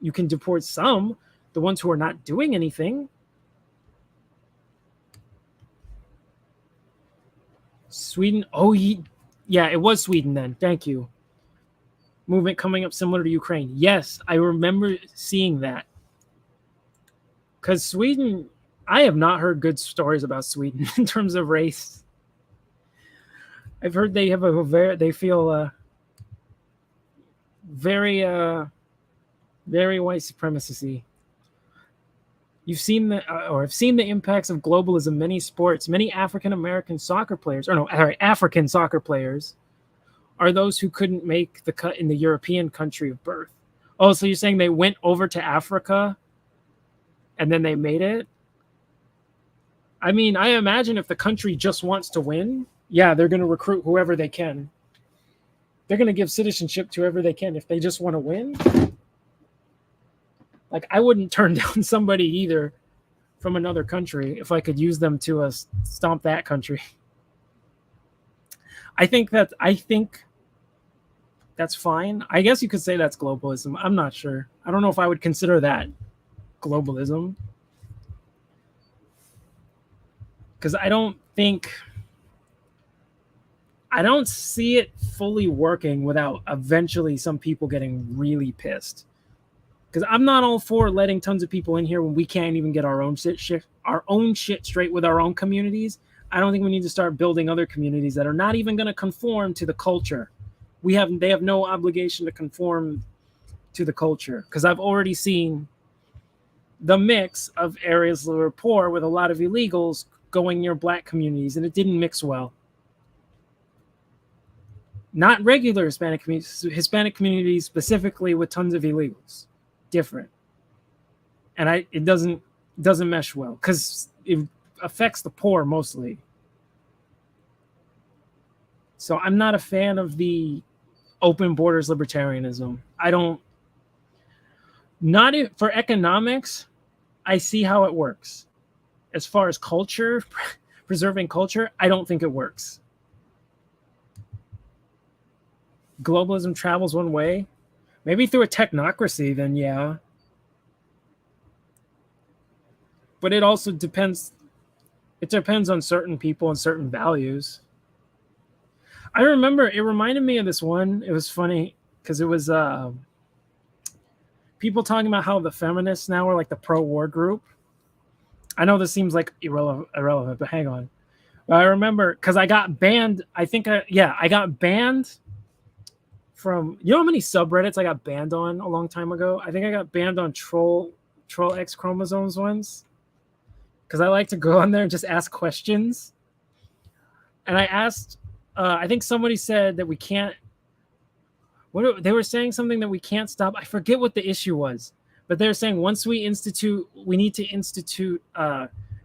You can deport some, the ones who are not doing anything. Sweden. Oh, yeah, it was Sweden then. Thank you. Movement coming up similar to Ukraine. Yes, I remember seeing that. Because Sweden, I have not heard good stories about Sweden in terms of race. I've heard they have they feel very white supremacy. You've seen I've seen the impacts of globalism. Many sports, many African soccer players are those who couldn't make the cut in the European country of birth. Oh, so you're saying they went over to Africa and then they made it? I mean, I imagine if the country just wants to win, yeah, they're going to recruit whoever they can. They're going to give citizenship to whoever they can if they just want to win. Like, I wouldn't turn down somebody either from another country if I could use them to stomp that country. I think that's fine. I guess you could say that's globalism. I'm not sure. I don't know if I would consider that globalism. Because I don't see it fully working without eventually some people getting really pissed. Because I'm not all for letting tons of people in here when we can't even get our own shit straight with our own communities. I don't think we need to start building other communities that are not even going to conform to the culture. They have no obligation to conform to the culture. Because I've already seen the mix of areas that are poor with a lot of illegals going near black communities, and it didn't mix well. Not regular Hispanic communities specifically with tons of illegals. Different. And it doesn't mesh well because it affects the poor mostly. So I'm not a fan of the open borders libertarianism. For economics, I see how it works. As far as culture, preserving culture, I don't think it works. Globalism travels one way. Maybe through a technocracy, then yeah. But it also depends. It depends on certain people and certain values. I remember it reminded me of this one. It was funny because it was people talking about how the feminists now are like the pro-war group. I know this seems like irrelevant, but hang on. But I remember because I got banned. I got banned from, you know how many subreddits I got banned on a long time ago? I think I got banned on Troll X Chromosomes once because I like to go on there and just ask questions. And I asked, I think somebody said that we can't. They were saying something that we can't stop. I forget what the issue was, but they're saying once we need to institute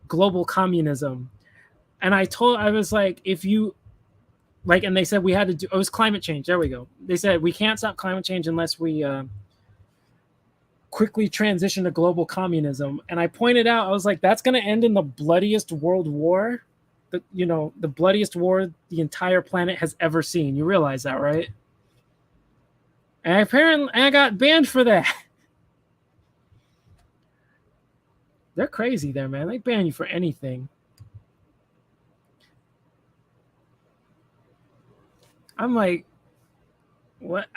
global communism. And I was like, if you. Like, and they said we had to do, it was climate change. There we go. They said we can't stop climate change unless we quickly transition to global communism. And I pointed out, I was like, that's going to end in the bloodiest world war, the bloodiest war the entire planet has ever seen. You realize that, right? And apparently I got banned for that. They're crazy there, man. They ban you for anything. I'm like, what?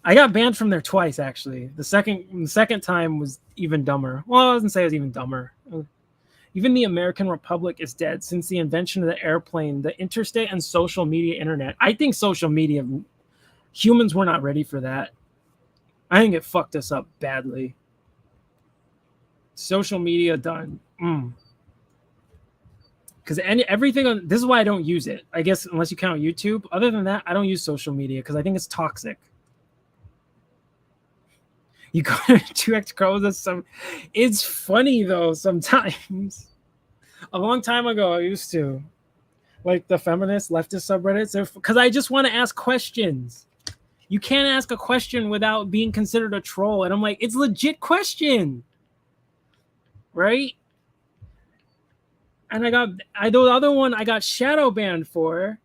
I got banned from there twice, actually. The second time was even dumber. Well, I wasn't say it was even dumber. Even the American Republic is dead since the invention of the airplane, the interstate, and social media internet. I think social media, humans were not ready for that. I think it fucked us up badly. Social media done. Because everything on this is why I don't use it. I guess unless you count YouTube. Other than that, I don't use social media because I think it's toxic. You go to 2X Crows. It's funny though sometimes. A long time ago, I used to like the feminist leftist subreddits because I just want to ask questions. You can't ask a question without being considered a troll, and I'm like, it's a legit question, right? And the other one I got shadow banned for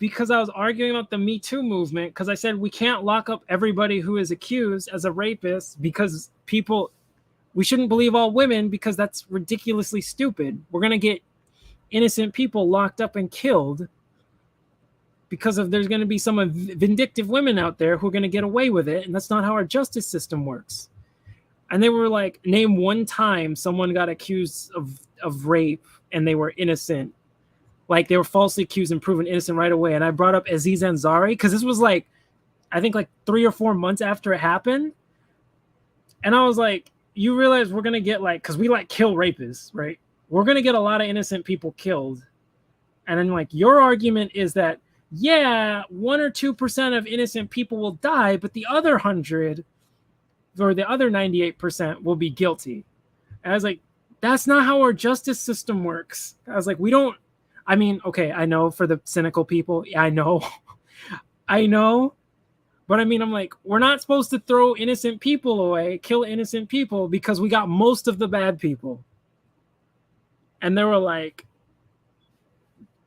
because I was arguing about the Me Too movement because I said we can't lock up everybody who is accused as a rapist because we shouldn't believe all women because that's ridiculously stupid. We're going to get innocent people locked up and killed because there's going to be some vindictive women out there who are going to get away with it, and that's not how our justice system works. And they were like, name one time someone got accused of rape and they were innocent. Like they were falsely accused and proven innocent right away. And I brought up Aziz Ansari because this was like, I think like 3 or 4 months after it happened. And I was like, you realize we're going to get like, because we like kill rapists, right? We're going to get a lot of innocent people killed. And then like your argument is that, yeah, 1 or 2% of innocent people will die, but the other 100 or the other 98% will be guilty. And I was like, that's not how our justice system works. I was like, I mean, okay, I know for the cynical people, I know. I know. But I mean, I'm like, we're not supposed to throw innocent people away, kill innocent people because we got most of the bad people. And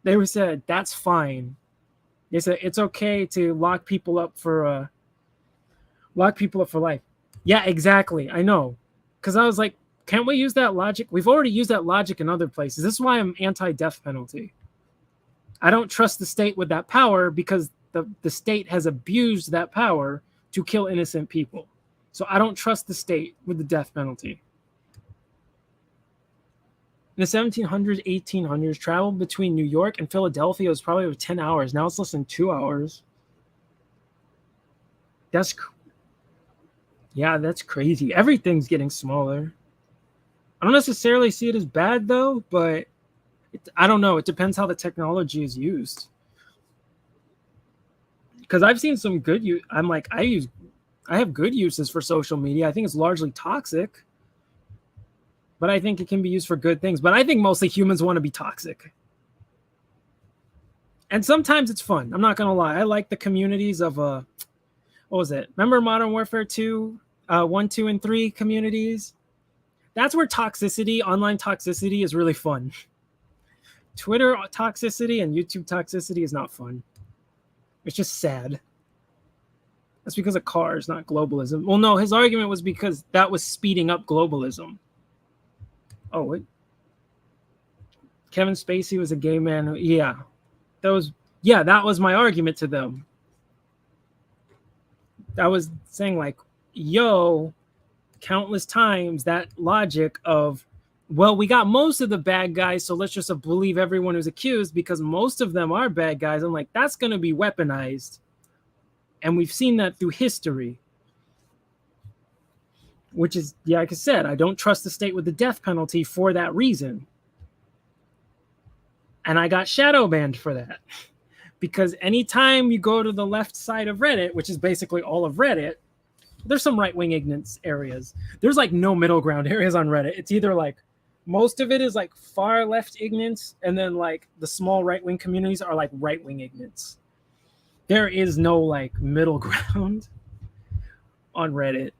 they said, that's fine. They said, it's okay to lock people up for life. Yeah, exactly. I know. Because I was like, can't we use that logic? We've already used that logic in other places. This is why I'm anti-death penalty. I don't trust the state with that power because the state has abused that power to kill innocent people. So I don't trust the state with the death penalty. In the 1700s, 1800s, travel between New York and Philadelphia was probably over 10 hours. Now it's less than 2 hours. That's crazy. Everything's getting smaller. I don't necessarily see it as bad though, but I don't know. It depends how the technology is used. Because I've seen some good use. I'm like, I have good uses for social media. I think it's largely toxic, but I think it can be used for good things. But I think mostly humans want to be toxic. And sometimes it's fun. I'm not going to lie. I like the communities of, what was it? Remember Modern Warfare 2, 1, 2, and 3 communities? That's where online toxicity is really fun. Twitter toxicity and YouTube toxicity is not fun. It's just sad. That's because of cars, not globalism. Well, no, his argument was because that was speeding up globalism. Oh, wait. Kevin Spacey was a gay man. That was my argument to them. I was saying like, yo, countless times that logic of, well, we got most of the bad guys, so let's just believe everyone who's accused because most of them are bad guys. I'm like, that's going to be weaponized. And we've seen that through history. Which is, like I said, I don't trust the state with the death penalty for that reason. And I got shadow banned for that. Because anytime you go to the left side of Reddit, which is basically all of Reddit, there's some right-wing ignorance areas. There's like no middle ground areas on Reddit. It's either like, most of it is like far left ignorance, and then like the small right-wing communities are like right-wing ignorance. There is no like middle ground on Reddit.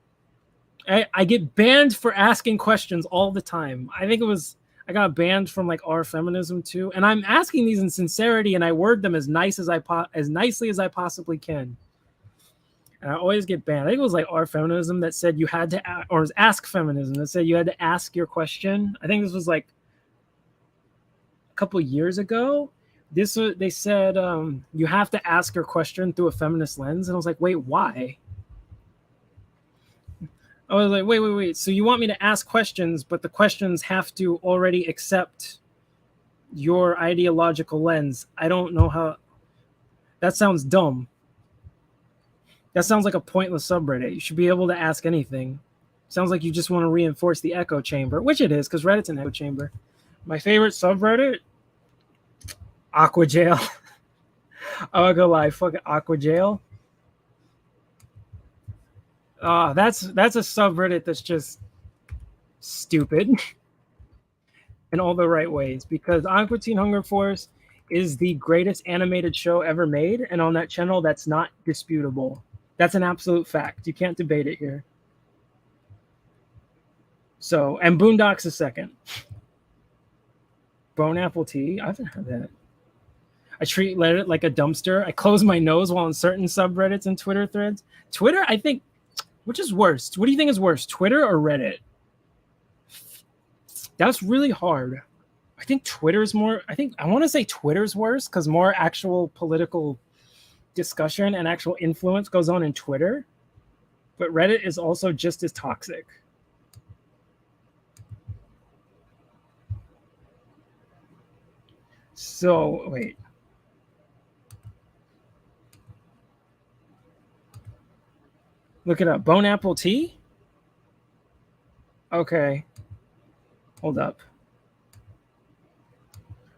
I get banned for asking questions all the time. I got banned from like our feminism too, and I'm asking these in sincerity, and I word them as nicely as I possibly can. And I always get banned. I think it was like our feminism that said you had to, or it was Ask Feminism that said you had to ask your question. I think this was like a couple of years ago. They said you have to ask your question through a feminist lens, and I was like, wait, why? I was like, wait. So you want me to ask questions, but the questions have to already accept your ideological lens. I don't know how. That sounds dumb. That sounds like a pointless subreddit. You should be able to ask anything. Sounds like you just want to reinforce the echo chamber, which it is, because Reddit's an echo chamber. My favorite subreddit? Aqua Jail. I'm not gonna lie, fucking Aqua Jail. That's a subreddit that's just stupid in all the right ways, because Aqua Teen Hunger Force is the greatest animated show ever made, and on that channel, that's not disputable. That's an absolute fact. You can't debate it here. So, and Boondocks is second. Bone Apple Tea, I haven't had that. I treat Reddit like a dumpster. I close my nose while in certain subreddits and Twitter threads. Twitter, I think, which is worse? What do you think is worse, Twitter or Reddit? That's really hard. I think Twitter's more. I want to say Twitter's worse because more actual political discussion and actual influence goes on in Twitter. But Reddit is also just as toxic. So, wait. Look it up. Bone Apple Tea? Okay. Hold up.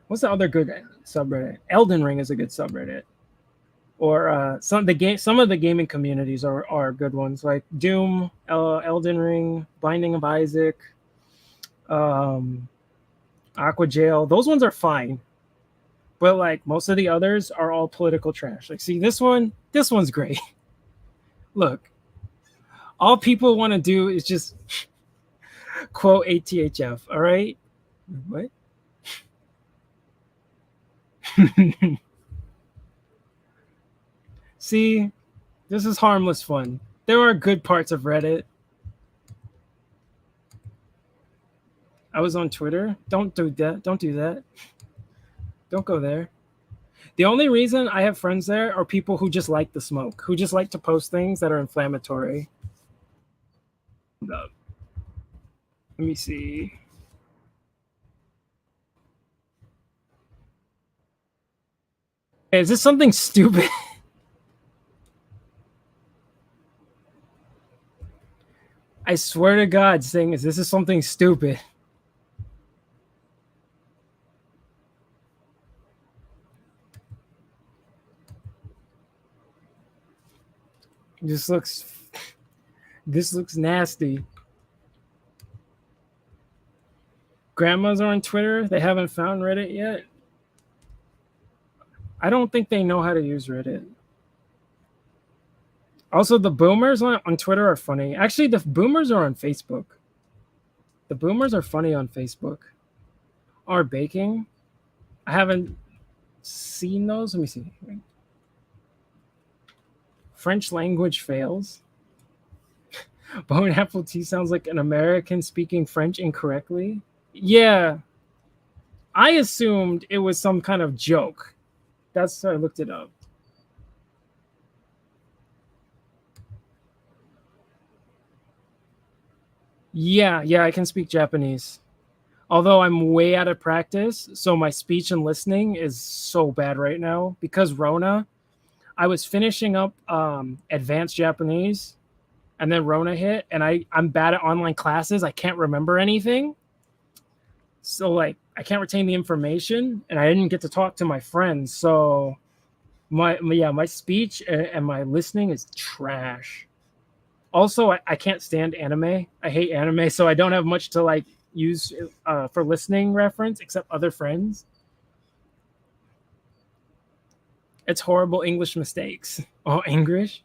What's the other good subreddit? Elden Ring is a good subreddit. Or some of the gaming communities are good ones, like Doom, Elden Ring, Binding of Isaac, Aqua Jail. Those ones are fine. But like most of the others are all political trash. Like, see, this one's great. Look, all people want to do is just quote ATHF. All right, what? See, this is harmless fun. There are good parts of Reddit. I was on Twitter. Don't do that. Don't do that. Don't go there. The only reason I have friends there are people who just like the smoke, who just like to post things that are inflammatory. Let me see. Hey, is this something stupid? I swear to God, saying this is something stupid. This looks nasty. Grandmas are on Twitter. They haven't found Reddit yet. I don't think they know how to use Reddit. Also, the boomers on Twitter are funny. Actually, the boomers are on Facebook. The boomers are funny on Facebook. Are baking. I haven't seen those. Let me see. French language fails. Bone Apple Tea sounds like an American speaking French incorrectly. Yeah. I assumed it was some kind of joke. That's why I looked it up. Yeah, I can speak Japanese. Although I'm way out of practice, so my speech and listening is so bad right now because Rona. I was finishing up advanced Japanese, and then Rona hit, and I'm bad at online classes. I can't remember anything. So like I can't retain the information, and I didn't get to talk to my friends. So my speech and my listening is trash. Also, I can't stand anime. I hate anime, so I don't have much to like use for listening reference except other friends. It's horrible English mistakes. Oh, English?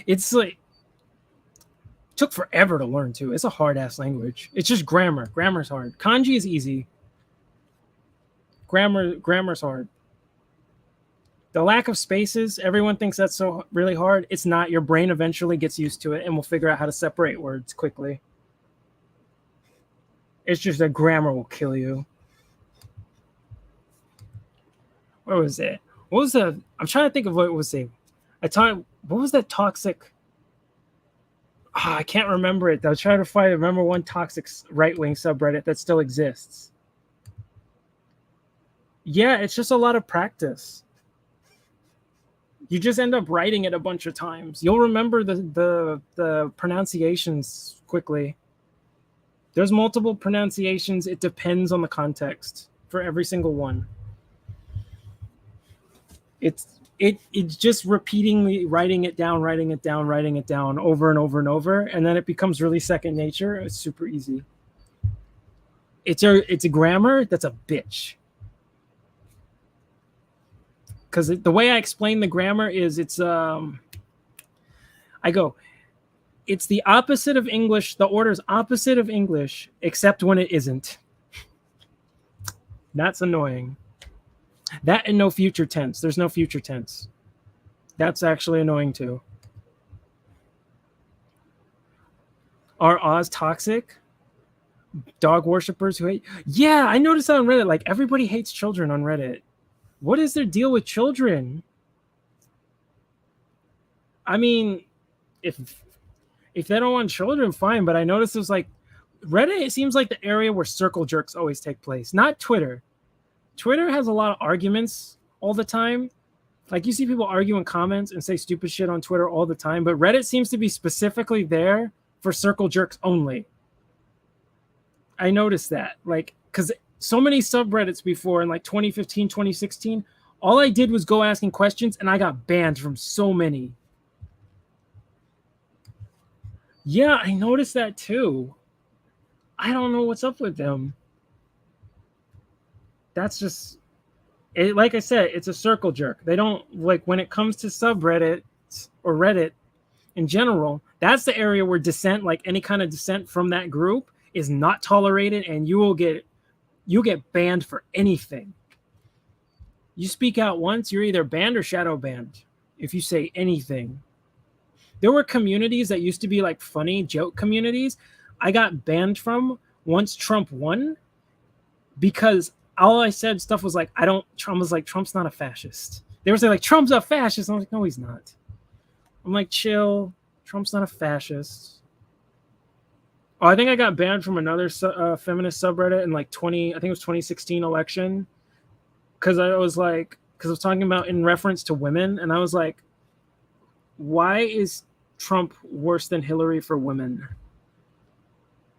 It's like took forever to learn too. It's a hard ass language. It's just grammar. Grammar's hard. Kanji is easy. Grammar's hard. The lack of spaces, everyone thinks that's so really hard. It's not. Your brain eventually gets used to it and will figure out how to separate words quickly. It's just that grammar will kill you. Where was it? What was the? I'm trying to think of what it was. What was that toxic? I can't remember it. I was trying to remember one toxic right-wing subreddit that still exists. Yeah, it's just a lot of practice. You just end up writing it a bunch of times. You'll remember the pronunciations quickly. There's multiple pronunciations. It depends on the context for every single one. it's just repeatedly writing it down over and over and over, and then it becomes really second nature. It's super easy. It's a grammar that's a bitch, because the way I explain the grammar is it's it's the opposite of English. The order is opposite of English, except when it isn't. That's annoying. That and no future tense. There's no future tense. That's actually annoying too. Are Oz toxic? Dog worshippers who hate? Yeah, I noticed that on Reddit. Like, everybody hates children on Reddit. What is their deal with children? I mean, if they don't want children, fine. But I noticed it was like Reddit. It seems like the area where circle jerks always take place, not Twitter. Twitter has a lot of arguments all the time. Like, you see people argue in comments and say stupid shit on Twitter all the time, but Reddit seems to be specifically there for circle jerks only. I noticed that, like, because so many subreddits before in like 2015, 2016, all I did was go asking questions and I got banned from so many. Yeah, I noticed that too. I don't know what's up with them. That's just it. Like I said, it's a circle jerk. They don't like when it comes to subreddit or Reddit in general. That's the area where dissent, like any kind of dissent from that group, is not tolerated, and you'll get banned for anything. You speak out once, you're either banned or shadow banned if you say anything. There were communities that used to be like funny joke communities I got banned from once Trump won, because all I said stuff was like, Trump was like, Trump's not a fascist. They were saying like, Trump's a fascist. I'm like, no, he's not. I'm like, chill. Trump's not a fascist. Oh, I think I got banned from another feminist subreddit in like I think it was 2016 election. Because I was talking about in reference to women. And I was like, why is Trump worse than Hillary for women?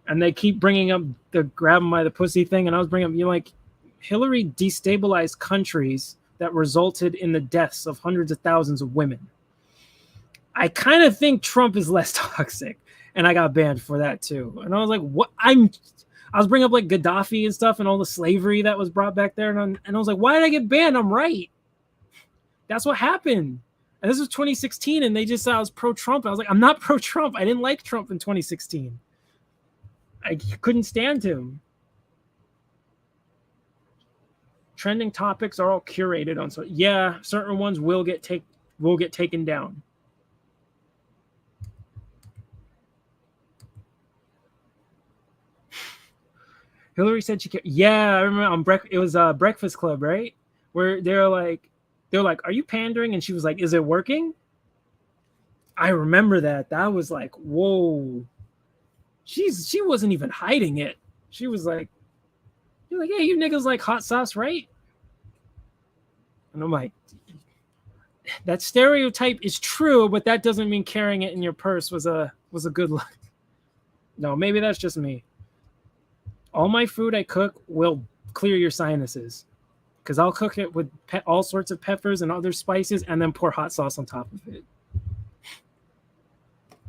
And they keep bringing up the grab him by the pussy thing. And I was bringing up, like, Hillary destabilized countries that resulted in the deaths of hundreds of thousands of women. I kind of think Trump is less toxic. And I got banned for that too. And I was like, what? I was bringing up like Gaddafi and stuff and all the slavery that was brought back there. And I was like, why did I get banned? I'm right. That's what happened. And this was 2016. And they just said I was pro-Trump. I was like, I'm not pro-Trump. I didn't like Trump in 2016. I couldn't stand him. Trending topics are all curated on. So yeah, certain ones will get taken down. Hillary said she can't. Yeah, I remember it was Breakfast Club, right? Where they're like, are you pandering? And she was like, is it working? I remember that. That was like, whoa. She wasn't even hiding it. She was like, you're like, hey, you niggas like hot sauce, right? And I'm like, that stereotype is true, but that doesn't mean carrying it in your purse was a good look. No, maybe that's just me. All my food I cook will clear your sinuses, because I'll cook it with all sorts of peppers and other spices and then pour hot sauce on top of it.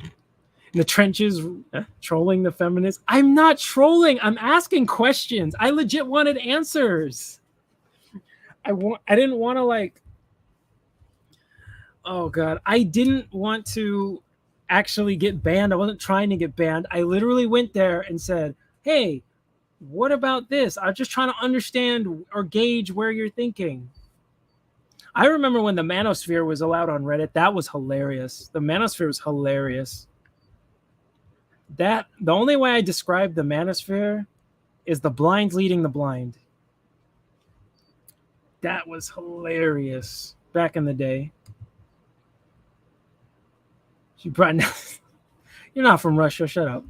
In the trenches, trolling the feminists. I'm not trolling. I'm asking questions. I legit wanted answers. I didn't want to like, oh God, I didn't want to actually get banned. I wasn't trying to get banned. I literally went there and said, hey, what about this? I'm just trying to understand or gauge where you're thinking. I remember when the manosphere was allowed on Reddit. That was hilarious. The manosphere was hilarious. The only way I describe the manosphere is the blind leading the blind. That was hilarious back in the day. She probably you're not from Russia. Shut up.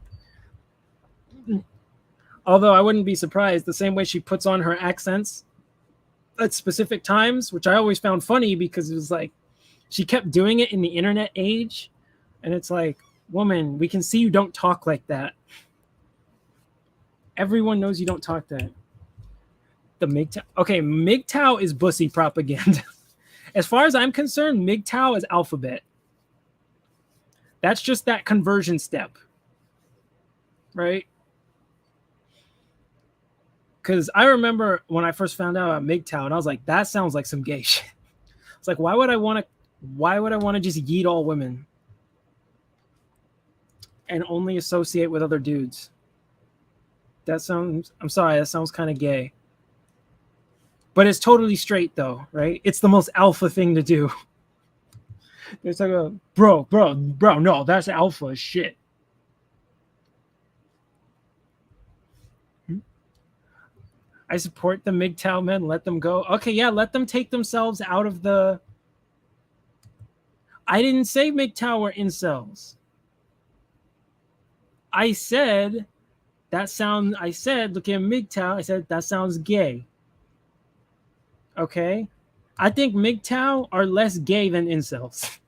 Although I wouldn't be surprised, the same way she puts on her accents at specific times, which I always found funny because it was like she kept doing it in the internet age. And it's like, woman, we can see you don't talk like that. Everyone knows you don't talk that. The MGTOW. Okay, MGTOW is bussy propaganda. As far as I'm concerned, MGTOW is alphabet. That's just that conversion step, right? Because I remember when I first found out about MGTOW, and I was like, that sounds like some gay shit. It's like, why would I want to just yeet all women and only associate with other dudes? I'm sorry, that sounds kind of gay. But it's totally straight though, right? It's the most alpha thing to do. It's like, bro, no, that's alpha as shit. I support the MGTOW men. Let them go. Okay, yeah, let them take themselves out of the. I didn't say MGTOW were incels. I said, looking at MGTOW, I said, that sounds gay. Okay? I think MGTOW are less gay than incels.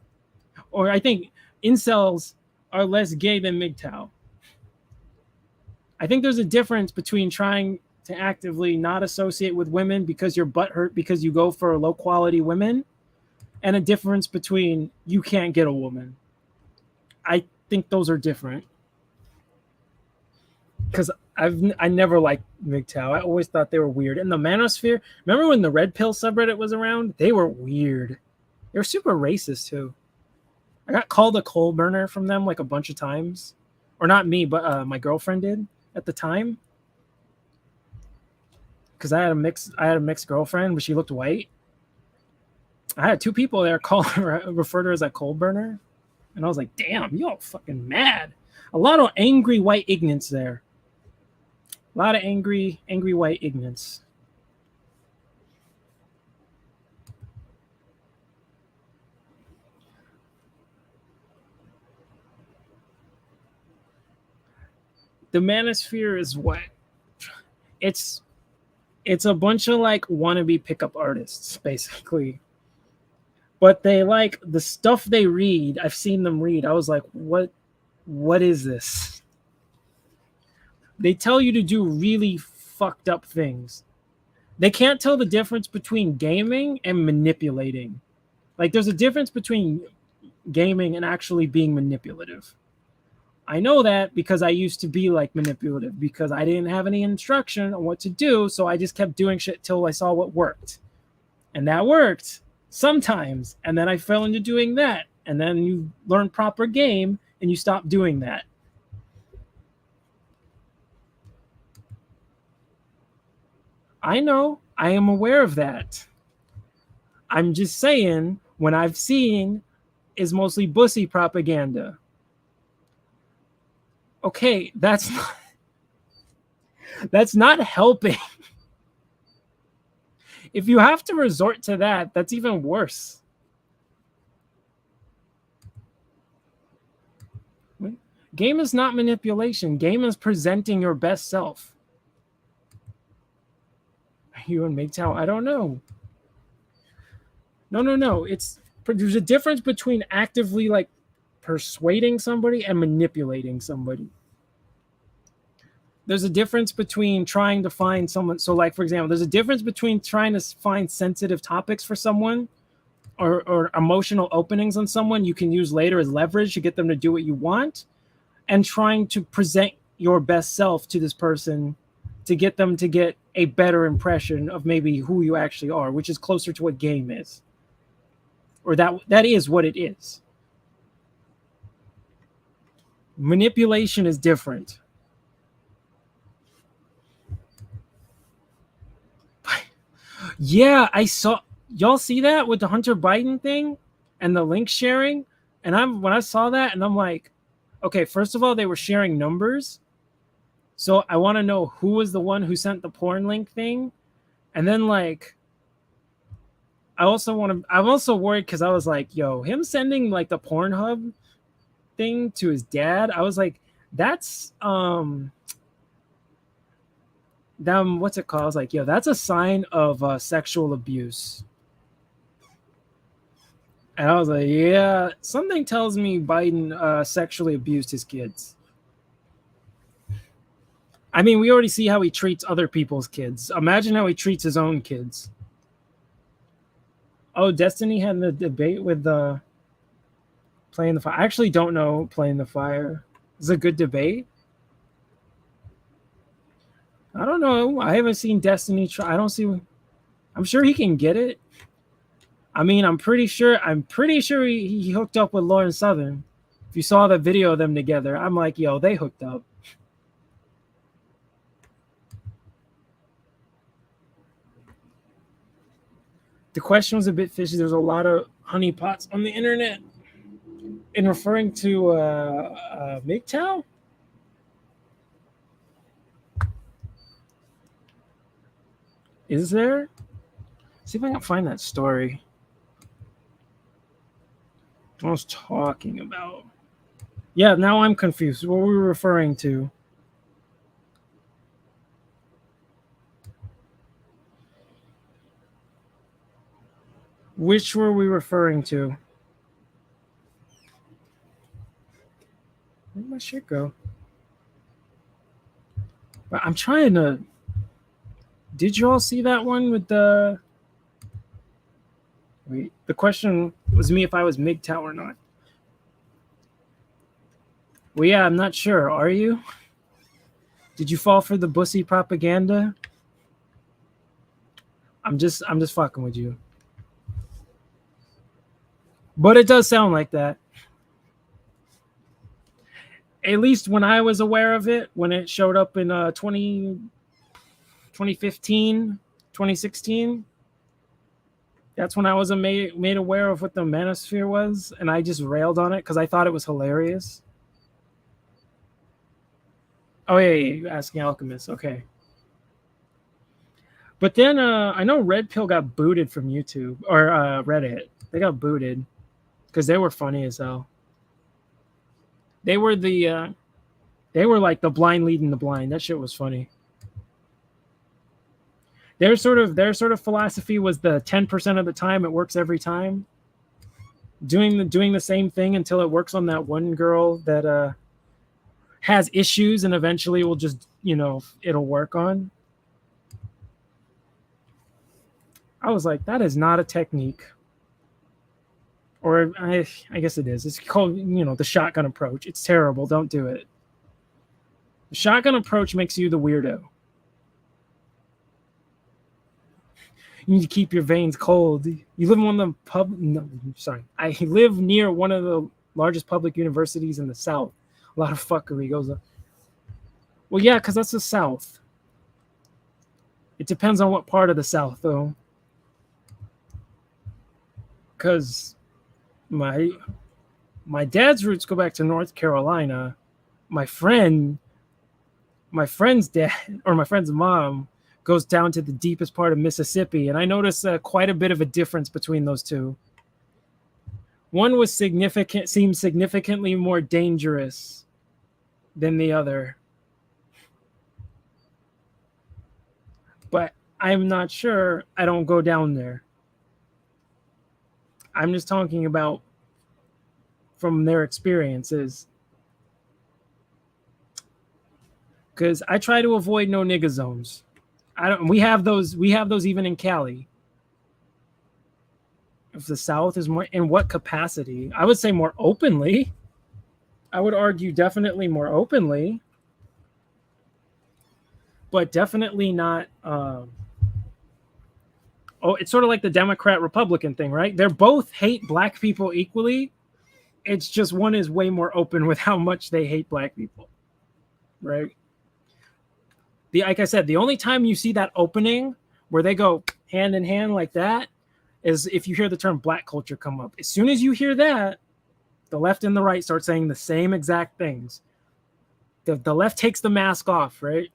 Or I think incels are less gay than MGTOW. I think there's a difference between trying to actively not associate with women because your butt hurt because you go for low quality women, and a difference between you can't get a woman. I think those are different. Because I never liked MGTOW. I always thought they were weird. And the Manosphere, remember when the Red Pill subreddit was around? They were weird. They were super racist too. I got called a coal burner from them like a bunch of times. Or not me, but my girlfriend did at the time. Because I had a mixed girlfriend, but she looked white. I had two people there refer to her as a coal burner. And I was like, damn, you all fucking mad. A lot of angry white ignorance there. A lot of angry white ignorance. The Manosphere is what? It's a bunch of like wannabe pickup artists, basically. But they like the stuff they read. I've seen them read. I was like, what is this? They tell you to do really fucked up things. They can't tell the difference between gaming and manipulating. Like there's a difference between gaming and actually being manipulative. I know that because I used to be like manipulative because I didn't have any instruction on what to do. So I just kept doing shit till I saw what worked. And that worked sometimes. And then I fell into doing that. And then you learn proper game and you stop doing that. I know. I am aware of that. I'm just saying what I've seen is mostly bussy propaganda. Okay, that's not helping. If you have to resort to that, that's even worse. Game is not manipulation. Game is presenting your best self. You and MGTOW? I don't know. No. There's a difference between actively like persuading somebody and manipulating somebody. There's a difference between trying to find someone. So like, for example, there's a difference between trying to find sensitive topics for someone or emotional openings on someone you can use later as leverage to get them to do what you want, and trying to present your best self to this person to get them to get a better impression of maybe who you actually are, which is closer to what game is. Or that is what it is. Manipulation is different. Yeah, I saw y'all see that with the Hunter Biden thing and the link sharing. And when I saw that, and I'm like, okay, first of all, they were sharing numbers. So I want to know who was the one who sent the porn link thing. And then like I'm also worried because I was like, yo, him sending like the Pornhub thing to his dad, I was like, that's what's it called? I was like, yo, that's a sign of sexual abuse. And I was like, yeah, something tells me Biden sexually abused his kids. I mean, we already see how he treats other people's kids. Imagine how he treats his own kids. Oh, Destiny had the debate with the Playing the Fire. I actually don't know Playing the Fire. It's a good debate. I don't know. I haven't seen Destiny try. I don't see. I'm sure he can get it. I mean, I'm pretty sure. He hooked up with Lauren Southern. If you saw the video of them together, I'm like, yo, they hooked up. The question was a bit fishy. There's a lot of honeypots on the internet in referring to MGTOW. Is there? See if I can find that story. I was talking about. Yeah, now I'm confused. What were we referring to? Which were we referring to? Where'd my shit go? But I'm trying to. Did you all see that one with the? Wait, the question was me if I was MGTOW or not. Well, yeah, I'm not sure. Are you? Did you fall for the bussy propaganda? I'm just fucking with you. But it does sound like that. At least when I was aware of it, when it showed up in 2015, 2016, that's when I was made aware of what the manosphere was, and I just railed on it because I thought it was hilarious. Oh, yeah, you're asking Alchemist. Okay. But then I know Red Pill got booted from YouTube or Reddit. They got booted because they were funny as hell. They were like the blind leading the blind. That shit was funny. Their sort of philosophy was the 10% of the time it works every time. Doing the same thing until it works on that one girl that has issues and eventually will just, it'll work on. I was like, that is not a technique. Or I guess it is. It's called, the shotgun approach. It's terrible. Don't do it. The shotgun approach makes you the weirdo. You need to keep your veins cold. You live in one of the I live near one of the largest public universities in the South. A lot of fuckery goes on. Well, yeah, because that's the South. It depends on what part of the South, though. Because my dad's roots go back to North Carolina. My friend's dad or my friend's mom goes down to the deepest part of Mississippi, and I noticed quite a bit of a difference between those two. One seemed significantly more dangerous than the other. But I'm not sure. I don't go down there. I'm just talking about from their experiences. Because I try to avoid no nigga zones. We have those even in Cali. If the South is more, in what capacity? I would say more openly. I would argue definitely more openly. But definitely not. It's sort of like the Democrat-Republican thing, right? They're both hate black people equally. It's just one is way more open with how much they hate black people, right? Like I said, the only time you see that opening where they go hand in hand like that is if you hear the term black culture come up. As soon as you hear that, the left and the right start saying the same exact things. The left takes the mask off, right?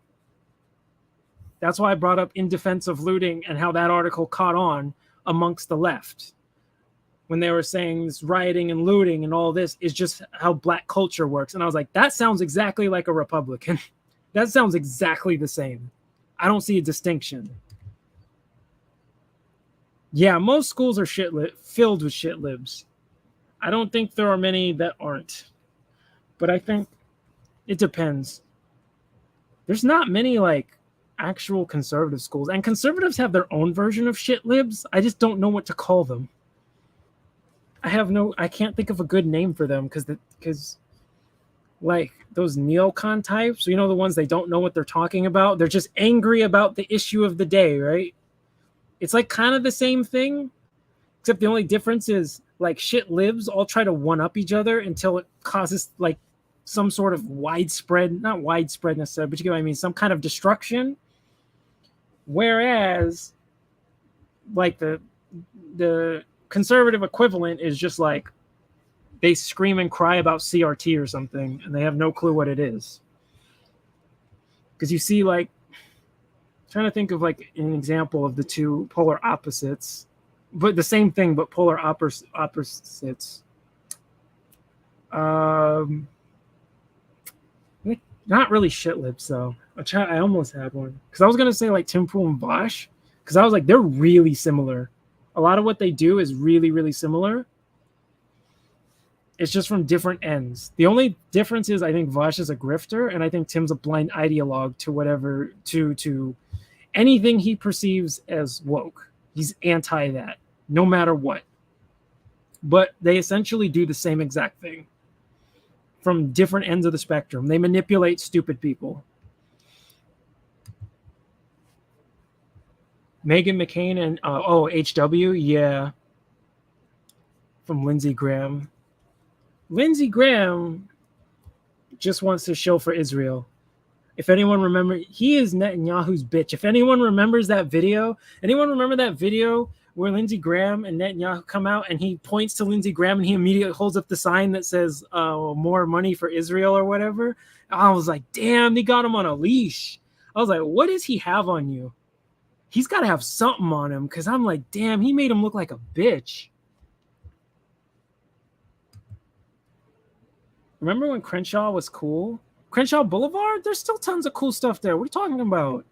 That's why I brought up In Defense of Looting and how that article caught on amongst the left. When they were saying this rioting and looting and all this is just how black culture works. And I was like, that sounds exactly like a Republican. That sounds exactly the same. I don't see a distinction. Yeah, most schools are filled with shit libs. I don't think there are many that aren't. But I think it depends. There's not many like actual conservative schools, and conservatives have their own version of shit libs. I just don't know what to call them. I can't think of a good name for them because like those neocon types, the ones they don't know what they're talking about. They're just angry about the issue of the day, right? It's like kind of the same thing, except the only difference is like shit libs all try to one up each other until it causes like some sort of widespread, not widespread necessarily, but you get what I mean, some kind of destruction. Whereas like the conservative equivalent is just like they scream and cry about CRT or something and they have no clue what it is. Because you see, like, trying to think of like an example of the two polar opposites, but the same thing, but polar opposites. Not really shit lips though. I almost had one because I was gonna say like Tim Pool and Bosch because I was like they're really similar. A lot of what they do is really, really similar. It's just from different ends. The only difference is I think Vosh is a grifter and I think Tim's a blind ideologue to whatever to anything he perceives as woke. He's anti that, no matter what. But they essentially do the same exact thing from different ends of the spectrum. They manipulate stupid people. Meghan McCain and HW, yeah, from Lindsey Graham. Lindsey Graham just wants to show for Israel. If anyone remembers, he is Netanyahu's bitch. If anyone remembers that video, where Lindsey Graham and Netanyahu come out and he points to Lindsey Graham and he immediately holds up the sign that says more money for Israel or whatever. I was like, damn, they got him on a leash. I was like, what does he have on you? He's got to have something on him because I'm like, damn, he made him look like a bitch. Remember when Crenshaw was cool? Crenshaw Boulevard? There's still tons of cool stuff there. What are you talking about?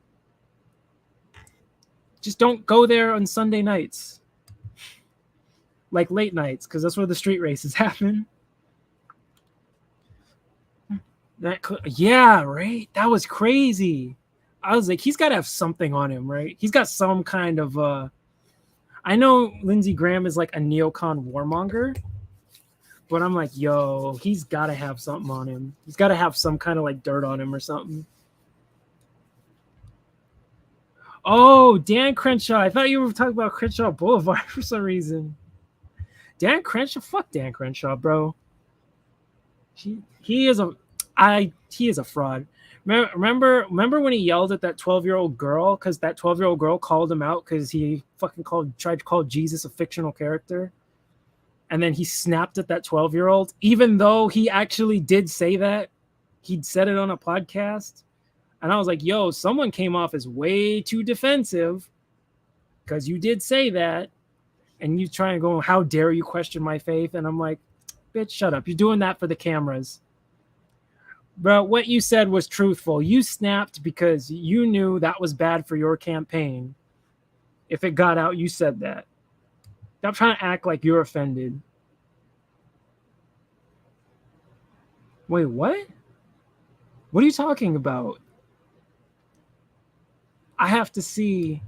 Just don't go there on Sunday nights. Like late nights, because that's where the street races happen. Yeah, right? That was crazy. I was like, he's got to have something on him, right? He's got some kind of... I know Lindsey Graham is like a neocon warmonger, but I'm like, yo, he's got to have something on him. He's got to have some kind of like dirt on him or something. Oh, Dan Crenshaw. I thought you were talking about Crenshaw Boulevard for some reason. Dan Crenshaw? Fuck Dan Crenshaw, bro. He is a fraud. Remember when he yelled at that 12-year-old girl because that 12-year-old girl called him out because he fucking tried to call Jesus a fictional character? And then he snapped at that 12-year-old, even though he actually did say that. He'd said it on a podcast. And I was like, yo, someone came off as way too defensive because you did say that. And you try and go, how dare you question my faith? And I'm like, bitch, shut up. You're doing that for the cameras. Bro, what you said was truthful. You snapped because you knew that was bad for your campaign. If it got out, you said that. Stop trying to act like you're offended. Wait, what? What are you talking about? I have to see.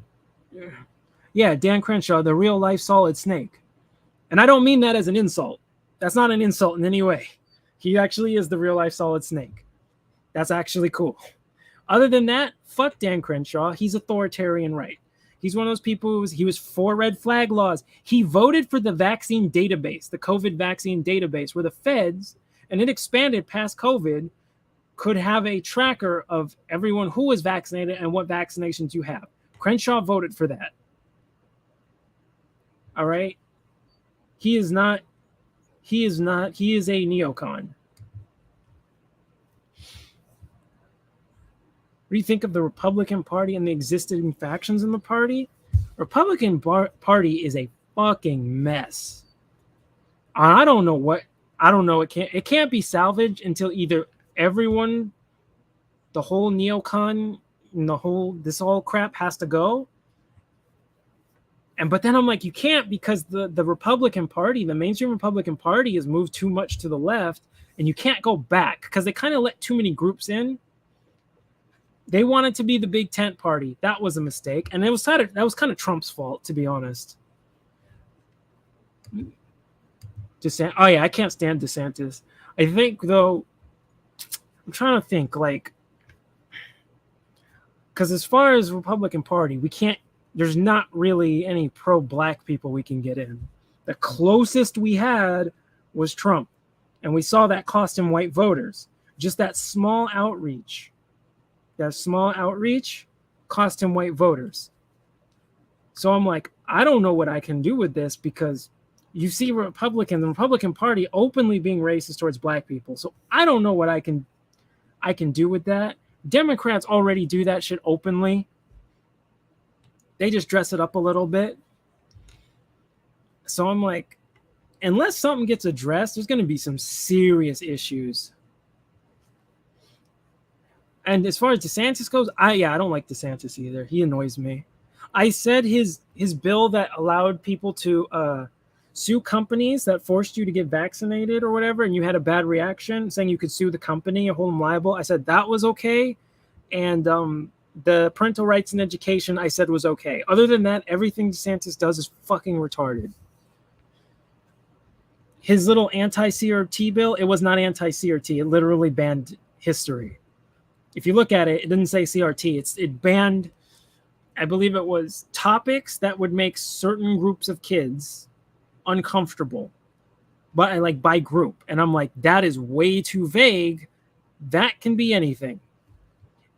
Yeah, Dan Crenshaw, the real life Solid Snake. And I don't mean that as an insult. That's not an insult in any way. He actually is the real life Solid Snake. That's actually cool. Other than that, fuck Dan Crenshaw. He's authoritarian right. He's one of those people he was for red flag laws. He voted for the vaccine database, the COVID vaccine database, where the feds, and it expanded past COVID, could have a tracker of everyone who was vaccinated and what vaccinations you have. Crenshaw voted for that. All right? He is a neocon. What do you think of the Republican Party and the existing factions in the party? Republican Party is a fucking mess. I don't know. It can't be salvaged until either everyone, the whole neocon, and this whole crap has to go. But then I'm like, you can't, because the Republican Party, the mainstream Republican Party, has moved too much to the left, and you can't go back because they kind of let too many groups in. They wanted to be the big tent party. That was a mistake, and that was kind of Trump's fault, to be honest. Oh yeah, I can't stand DeSantis. I think though, I'm trying to think like, because as far as Republican Party, we can't. There's not really any pro-black people we can get in. The closest we had was Trump, and we saw that cost him white voters. Just that small outreach. Cost him white voters. So I'm like, I don't know what I can do with this, because you see the Republican Party openly being racist towards black people. So I don't know what I can do with that. Democrats already do that shit openly. They just dress it up a little bit. So I'm like, unless something gets addressed, there's going to be some serious issues. And as far as DeSantis goes, I don't like DeSantis either. He annoys me. I said his bill that allowed people to sue companies that forced you to get vaccinated or whatever, and you had a bad reaction, saying you could sue the company and hold them liable. I said that was okay. And the parental rights in education, I said was okay. Other than that, everything DeSantis does is fucking retarded. His little anti-CRT bill, it was not anti-CRT. It literally banned history. If you look at it, it didn't say CRT. It banned, I believe it was topics that would make certain groups of kids uncomfortable, but like by group. And I'm like, that is way too vague. That can be anything.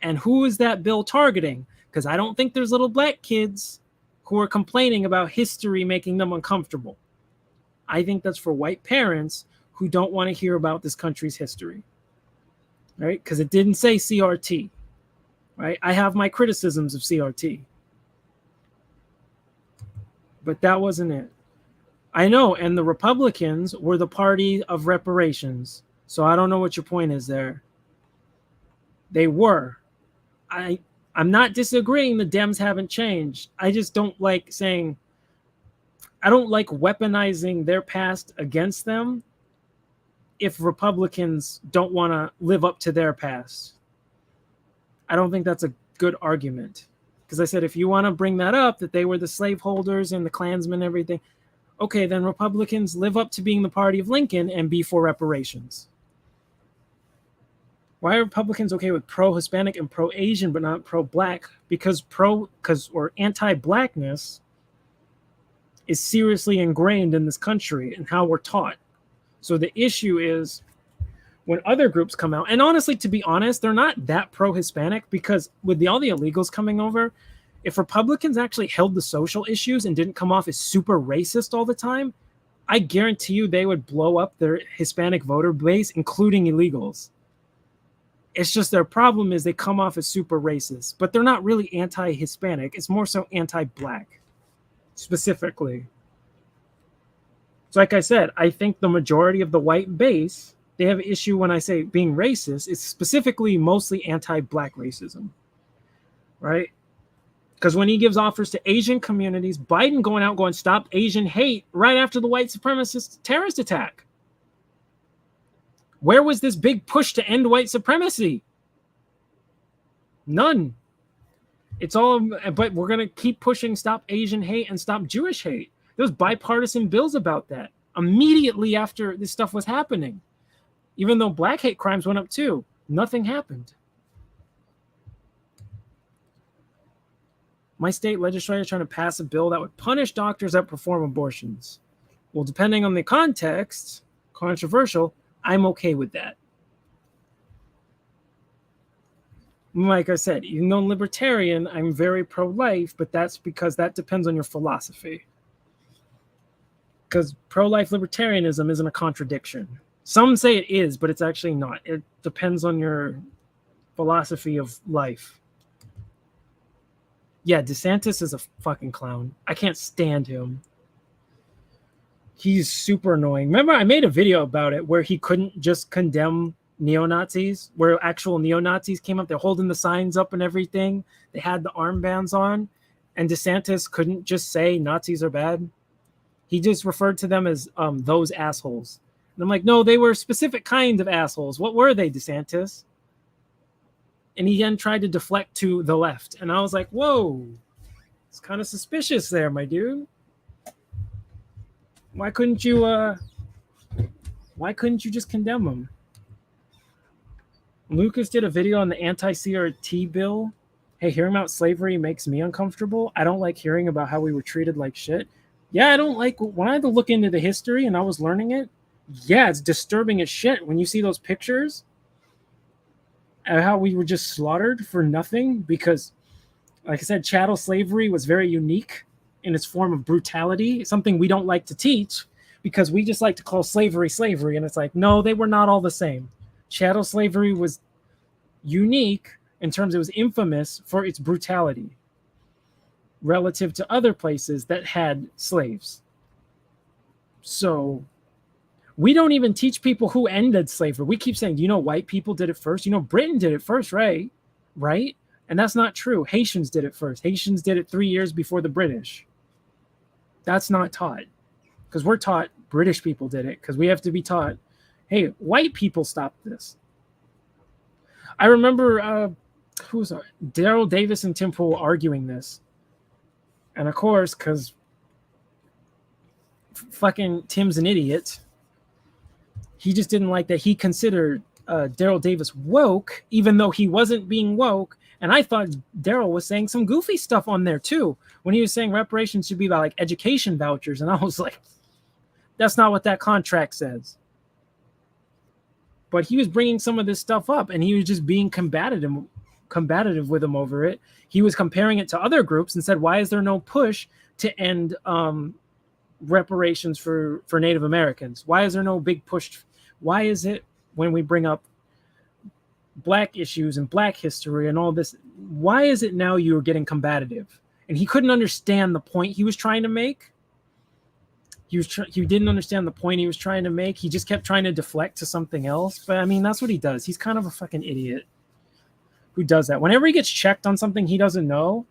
And who is that bill targeting? Because I don't think there's little black kids who are complaining about history making them uncomfortable. I think that's for white parents who don't want to hear about this country's history. Right? Because it didn't say CRT. Right? I have my criticisms of CRT. But that wasn't it. I know, and the Republicans were the party of reparations. So I don't know what your point is there. They were. I'm not disagreeing the Dems haven't changed. I just don't like saying, I don't like weaponizing their past against them if Republicans don't want to live up to their past. I don't think that's a good argument. Because I said, if you want to bring that up, that they were the slaveholders and the Klansmen and everything, okay, then Republicans live up to being the party of Lincoln and be for reparations. Why are Republicans okay with pro-Hispanic and pro-Asian but not pro-black? Because anti-blackness is seriously ingrained in this country and how we're taught. So the issue is when other groups come out, and honestly, to be honest, they're not that pro-Hispanic, because with all the illegals coming over, if Republicans actually held the social issues and didn't come off as super racist all the time, I guarantee you they would blow up their Hispanic voter base, including illegals. It's just their problem is they come off as super racist, but they're not really anti-Hispanic. It's more so anti-black, specifically. So like I said, I think the majority of the white base, they have an issue when I say being racist. It's specifically mostly anti-black racism, right? Because when he gives offers to Asian communities, Biden going stop Asian hate right after the white supremacist terrorist attack. Where was this big push to end white supremacy? None. It's all, but we're going to keep pushing stop Asian hate and stop Jewish hate. There was bipartisan bills about that immediately after this stuff was happening. Even though black hate crimes went up too, nothing happened. My state legislature is trying to pass a bill that would punish doctors that perform abortions. Well, depending on the context, controversial, I'm okay with that. Like I said, even though I'm libertarian, I'm very pro-life, but that's because that depends on your philosophy. Because pro-life libertarianism isn't a contradiction. Some say it is, but it's actually not. It depends on your philosophy of life. Yeah, DeSantis is a fucking clown. I can't stand him. He's super annoying. Remember, I made a video about it where he couldn't just condemn neo-Nazis, where actual neo-Nazis came up. They're holding the signs up and everything. They had the armbands on. And DeSantis couldn't just say Nazis are bad. He just referred to them as those assholes. And I'm like, no, they were specific kinds of assholes. What were they, DeSantis? And he then tried to deflect to the left. And I was like, whoa, it's kind of suspicious there, my dude. Why couldn't you just condemn him? Lucas did a video on the anti-CRT bill. Hey, hearing about slavery makes me uncomfortable. I don't like hearing about how we were treated like shit. Yeah, I don't like when I had to look into the history and I was learning it. Yeah, it's disturbing as shit when you see those pictures and how we were just slaughtered for nothing because, like I said, chattel slavery was very unique in its form of brutality, something we don't like to teach because we just like to call slavery slavery. And it's like, no, they were not all the same. Chattel slavery was unique in terms it was infamous for its brutality relative to other places that had slaves. So we don't even teach people who ended slavery. We keep saying, you know, white people did it first. You know, Britain did it first, right? Right? And that's not true. Haitians did it first. Haitians did it 3 years before the British. That's not taught because we're taught British people did it because we have to be taught, hey, white people stopped this. I remember who was Daryl Davis and Tim Pool arguing this. And of course, because fucking Tim's an idiot, he just didn't like that he considered Daryl Davis woke, even though he wasn't being woke. And I thought Daryl was saying some goofy stuff on there too, when he was saying reparations should be about like education vouchers. And I was like, that's not what that contract says. But he was bringing some of this stuff up and he was just being combative with him over it. He was comparing it to other groups and said, why is there no push to end reparations for Native Americans? Why is there no big push? Why is it when we bring up black issues and black history and all this, why is it now you're getting combative? And he couldn't understand the point he was trying to make. He didn't understand the point he was trying to make. He just kept trying to deflect to something else. But I mean, that's what he does. He's kind of a fucking idiot who does that. Whenever he gets checked on something he doesn't know,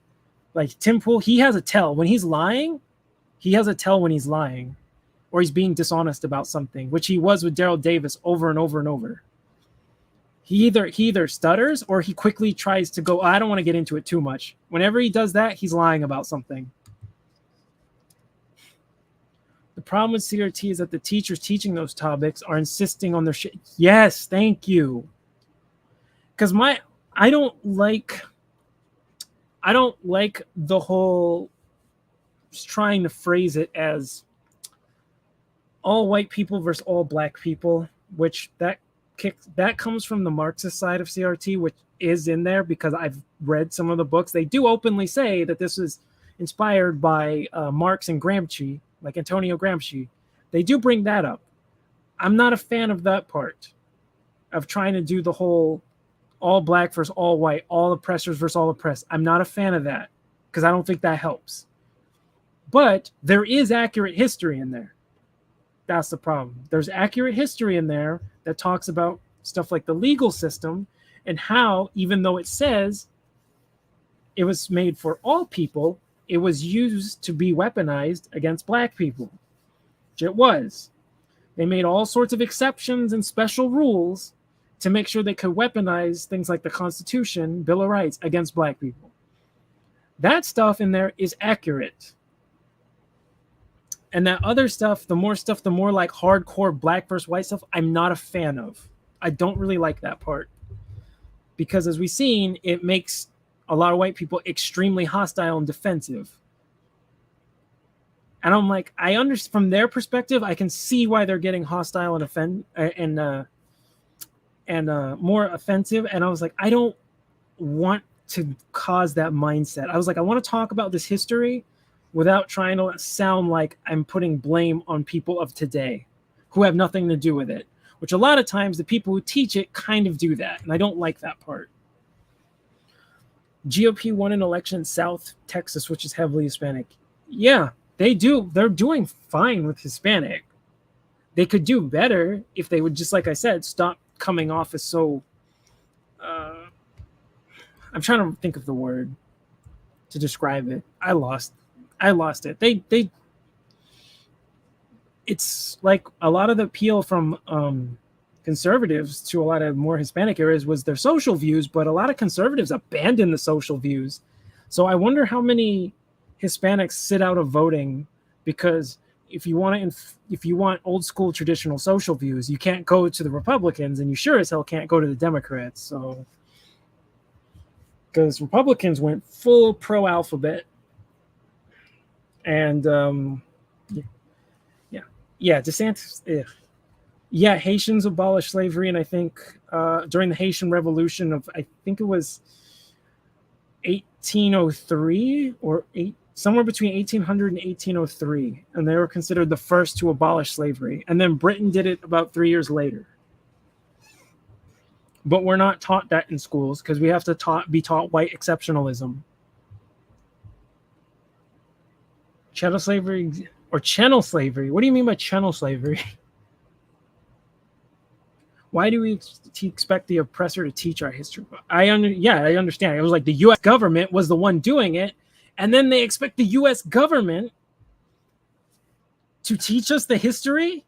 like Tim Pool, he has a tell. When he's lying, he has a tell when he's lying or he's being dishonest about something, which he was with Daryl Davis over and over and over. He either stutters or he quickly tries to go, I don't want to get into it too much. Whenever he does that, he's lying about something. The problem with CRT is that the teachers teaching those topics are insisting on their shit. Yes, thank you. Because I don't like the whole trying to phrase it as all white people versus all black people, which that comes from the Marxist side of CRT, which is in there because I've read some of the books. They do openly say that this is inspired by Marx and Gramsci, like Antonio Gramsci. They do bring that up. I'm not a fan of that part of trying to do the whole all black versus all white, all oppressors versus all oppressed. I'm not a fan of that because I don't think that helps. But there is accurate history in there. That's the problem. There's accurate history in there that talks about stuff like the legal system and how, even though it says it was made for all people, it was used to be weaponized against black people. Which it was. They made all sorts of exceptions and special rules to make sure they could weaponize things like the Constitution, Bill of Rights against black people. That stuff in there is accurate. And that other stuff, the more like hardcore black versus white stuff, I'm not a fan of. I don't really like that part. Because as we've seen, it makes a lot of white people extremely hostile and defensive. And I'm like, I understand from their perspective, I can see why they're getting hostile and more offensive. And I was like, I don't want to cause that mindset. I was like, I want to talk about this history without trying to sound like I'm putting blame on people of today who have nothing to do with it, which a lot of times the people who teach it kind of do that. And I don't like that part. GOP won an election in South Texas, which is heavily Hispanic. Yeah, they do. They're doing fine with Hispanic. They could do better if they would just, like I said, stop coming off as so... I'm trying to think of the word to describe it. I lost it. It's like a lot of the appeal from conservatives to a lot of more Hispanic areas was their social views, but a lot of conservatives abandoned the social views. So I wonder how many Hispanics sit out of voting because if you want old school traditional social views, you can't go to the Republicans, and you sure as hell can't go to the Democrats. So because Republicans went full pro-alphabet, and DeSantis, yeah, Haitians abolished slavery, and I think during the Haitian Revolution of, I think it was 1803 or somewhere between 1800 and 1803, and they were considered the first to abolish slavery. And then Britain did it about 3 years later. But we're not taught that in schools because we have to be taught white exceptionalism. Chattel slavery or chattel slavery. What do you mean by chattel slavery? Why do we expect the oppressor to teach our history? I understand. It was like the U.S. government was the one doing it, and then they expect the U.S. government to teach us the history?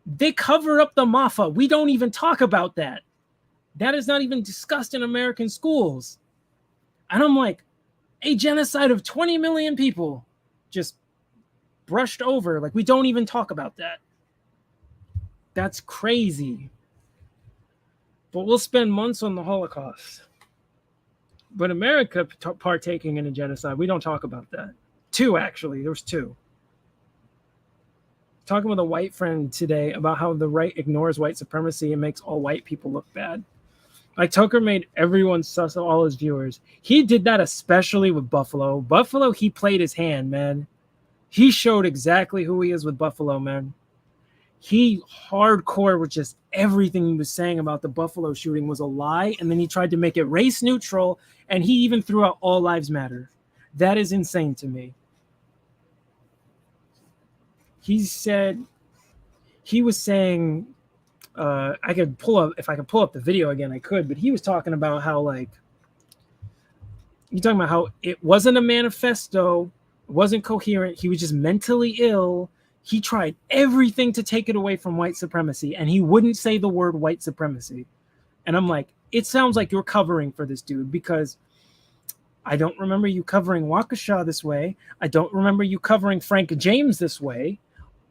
They cover up the Mafa. We don't even talk about that. That is not even discussed in American schools. And I'm like, a genocide of 20 million people just brushed over. Like, we don't even talk about that. That's crazy. But we'll spend months on the Holocaust. But America partaking in a genocide, we don't talk about that. 2, actually. There was 2. Talking with a white friend today about how the right ignores white supremacy and makes all white people look bad. Like, Tucker made everyone sus of all his viewers. He did that especially with Buffalo. Buffalo, he played his hand, man. He showed exactly who he is with Buffalo, man. He hardcore with just everything he was saying about the Buffalo shooting was a lie, and then he tried to make it race neutral, and he even threw out all lives matter. That is insane to me. He said, he was saying, if I could pull up the video again, I could, but he was talking about how, like, how it wasn't a manifesto, it wasn't coherent, he was just mentally ill. He tried everything to take it away from white supremacy, and he wouldn't say the word white supremacy. And I'm like, it sounds like you're covering for this dude, because I don't remember you covering Waukesha this way. I don't remember you covering Frank James this way.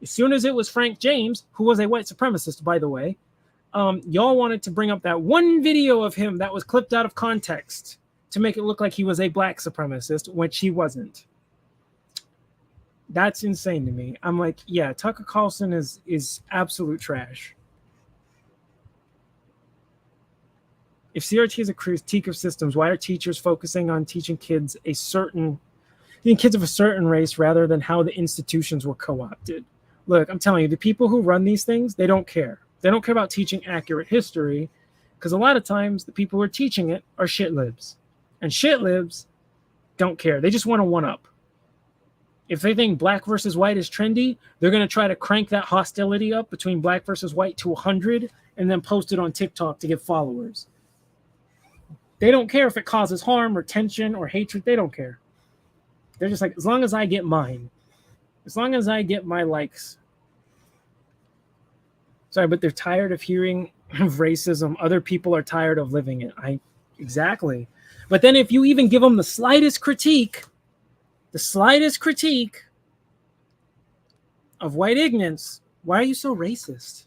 As soon as it was Frank James, who was a white supremacist, by the way, y'all wanted to bring up that one video of him that was clipped out of context to make it look like he was a black supremacist, which he wasn't. That's insane to me. I'm like, yeah, Tucker Carlson is absolute trash. If CRT is a critique of systems, why are teachers focusing on teaching kids of a certain race rather than how the institutions were co-opted? Look, I'm telling you, the people who run these things, they don't care. They don't care about teaching accurate history, because a lot of times the people who are teaching it are shit libs. And shit libs don't care. They just want to one-up. If they think black versus white is trendy, they're going to try to crank that hostility up between black versus white to 100 and then post it on TikTok to get followers. They don't care if it causes harm or tension or hatred. They don't care. They're just like, as long as I get mine, as long as I get my likes. Sorry, but they're tired of hearing of racism. Other people are tired of living it. Exactly. But then if you even give them the slightest critique of white ignorance, why are you so racist?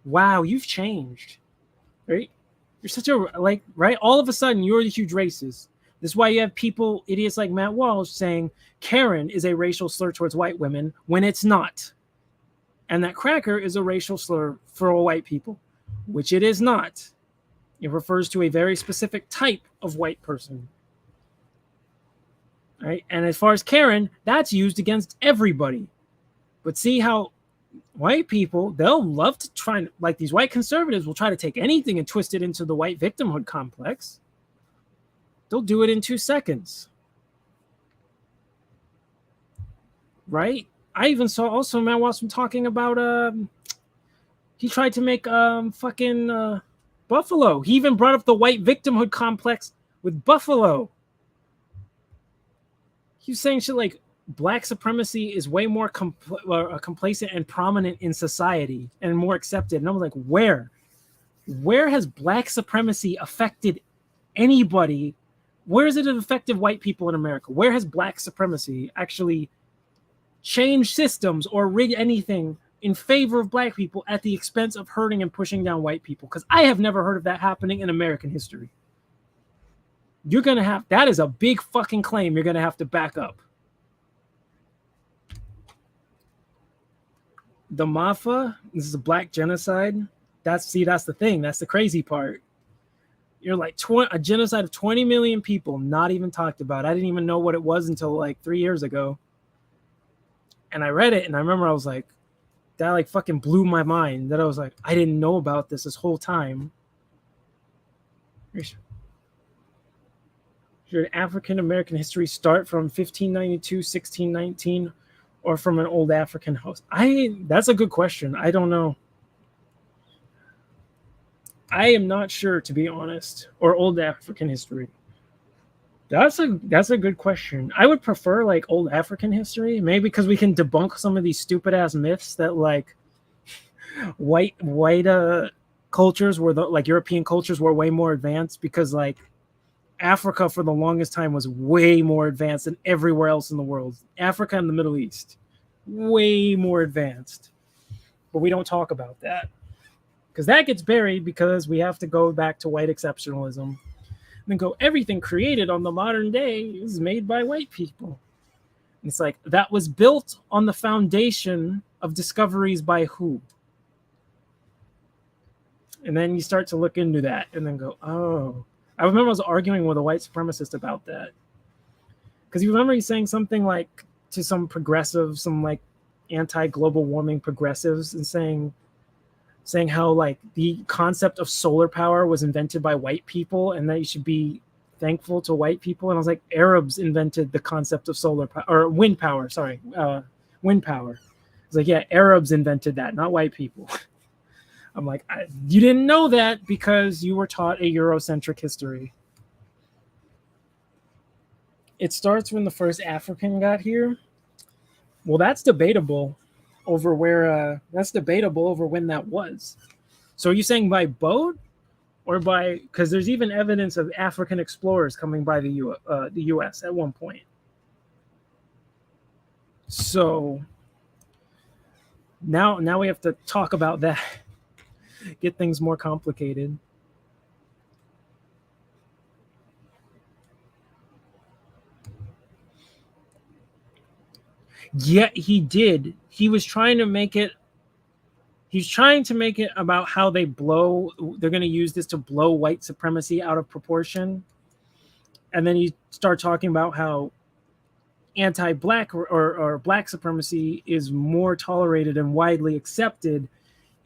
Wow, you've changed, right? You're such a, like, right? All of a sudden, you're the huge racist. This is why you have people, idiots like Matt Walsh, saying Karen is a racial slur towards white women when it's not. And that cracker is a racial slur for all white people, which it is not. It refers to a very specific type of white person. Right? And as far as Karen, that's used against everybody. But see how white people, they'll love to try, like these white conservatives will try to take anything and twist it into the white victimhood complex. They'll do it in 2 seconds. Right? I even saw also Matt Watson talking about, he tried to make fucking Buffalo. He even brought up the white victimhood complex with Buffalo. He was saying shit like black supremacy is way more complacent and prominent in society and more accepted. And I was like, where? where has black supremacy affected anybody? Where has it affected white people in America? Where has black supremacy actually changed systems or rigged anything in favor of black people at the expense of hurting and pushing down white people? Because I have never heard of that happening in American history. You're going to have, that is a big fucking claim you're going to have to back up. The Mafa, this is a black genocide. That's the thing. That's the crazy part. You're like a genocide of 20 million people, not even talked about. I didn't even know what it was until like 3 years ago. And I read it and I remember I was like, that like fucking blew my mind. That I was like, I didn't know about this whole time. Should African American history start from 1592, 1619, or from an old African house? That's a good question. I don't know. I am not sure, to be honest, or old African history. That's a good question. I would prefer like old African history, maybe because we can debunk some of these stupid ass myths that like white cultures were like European cultures were way more advanced, because like Africa for the longest time was way more advanced than everywhere else in the world. Africa and the Middle East, way more advanced. But we don't talk about that because that gets buried because we have to go back to white exceptionalism and then go, everything created on the modern day is made by white people. And it's like, that was built on the foundation of discoveries by who? And then you start to look into that and then go, oh. I remember I was arguing with a white supremacist about that. Because you remember he's saying something like to some progressives, some like anti-global warming progressives, and saying how like the concept of solar power was invented by white people and that you should be thankful to white people. And I was like, Arabs invented the concept of solar power, or wind power, wind power. It's like, yeah, Arabs invented that, not white people. I'm like, you didn't know that because you were taught a Eurocentric history. It starts when the first African got here. Well, that's debatable over when that was. So are you saying by boat or by, because there's even evidence of African explorers coming by the U.S. at one point. So now we have to talk about that. Get things more complicated. Yeah, he did. He was trying to make it about how they're going to use this to blow white supremacy out of proportion. And then you start talking about how anti-black or black supremacy is more tolerated and widely accepted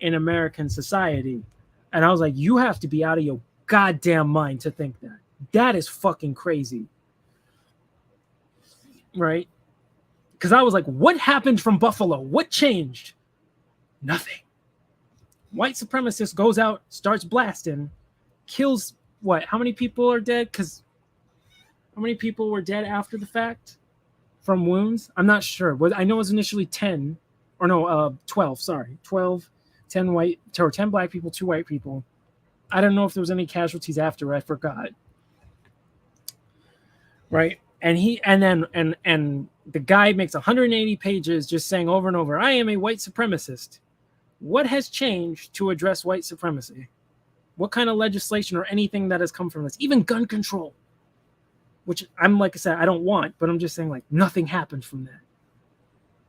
in American society. And I was like, you have to be out of your goddamn mind to think that. That is fucking crazy. Right? Because I was like, what happened from Buffalo? What changed? Nothing. White supremacist goes out, starts blasting, kills what? How many people are dead? Because how many people were dead after the fact from wounds? I'm not sure. I know it was initially 10, or no, 12. Sorry, 12. 10 black people, 2 white people. I don't know if there was any casualties after. I forgot. Right, and the guy makes 180 pages just saying over and over, I am a white supremacist. What has changed to address white supremacy? What kind of legislation or anything that has come from this? Even gun control, which I'm, like I said, I don't want, but I'm just saying like nothing happened from that.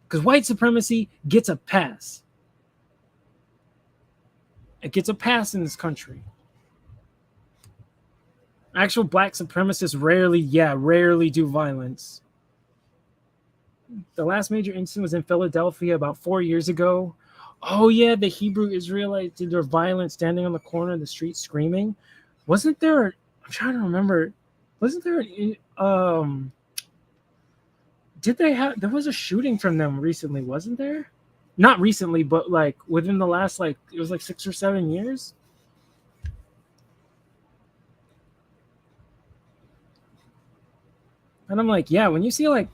Because white supremacy gets a pass. It gets a pass in this country. Actual black supremacists rarely do violence. The last major incident was in Philadelphia about 4 years ago. Oh yeah, the Hebrew Israelites did their violence standing on the corner of the street screaming. Wasn't there? I'm trying to remember. Wasn't there? Did they have? There was a shooting from them recently, wasn't there? Not recently, but like within the last it was like 6 or 7 years. And I'm like, yeah, when you see like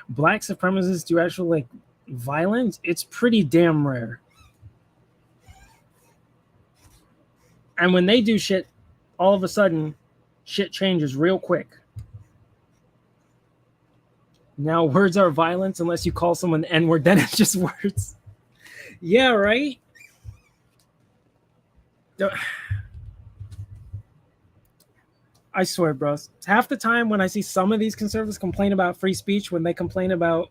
black supremacists do actual like violence, it's pretty damn rare. And when they do shit, all of a sudden, shit changes real quick. Now words are violence unless you call someone the N-word, then it's just words. Yeah, right? I swear, bro. Half the time when I see some of these conservatives complain about free speech, when they complain about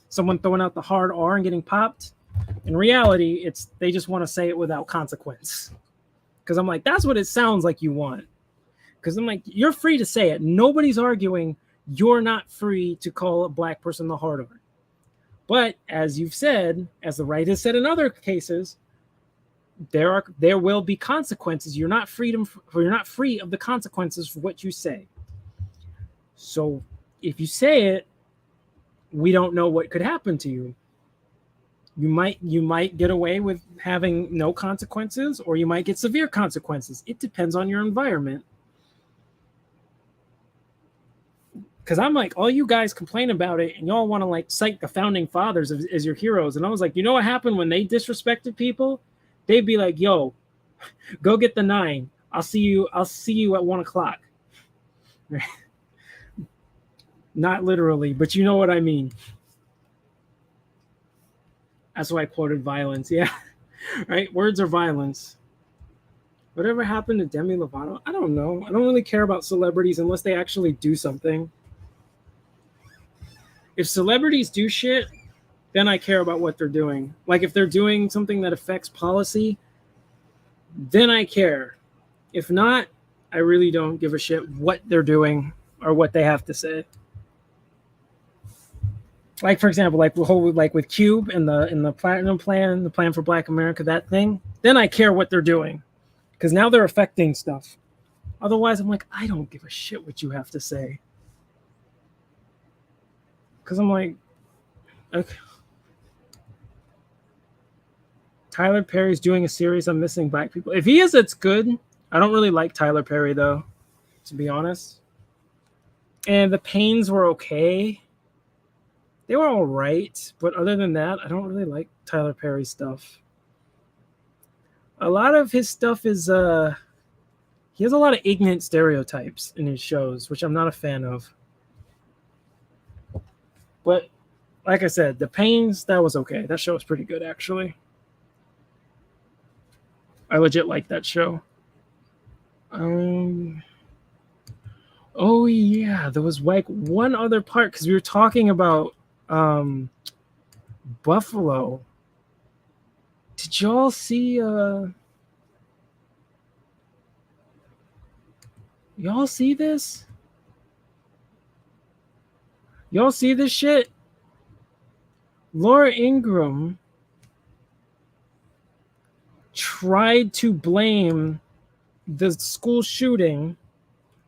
someone throwing out the hard R and getting popped, in reality, it's they just want to say it without consequence. Because I'm like, that's what it sounds like you want. Because I'm like, you're free to say it. Nobody's arguing you're not free to call a black person the hard R. But as you've said, as the right has said in other cases, there will be consequences. You're not free of the consequences for what you say. So if you say it, we don't know what could happen to you. You might get away with having no consequences, or you might get severe consequences. It depends on your environment. Because I'm like, all you guys complain about it, and y'all want to like cite the founding fathers as your heroes. And I was like, you know what happened when they disrespected people? They'd be like, yo, go get the 9. I'll see you at 1:00. Not literally, but you know what I mean. That's why I quoted violence. Yeah. Right? Words are violence. Whatever happened to Demi Lovato? I don't know. I don't really care about celebrities unless they actually do something. If celebrities do shit, then I care about what they're doing. Like if they're doing something that affects policy, then I care. If not, I really don't give a shit what they're doing or what they have to say. Like for example, like with Cube and the Platinum Plan, the Plan for Black America, that thing. Then I care what they're doing, because now they're affecting stuff. Otherwise, I'm like, I don't give a shit what you have to say. Because I'm like, okay. Tyler Perry's doing a series on missing black people. If he is, it's good. I don't really like Tyler Perry though, to be honest. And the Pains were okay. They were all right, but other than that, I don't really like Tyler Perry's stuff. A lot of his stuff is he has a lot of ignorant stereotypes in his shows, which I'm not a fan of. But like I said, The Pains, that was okay. That show was pretty good, actually. I legit like that show. Oh yeah, there was like one other part because we were talking about Buffalo. Did y'all see y'all see this? Y'all see this shit? Laura Ingraham tried to blame the school shooting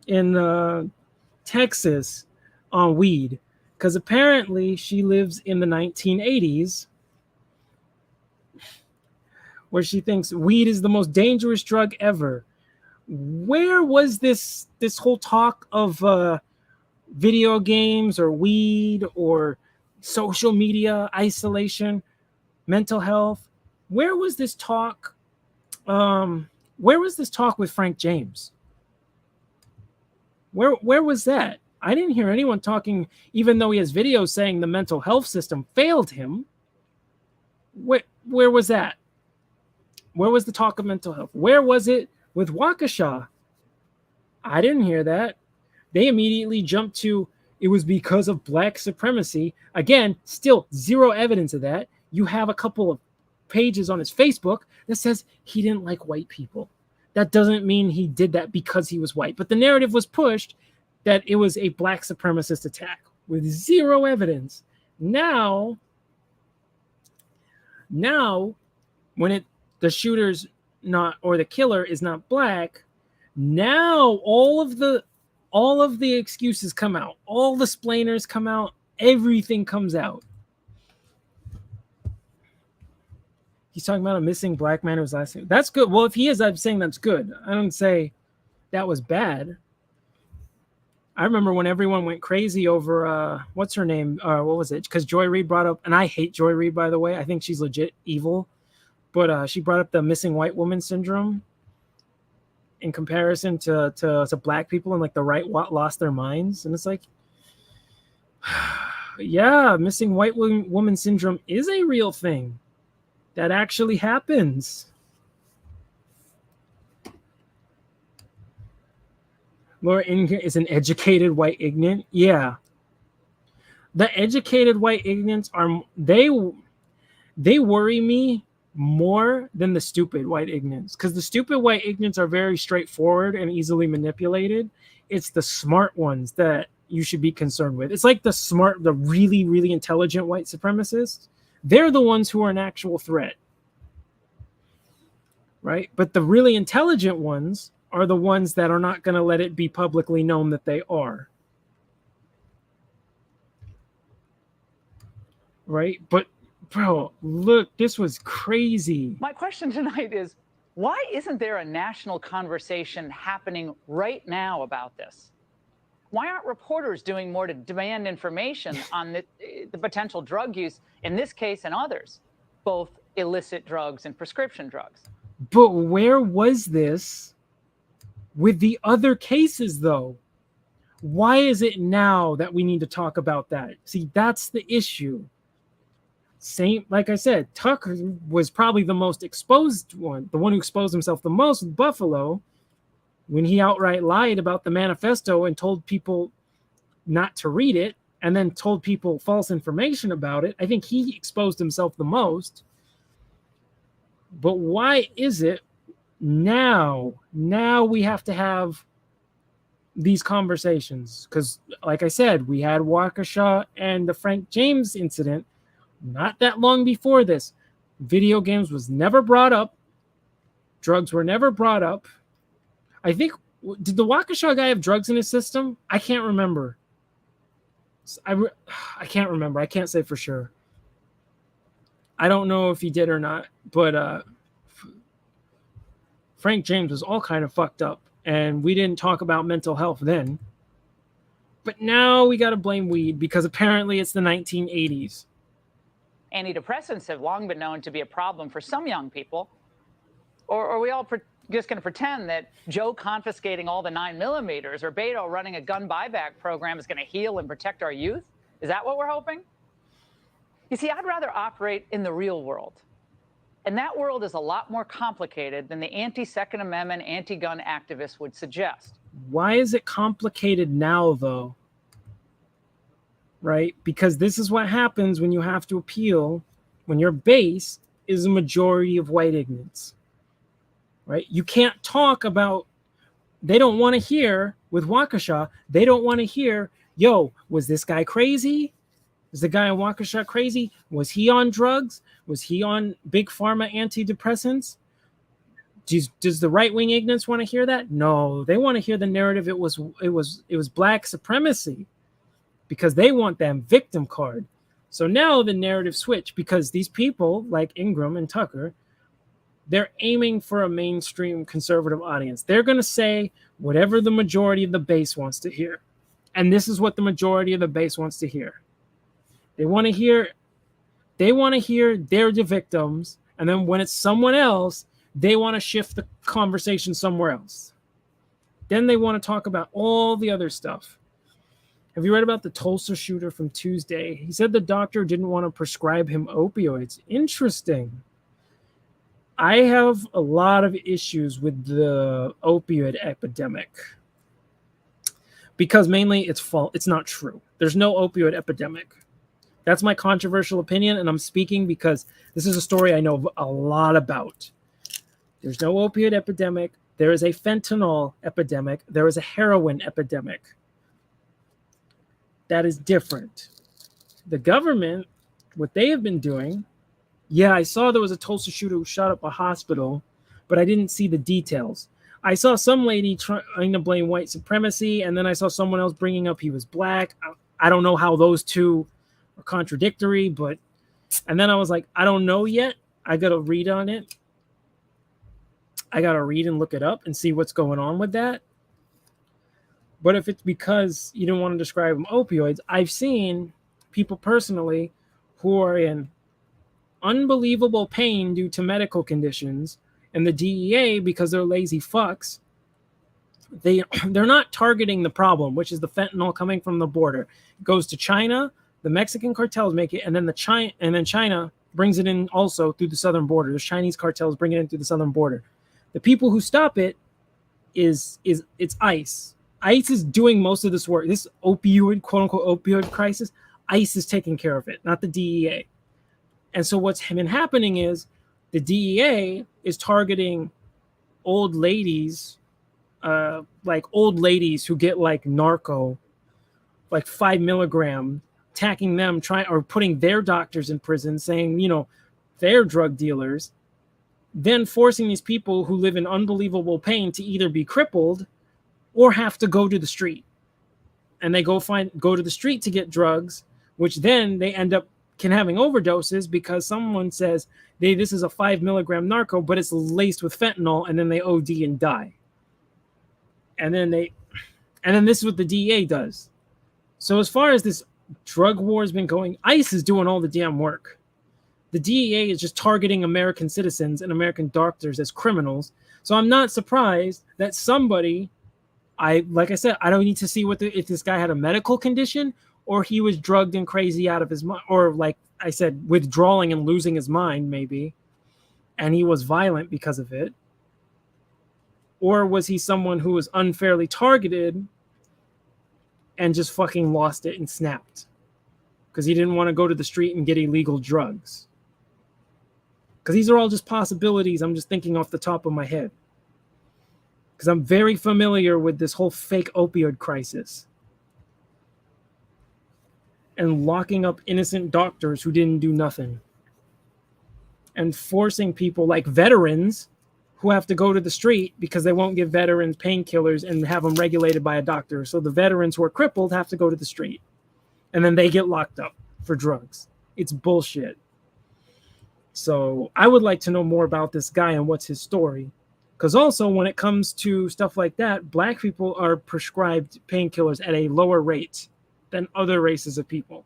in Texas on weed, because apparently she lives in the 1980s, where she thinks weed is the most dangerous drug ever. Where was this whole talk of video games or weed or social media isolation, mental health? Where was this talk? Where was this talk with Frank James? Where was that? I didn't hear anyone talking, even though he has videos saying the mental health system failed him. Where was that? Where was the talk of mental health? Where was it with Waukesha? I didn't hear that. They immediately jumped to it was because of black supremacy. Again, still zero evidence of that. You have a couple of pages on his Facebook that says he didn't like white people. That doesn't mean he did that because he was white. But the narrative was pushed that it was a black supremacist attack with zero evidence. Now when the shooter's not, or the killer is not black, now all of the excuses come out, all the splainers come out, everything comes out. He's talking about a missing black man who was last name. That's good. Well, if he is, I'm saying that's good. I don't say that was bad. I remember when everyone went crazy over what's her name? What was it? Because Joy Reid brought up, and I hate Joy Reid, by the way. I think she's legit evil. But she brought up the missing white woman syndrome. in comparison to black people, and like the right lost their minds. And it's like, yeah, missing white woman syndrome is a real thing that actually happens. Laura is an educated white ignorant. Yeah, the educated white ignorants are they worry me more than the stupid white ignorants, because the stupid white ignorants are very straightforward and easily manipulated. It's the smart ones that you should be concerned with. It's like the really, really intelligent white supremacists. They're the ones who are an actual threat, right? But the really intelligent ones are the ones that are not going to let it be publicly known that they are. Right? But bro, look, this was crazy. My question tonight is, why isn't there a national conversation happening right now about this? Why aren't reporters doing more to demand information on the potential drug use, in this case and others, both illicit drugs and prescription drugs? But where was this with the other cases, though? Why is it now that we need to talk about that? See, that's the issue. Same, like I said, Tucker was probably the most exposed one, the one who exposed himself the most with Buffalo, when he outright lied about the manifesto and told people not to read it, and then told people false information about it. I think he exposed himself the most. But why is it now we have to have these conversations? Because, like I said, we had Waukesha and the Frank James incident not that long before this. Video games was never brought up. Drugs were never brought up. I think, did the Waukesha guy have drugs in his system? I can't remember. I can't remember. I can't say for sure. I don't know if he did or not, but Frank James was all kind of fucked up, and we didn't talk about mental health then. But now we got to blame weed because apparently it's the 1980s. Antidepressants have long been known to be a problem for some young people. Or are we all just going to pretend that Joe confiscating all the 9mm or Beto running a gun buyback program is going to heal and protect our youth? Is that what we're hoping? You see, I'd rather operate in the real world. And that world is a lot more complicated than the anti-Second Amendment, anti-gun activists would suggest. Why is it complicated now, though? Right? Because this is what happens when you have to appeal, when your base is a majority of white ignorance. Right? You can't talk about, they don't want to hear, with Waukesha, they don't want to hear, yo, was this guy crazy? Is the guy in Waukesha crazy? Was he on drugs? Was he on big pharma antidepressants? Does the right-wing ignorance want to hear that? No, they want to hear the narrative. It was black supremacy, because they want that victim card. So now the narrative switch, because these people like Ingram and Tucker, they're aiming for a mainstream conservative audience. They're going to say whatever the majority of the base wants to hear. And this is what the majority of the base wants to hear. They want to hear they're the victims. And then when it's someone else, they want to shift the conversation somewhere else. Then they want to talk about all the other stuff. Have you read about the Tulsa shooter from Tuesday? He said the doctor didn't want to prescribe him opioids. Interesting. I have a lot of issues with the opioid epidemic because mainly it's false. It's not true. There's no opioid epidemic. That's my controversial opinion, and I'm speaking because this is a story I know a lot about. There's no opioid epidemic. There is a fentanyl epidemic. There is a heroin epidemic. That is different. The government, what they have been doing, yeah, I saw there was a Tulsa shooter who shot up a hospital, but I didn't see the details. I saw some lady trying to blame white supremacy, and then I saw someone else bringing up he was black. I don't know how those two are contradictory, but, and then I was like, I don't know yet. I got to read on it. I got to read and look it up and see what's going on with that. But if it's because you didn't want to describe them opioids, I've seen people personally who are in unbelievable pain due to medical conditions, and the DEA, because they're lazy fucks, they're not targeting the problem, which is the fentanyl coming from the border. It goes to China, the Mexican cartels make it, and then China brings it in also through the southern border. The Chinese cartels bring it in through the southern border. The people who stop it is it's ICE. ICE is doing most of this work. This opioid, quote unquote, opioid crisis, ICE is taking care of it, not the DEA. And so what's been happening is the DEA is targeting old ladies, like old ladies who get like narco, like 5 milligram, attacking them, or putting their doctors in prison, saying, they're drug dealers, then forcing these people who live in unbelievable pain to either be crippled or have to go to the street. And they go to the street to get drugs, which then they end up having overdoses because someone says this is a 5 milligram narco, but it's laced with fentanyl, and then they OD and die. And then this is what the DEA does. So as far as this drug war has been going, ICE is doing all the damn work. The DEA is just targeting American citizens and American doctors as criminals. So I'm not surprised that somebody, like I said, I don't need to see if this guy had a medical condition or he was drugged and crazy out of his mind, or like I said, withdrawing and losing his mind maybe, and he was violent because of it. Or was he someone who was unfairly targeted and just fucking lost it and snapped because he didn't want to go to the street and get illegal drugs? Because these are all just possibilities I'm just thinking off the top of my head. Because I'm very familiar with this whole fake opioid crisis. And locking up innocent doctors who didn't do nothing. And forcing people like veterans who have to go to the street because they won't give veterans painkillers and have them regulated by a doctor. So the veterans who are crippled have to go to the street. And then they get locked up for drugs. It's bullshit. So I would like to know more about this guy and what's his story. Because also when it comes to stuff like that, black people are prescribed painkillers at a lower rate than other races of people.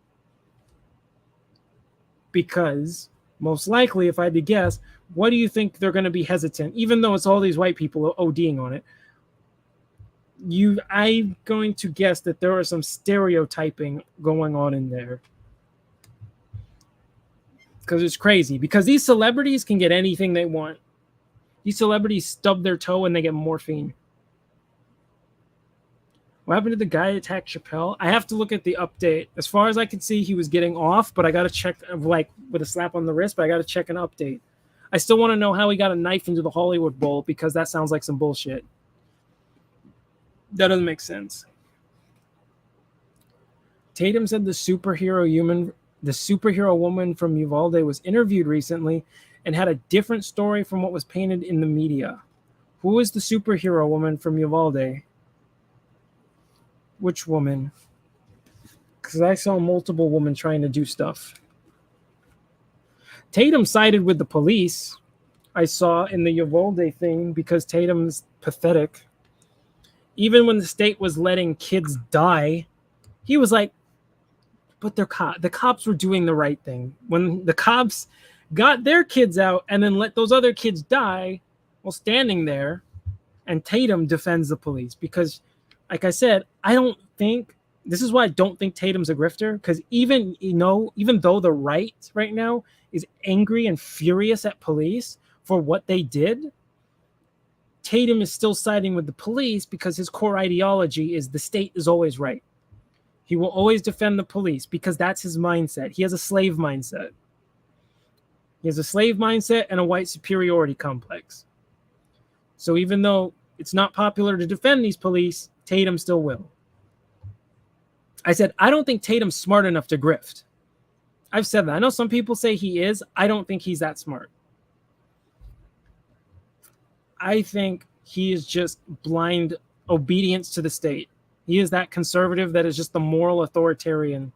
Because most likely, if I had to guess, what do you think they're going to be hesitant, even though it's all these white people ODing on it? I'm going to guess that there are some stereotyping going on in there. Because it's crazy. Because these celebrities can get anything they want. These celebrities stub their toe and they get morphine. What happened to the guy who attacked Chappelle? I have to look at the update. As far as I can see, he was getting off, but I got to check, like with a slap on the wrist, but I got to check an update. I still want to know how he got a knife into the Hollywood Bowl because that sounds like some bullshit. That doesn't make sense. Tatum said the superhero woman from Uvalde was interviewed recently and had a different story from what was painted in the media. Who is the superhero woman from Uvalde? Which woman? Because I saw multiple women trying to do stuff. Tatum sided with the police, I saw in the Uvalde thing, because Tatum's pathetic. Even when the state was letting kids die, he was like, but the cops were doing the right thing. When the cops got their kids out and then let those other kids die while standing there, and Tatum defends the police because, like I said, this is why I don't think Tatum's a grifter, because even though the right now is angry and furious at police for what they did, Tatum is still siding with the police because his core ideology is the state is always right. He will always defend the police because that's his mindset. He has a slave mindset. He has a slave mindset and a white superiority complex. So even though it's not popular to defend these police, Tatum still will. I said, I don't think Tatum's smart enough to grift. I've said that. I know some people say he is. I don't think he's that smart. I think he is just blind obedience to the state. He is that conservative that is just the moral authoritarian.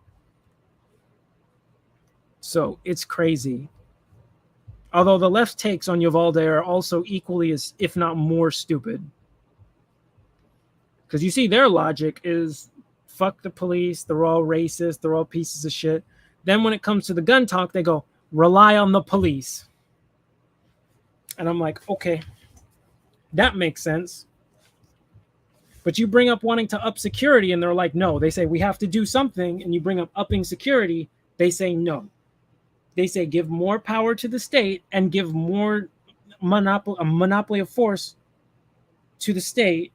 So it's crazy. Although the left takes on Uvalde are also equally as, if not more, stupid. Because you see, their logic is fuck the police, they're all racist, they're all pieces of shit. Then when it comes to the gun talk, they go, rely on the police. And I'm like, okay, that makes sense. But you bring up wanting to up security, and they're like, no. They say we have to do something, and you bring up upping security. They say no. They say give more power to the state and give more monopoly of force to the state,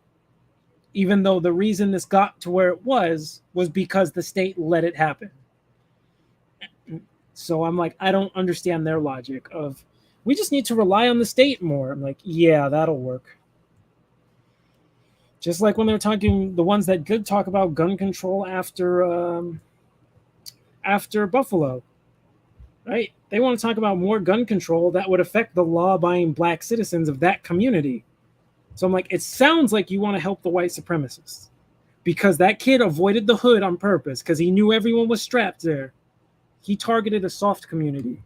even though the reason this got to where it was because the state let it happen. So I'm like, I don't understand their logic of we just need to rely on the state more. I'm like, yeah, that'll work. Just like when they're talking, the ones that did talk about gun control after Buffalo, right? They want to talk about more gun control that would affect the law-abiding black citizens of that community. So I'm like, it sounds like you want to help the white supremacists because that kid avoided the hood on purpose because he knew everyone was strapped there. He targeted a soft community.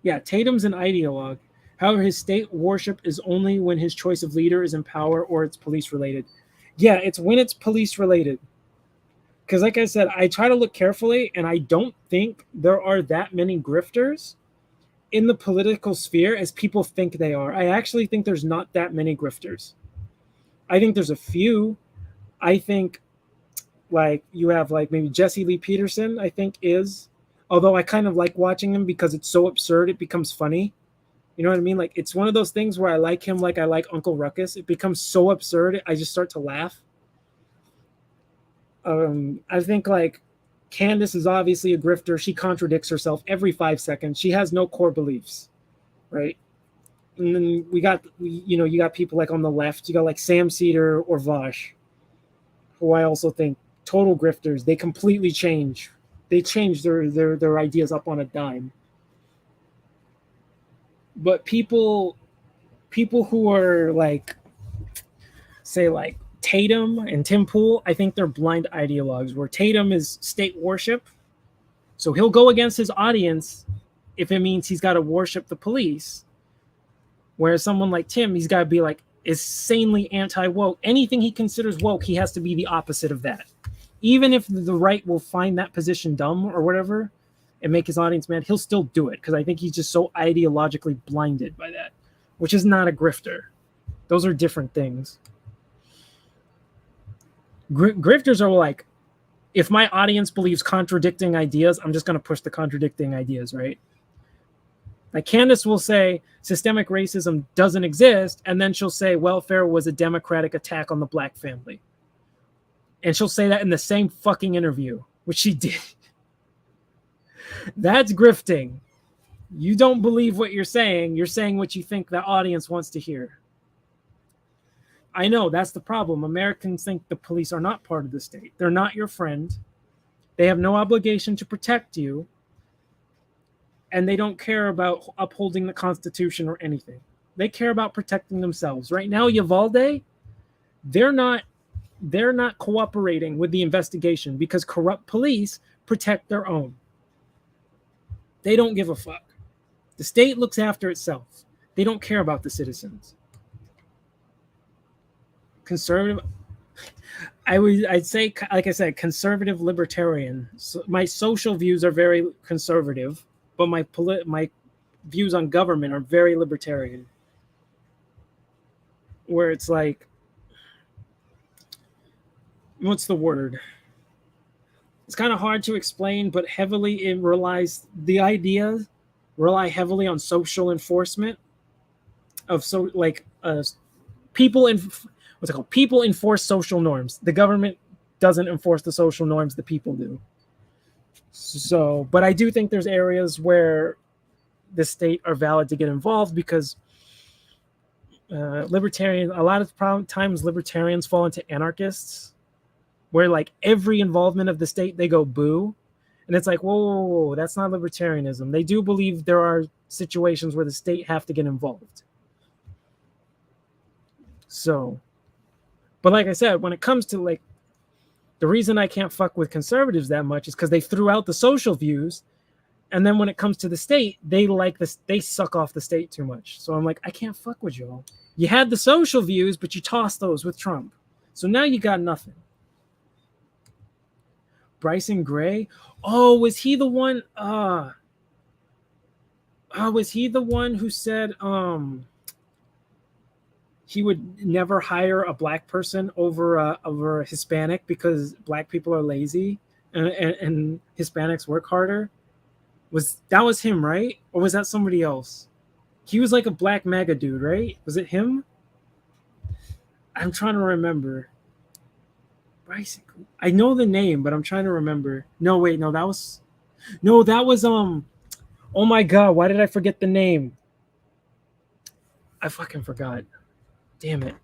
Yeah, Tatum's an ideologue. However, his state worship is only when his choice of leader is in power or it's police related. Yeah, it's when it's police related. Because like I said, I try to look carefully, and I don't think there are that many grifters in the political sphere as people think they are. I actually think there's not that many grifters. I think there's a few. I think like you have like maybe Jesse Lee Peterson, I think is. Although I kind of like watching him because it's so absurd, it becomes funny. You know what I mean? Like it's one of those things where I like him like I like Uncle Ruckus. It becomes so absurd, I just start to laugh. I think like Candace is obviously a grifter. She contradicts herself every 5 seconds. She has no core beliefs, right? And then you got people like on the left. You got like Sam Cedar or Vosh, who I also think total grifters. They completely change. They change their ideas up on a dime. But people who are like, say like Tatum and Tim Pool, I think they're blind ideologues. Where Tatum is state worship, so he'll go against his audience if it means he's got to worship the police. Whereas someone like Tim, he's got to be like insanely anti-woke. Anything he considers woke, he has to be the opposite of that. Even if the right will find that position dumb or whatever and make his audience mad, he'll still do it because I think he's just so ideologically blinded by that, which is not a grifter. Those are different things. Grifters are like, if my audience believes contradicting ideas, I'm just going to push the contradicting ideas, right? Like Candace will say systemic racism doesn't exist, and then she'll say welfare was a democratic attack on the black family. And she'll say that in the same fucking interview, which she did. That's grifting. You don't believe what you're saying what you think the audience wants to hear. I know, that's the problem. Americans think the police are not part of the state. They're not your friend. They have no obligation to protect you. And they don't care about upholding the Constitution or anything. They care about protecting themselves. Right now, Uvalde, they're not cooperating with the investigation because corrupt police protect their own. They don't give a fuck. The state looks after itself. They don't care about the citizens. Conservative, I'd say, like I said, conservative libertarian. So my social views are very conservative, but my views on government are very libertarian. Where it's like, what's the word? It's kind of hard to explain, but the ideas rely heavily on social enforcement of people People enforce social norms. The government doesn't enforce the social norms, the people do. So, but I do think there's areas where the state are valid to get involved because a lot of times libertarians fall into anarchists where like every involvement of the state, they go boo. And it's like, whoa, that's not libertarianism. They do believe there are situations where the state have to get involved. So, but like I said, when it comes to like, the reason I can't fuck with conservatives that much is because they threw out the social views. And then when it comes to the state, they suck off the state too much. So I'm like, I can't fuck with y'all. You had the social views, but you tossed those with Trump. So now you got nothing. Bryson Gray. Oh, was he the one? Was he the one who said he would never hire a black person over a Hispanic because black people are lazy and Hispanics work harder. That was him, right? Or was that somebody else? He was like a black MAGA dude, right? Was it him? I'm trying to remember. Bryson. I know the name, but I'm trying to remember. No, wait, no, that was oh my god, why did I forget the name? I fucking forgot. Damn it.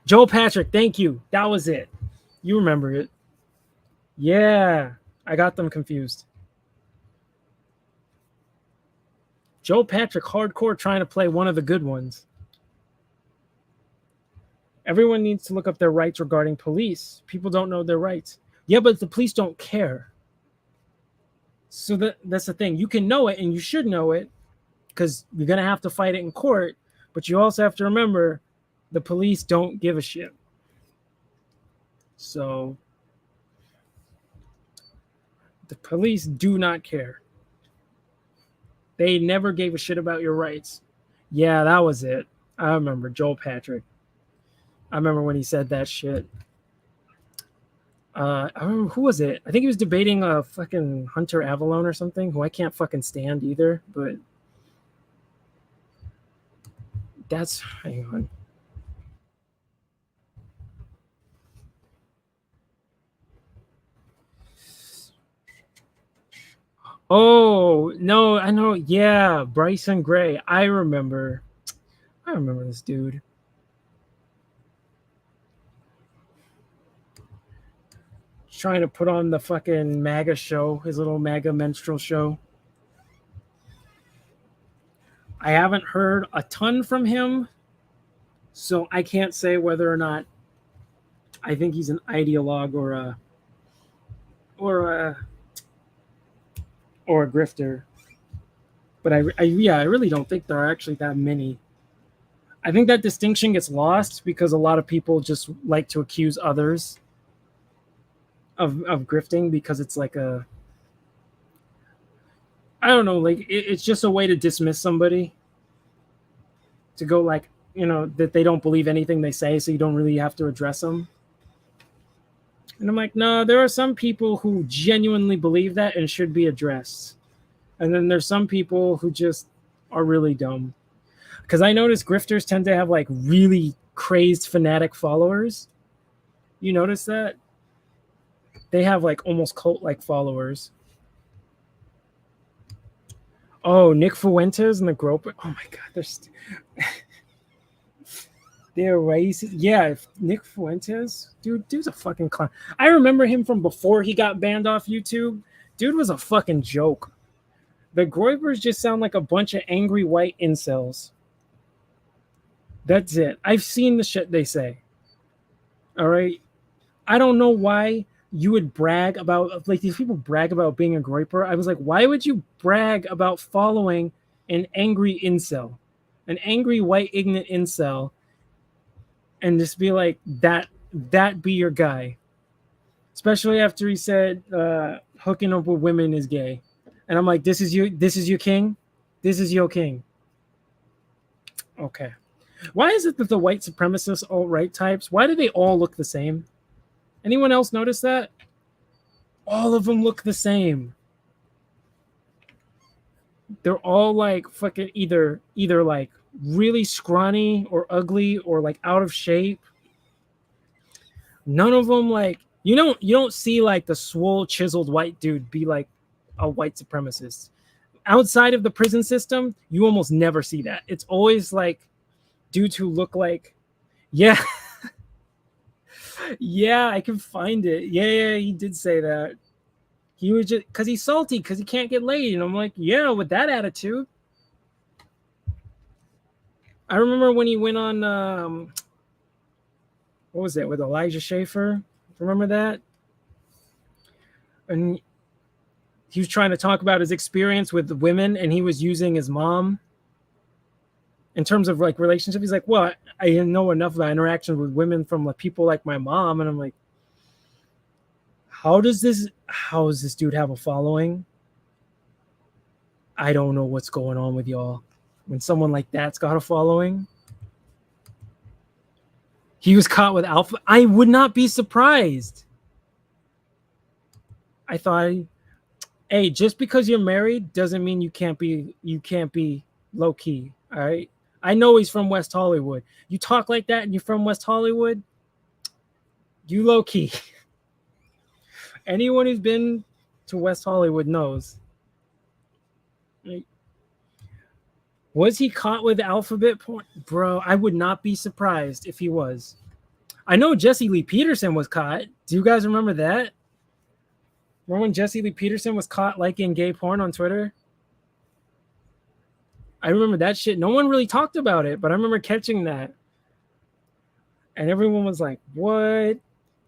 Joel Patrick, thank you. That was it. You remember it. Yeah, I got them confused. Joel Patrick, hardcore trying to play one of the good ones. Everyone needs to look up their rights regarding police. People don't know their rights. Yeah, but the police don't care. So that's the thing. You can know it and you should know it because you're going to have to fight it in court. But you also have to remember the police don't give a shit. So the police do not care. They never gave a shit about your rights. Yeah, that was it. I remember Joel Patrick. I remember when he said that shit. I remember, who was it? I think he was debating a fucking Hunter Avalon or something, who I can't fucking stand either. But hang on. Oh no, I know. Yeah, Bryson Gray. I remember this dude. Trying to put on the fucking MAGA show, his little MAGA minstrel show. I haven't heard a ton from him, so I can't say whether or not I think he's an ideologue or a grifter. But I really don't think there are actually that many. I think that distinction gets lost because a lot of people just like to accuse others of grifting because it's like I don't know, like it's just a way to dismiss somebody, to go like, that they don't believe anything they say, so you don't really have to address them. And I'm like, no, there are some people who genuinely believe that and should be addressed. And then there's some people who just are really dumb. Because I notice grifters tend to have like really crazed fanatic followers. You notice that? They have like almost cult-like followers. Oh, Nick Fuentes and the Groper. Oh my god, they're racist. Yeah, Nick Fuentes, dude's a fucking clown. I remember him from before he got banned off YouTube. Dude was a fucking joke. The Groypers just sound like a bunch of angry white incels. That's it. I've seen the shit they say. All right. I don't know why you would brag about, like, these people brag about being a Groyper. I was like, why would you brag about following an angry incel, an angry white ignorant incel, and just be like, that be your guy? Especially after he said hooking up with women is gay. And I'm like, this is your king? This is your king. Okay. Why is it that the white supremacist alt-right types, why do they all look the same? Anyone else notice that? All of them look the same. They're all like fucking either like really scrawny or ugly or like out of shape. None of them like, you don't see like the swole chiseled white dude be like a white supremacist. Outside of the prison system, you almost never see that. It's always like dudes who look like, yeah. Yeah, I can find it. Yeah, he did say that. He was just because he's salty because he can't get laid. And I'm like, yeah, with that attitude. I remember when he went on, what was it, with Elijah Schaefer? Remember that? And he was trying to talk about his experience with women, and he was using his mom in terms of like relationship. He's like, well, I didn't know enough about interactions with women from like people like my mom. And I'm like, how does this dude have a following? I don't know what's going on with y'all when someone like that's got a following. He was caught with alpha. I would not be surprised. I thought, hey, just because you're married doesn't mean you can't be low key. All right. I know he's from West Hollywood. You talk like that and you're from West Hollywood, you low key. Anyone who's been to West Hollywood knows. Was he caught with alphabet porn? Bro, I would not be surprised if he was. I know Jesse Lee Peterson was caught. Do you guys remember that? Remember when Jesse Lee Peterson was caught liking gay porn on Twitter? I remember that shit. No one really talked about it, but I remember catching that. And everyone was like, what?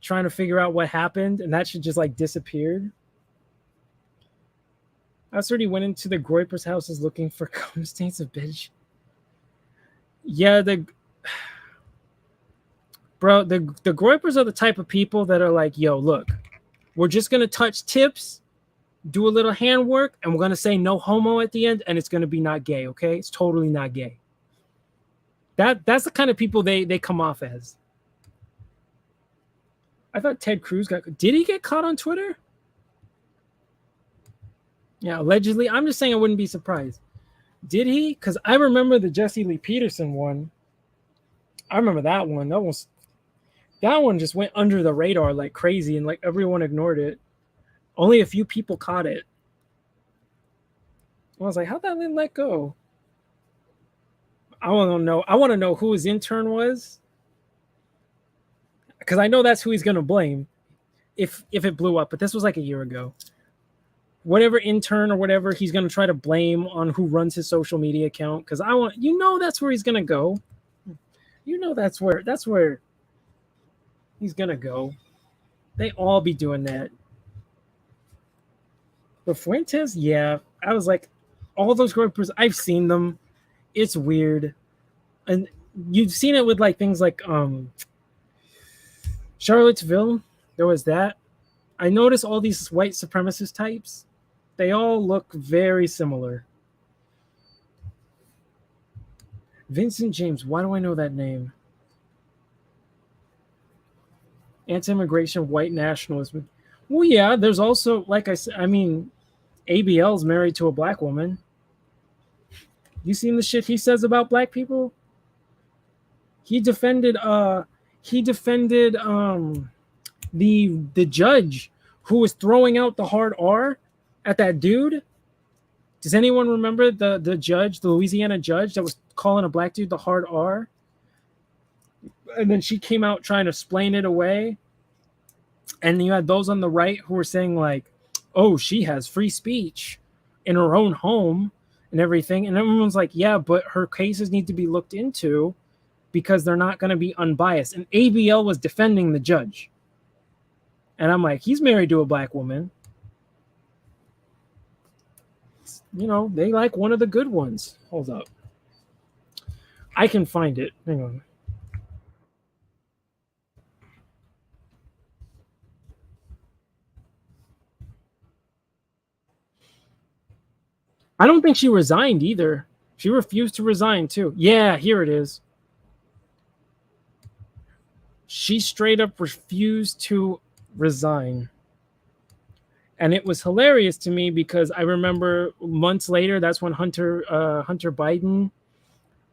Trying to figure out what happened, and that shit just like disappeared. I also already went into the Groyper's houses looking for cum stains of bitch. Yeah, the Groypers are the type of people that are like, yo, look, we're just gonna touch tips, do a little handwork, and we're gonna say no homo at the end, and it's gonna be not gay, okay? It's totally not gay. That's the kind of people they come off as. I thought Ted Cruz did he get caught on Twitter? Yeah, allegedly. I'm just saying I wouldn't be surprised. Did he? Because I remember the Jesse Lee Peterson one. I remember that one. That one just went under the radar like crazy, and like everyone ignored it. Only a few people caught it. I was like, how'd that let go? I want to know. I want to know who his intern was, because I know that's who he's gonna blame if it blew up. But this was like a year ago. Whatever intern or whatever he's gonna try to blame on who runs his social media account, because that's where he's gonna go. That's where he's gonna go. They all be doing that. But Fuentes, yeah, I was like, all those groups, I've seen them. It's weird, and you've seen it with like things like Charlottesville. There was that. I noticed all these white supremacist types. They all look very similar. Vincent James. Why do I know that name? Anti-immigration, white nationalism. Well, yeah, there's also, like I said, I mean, ABL's married to a black woman. You seen the shit he says about black people? He defended the judge who was throwing out the hard R at that dude. Does anyone remember the judge, the Louisiana judge that was calling a black dude the hard R? And then she came out trying to explain it away. And you had those on the right who were saying like, oh, she has free speech in her own home and everything. And everyone's like, yeah, but her cases need to be looked into because they're not going to be unbiased. And ABL was defending the judge. And I'm like, he's married to a black woman. You know, they like one of the good ones. Hold up. I can find it. Hang on. I don't think she resigned either. She refused to resign too. Yeah, here it is. She straight up refused to resign. And it was hilarious to me because I remember months later, that's when Hunter Biden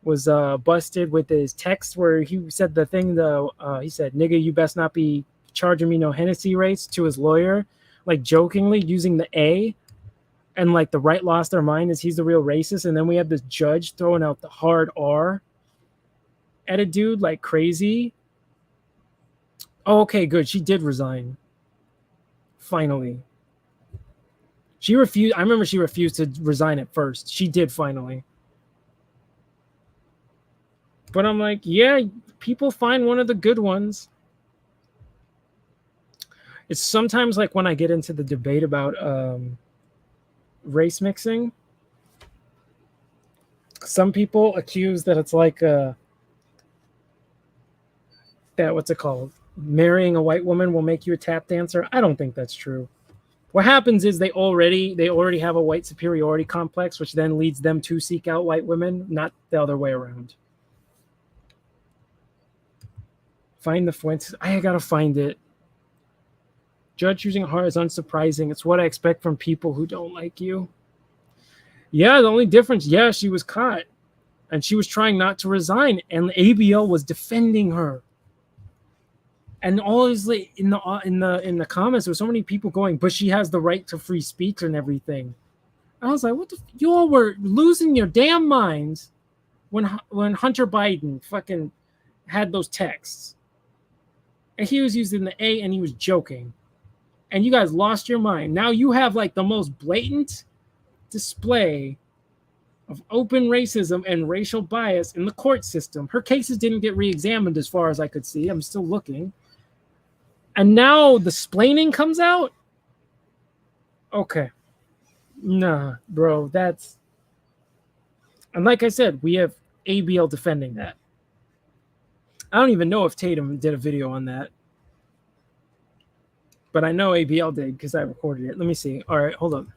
was busted with his text where he said the thing, he said, nigga, you best not be charging me no Hennessy rates to his lawyer, like jokingly using the A. And like the right lost their mind as he's the real racist. And then we have this judge throwing out the hard R at a dude like crazy. Oh, okay, good. She did resign. Finally. She refused. I remember she refused to resign at first. She did finally. But I'm like, yeah, people find one of the good ones. It's sometimes like when I get into the debate about race mixing, some people accuse that it's like that what's it called, marrying a white woman will make you a tap dancer. I don't think that's true. What happens is they already have a white superiority complex, which then leads them to seek out white women, not the other way around. Find the Fuentes. I gotta find it. Judge using heart is unsurprising. It's what I expect from people who don't like you. Yeah, the only difference, yeah, she was caught. And she was trying not to resign. And ABL was defending her. And all is like in the comments, there were so many people going, but she has the right to free speech and everything. I was like, what the you all were losing your damn minds when Hunter Biden fucking had those texts. And he was using the A and he was joking. And you guys lost your mind. Now you have like the most blatant display of open racism and racial bias in the court system. Her cases didn't get re-examined as far as I could see. I'm still looking. And now the splaining comes out? Okay. Nah, bro, that's... And like I said, we have ABL defending that. I don't even know if Tatum did a video on that. But I know ABL did because I recorded it. Let me see. All right, hold on.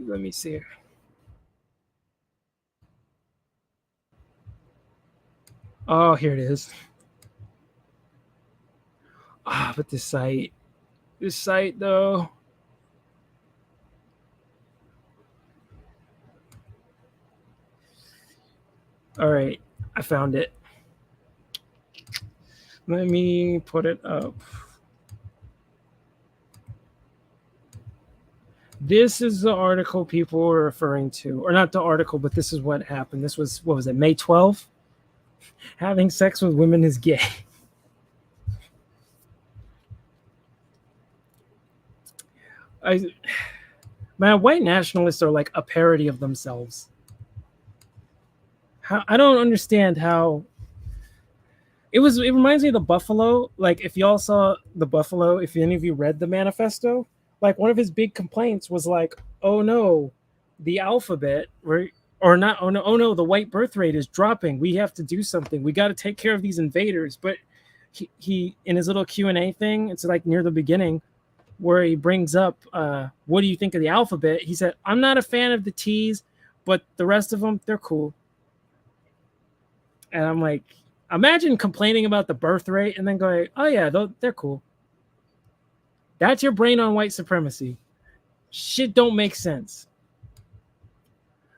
Let me see. Oh, here it is. But this site though. All right, I found it. Let me put it up. This is the article people were referring to, or not the article, but this is what happened. This was, what was it, May 12th? Having sex with women is gay. Man, white nationalists are like a parody of themselves. I don't understand how. It reminds me of the Buffalo. Like, if y'all saw the Buffalo, if any of you read the manifesto, like one of his big complaints was like, oh no, the alphabet, or not, oh no, the white birth rate is dropping. We have to do something. We got to take care of these invaders. But he in his little Q&A thing, it's like near the beginning, where he brings up, what do you think of the alphabet? He said, I'm not a fan of the T's, but the rest of them, they're cool. And I'm like, imagine complaining about the birth rate and then going, oh yeah, they're cool. That's your brain on white supremacy. Shit don't make sense.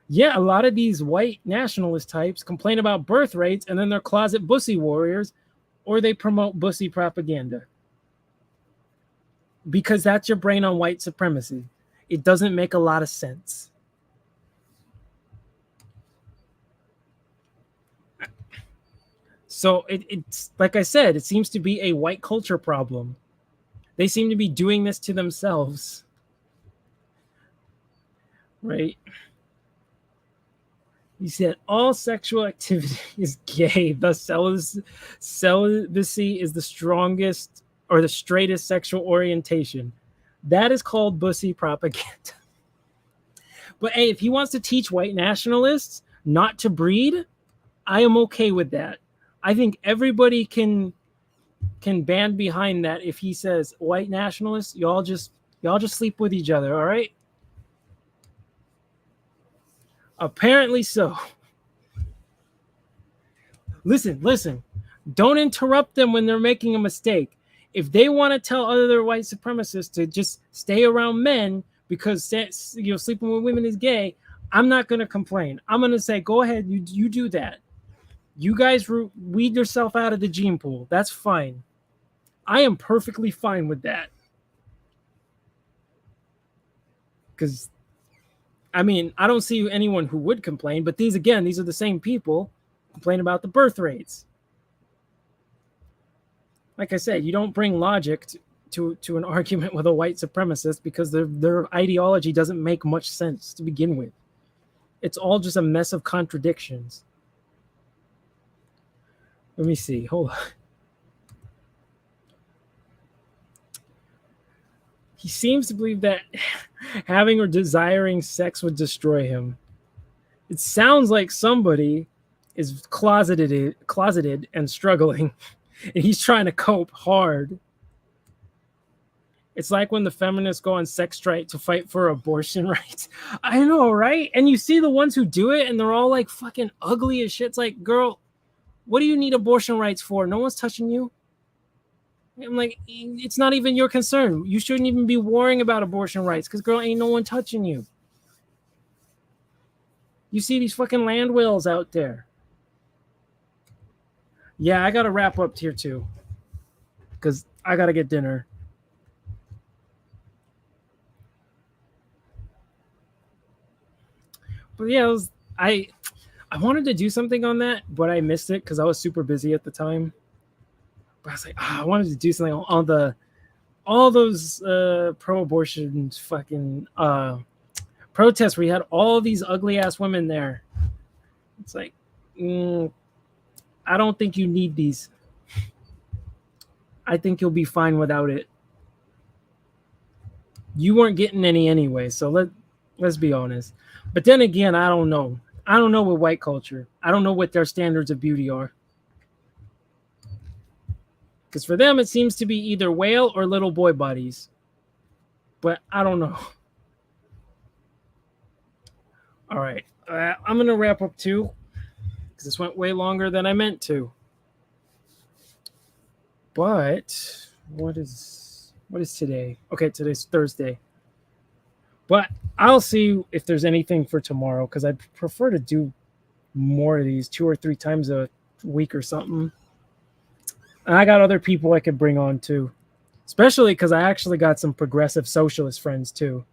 Yeah, a lot of these white nationalist types complain about birth rates and then they're closet bussy warriors, or they promote bussy propaganda. Because that's your brain on white supremacy. It doesn't make a lot of sense. So it's like I said, it seems to be a white culture problem. They seem to be doing this to themselves. Right? He said all sexual activity is gay. Thus, celibacy is the strongest or the straightest sexual orientation. That is called bussy propaganda. But hey, if he wants to teach white nationalists not to breed, I am okay with that. I think everybody can band behind that if he says, white nationalists, y'all just sleep with each other, all right? Apparently so. Listen. Don't interrupt them when they're making a mistake. If they want to tell other white supremacists to just stay around men because sleeping with women is gay, I'm not going to complain. I'm going to say, go ahead, you do that. You guys weed yourself out of the gene pool. That's fine. I am perfectly fine with that. Because, I mean, I don't see anyone who would complain, but these are the same people complain about the birth rates. Like I said, you don't bring logic to an argument with a white supremacist because their ideology doesn't make much sense to begin with. It's all just a mess of contradictions. Let me see. Hold on. He seems to believe that having or desiring sex would destroy him. It sounds like somebody is closeted and struggling, and he's trying to cope hard. It's like when the feminists go on sex strike to fight for abortion rights. I know, right? And you see the ones who do it and they're all like fucking ugly as shit. It's like, girl, what do you need abortion rights for? No one's touching you. I'm like, it's not even your concern. You shouldn't even be worrying about abortion rights because, girl, ain't no one touching you. You see these fucking land whales out there. Yeah, I got to wrap up here too because I got to get dinner. But yeah, I wanted to do something on that, but I missed it because I was super busy at the time. But I was like, I wanted to do something on all those pro-abortion fucking protests where you had all these ugly ass women there. It's like, I don't think you need these. I think you'll be fine without it. You weren't getting any anyway, so let's be honest. But then again, I don't know. I don't know with white culture. I don't know what their standards of beauty are. Because for them, it seems to be either whale or little boy bodies. But I don't know. All right. I'm going to wrap up too. Because this went way longer than I meant to. But what is today? Okay, today's Thursday. But I'll see if there's anything for tomorrow. Because I'd prefer to do more of these 2 or 3 times a week or something. And I got other people I could bring on too, especially because I actually got some progressive socialist friends too.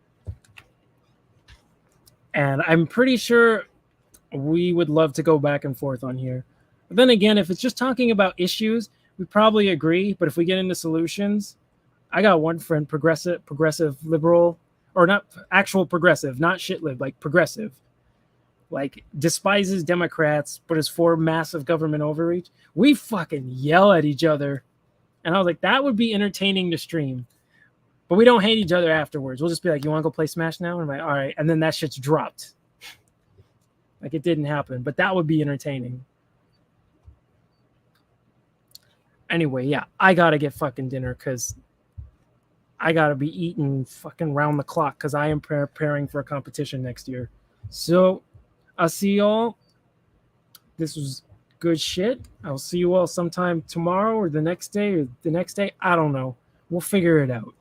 And I'm pretty sure we would love to go back and forth on here. But then again, if it's just talking about issues, we probably agree. But if we get into solutions, I got one friend, progressive liberal, or not actual progressive, not shit-lib, like progressive. Like despises Democrats, but is for massive government overreach. We fucking yell at each other. And I was like, that would be entertaining to stream. But we don't hate each other afterwards. We'll just be like, you want to go play Smash now? And I'm like, all right. And then that shit's dropped. Like it didn't happen. But that would be entertaining. Anyway, yeah, I got to get fucking dinner because I got to be eating fucking round the clock because I am preparing for a competition next year. So I'll see y'all. This was good shit. I'll see you all sometime tomorrow or the next day or the next day. I don't know. We'll figure it out.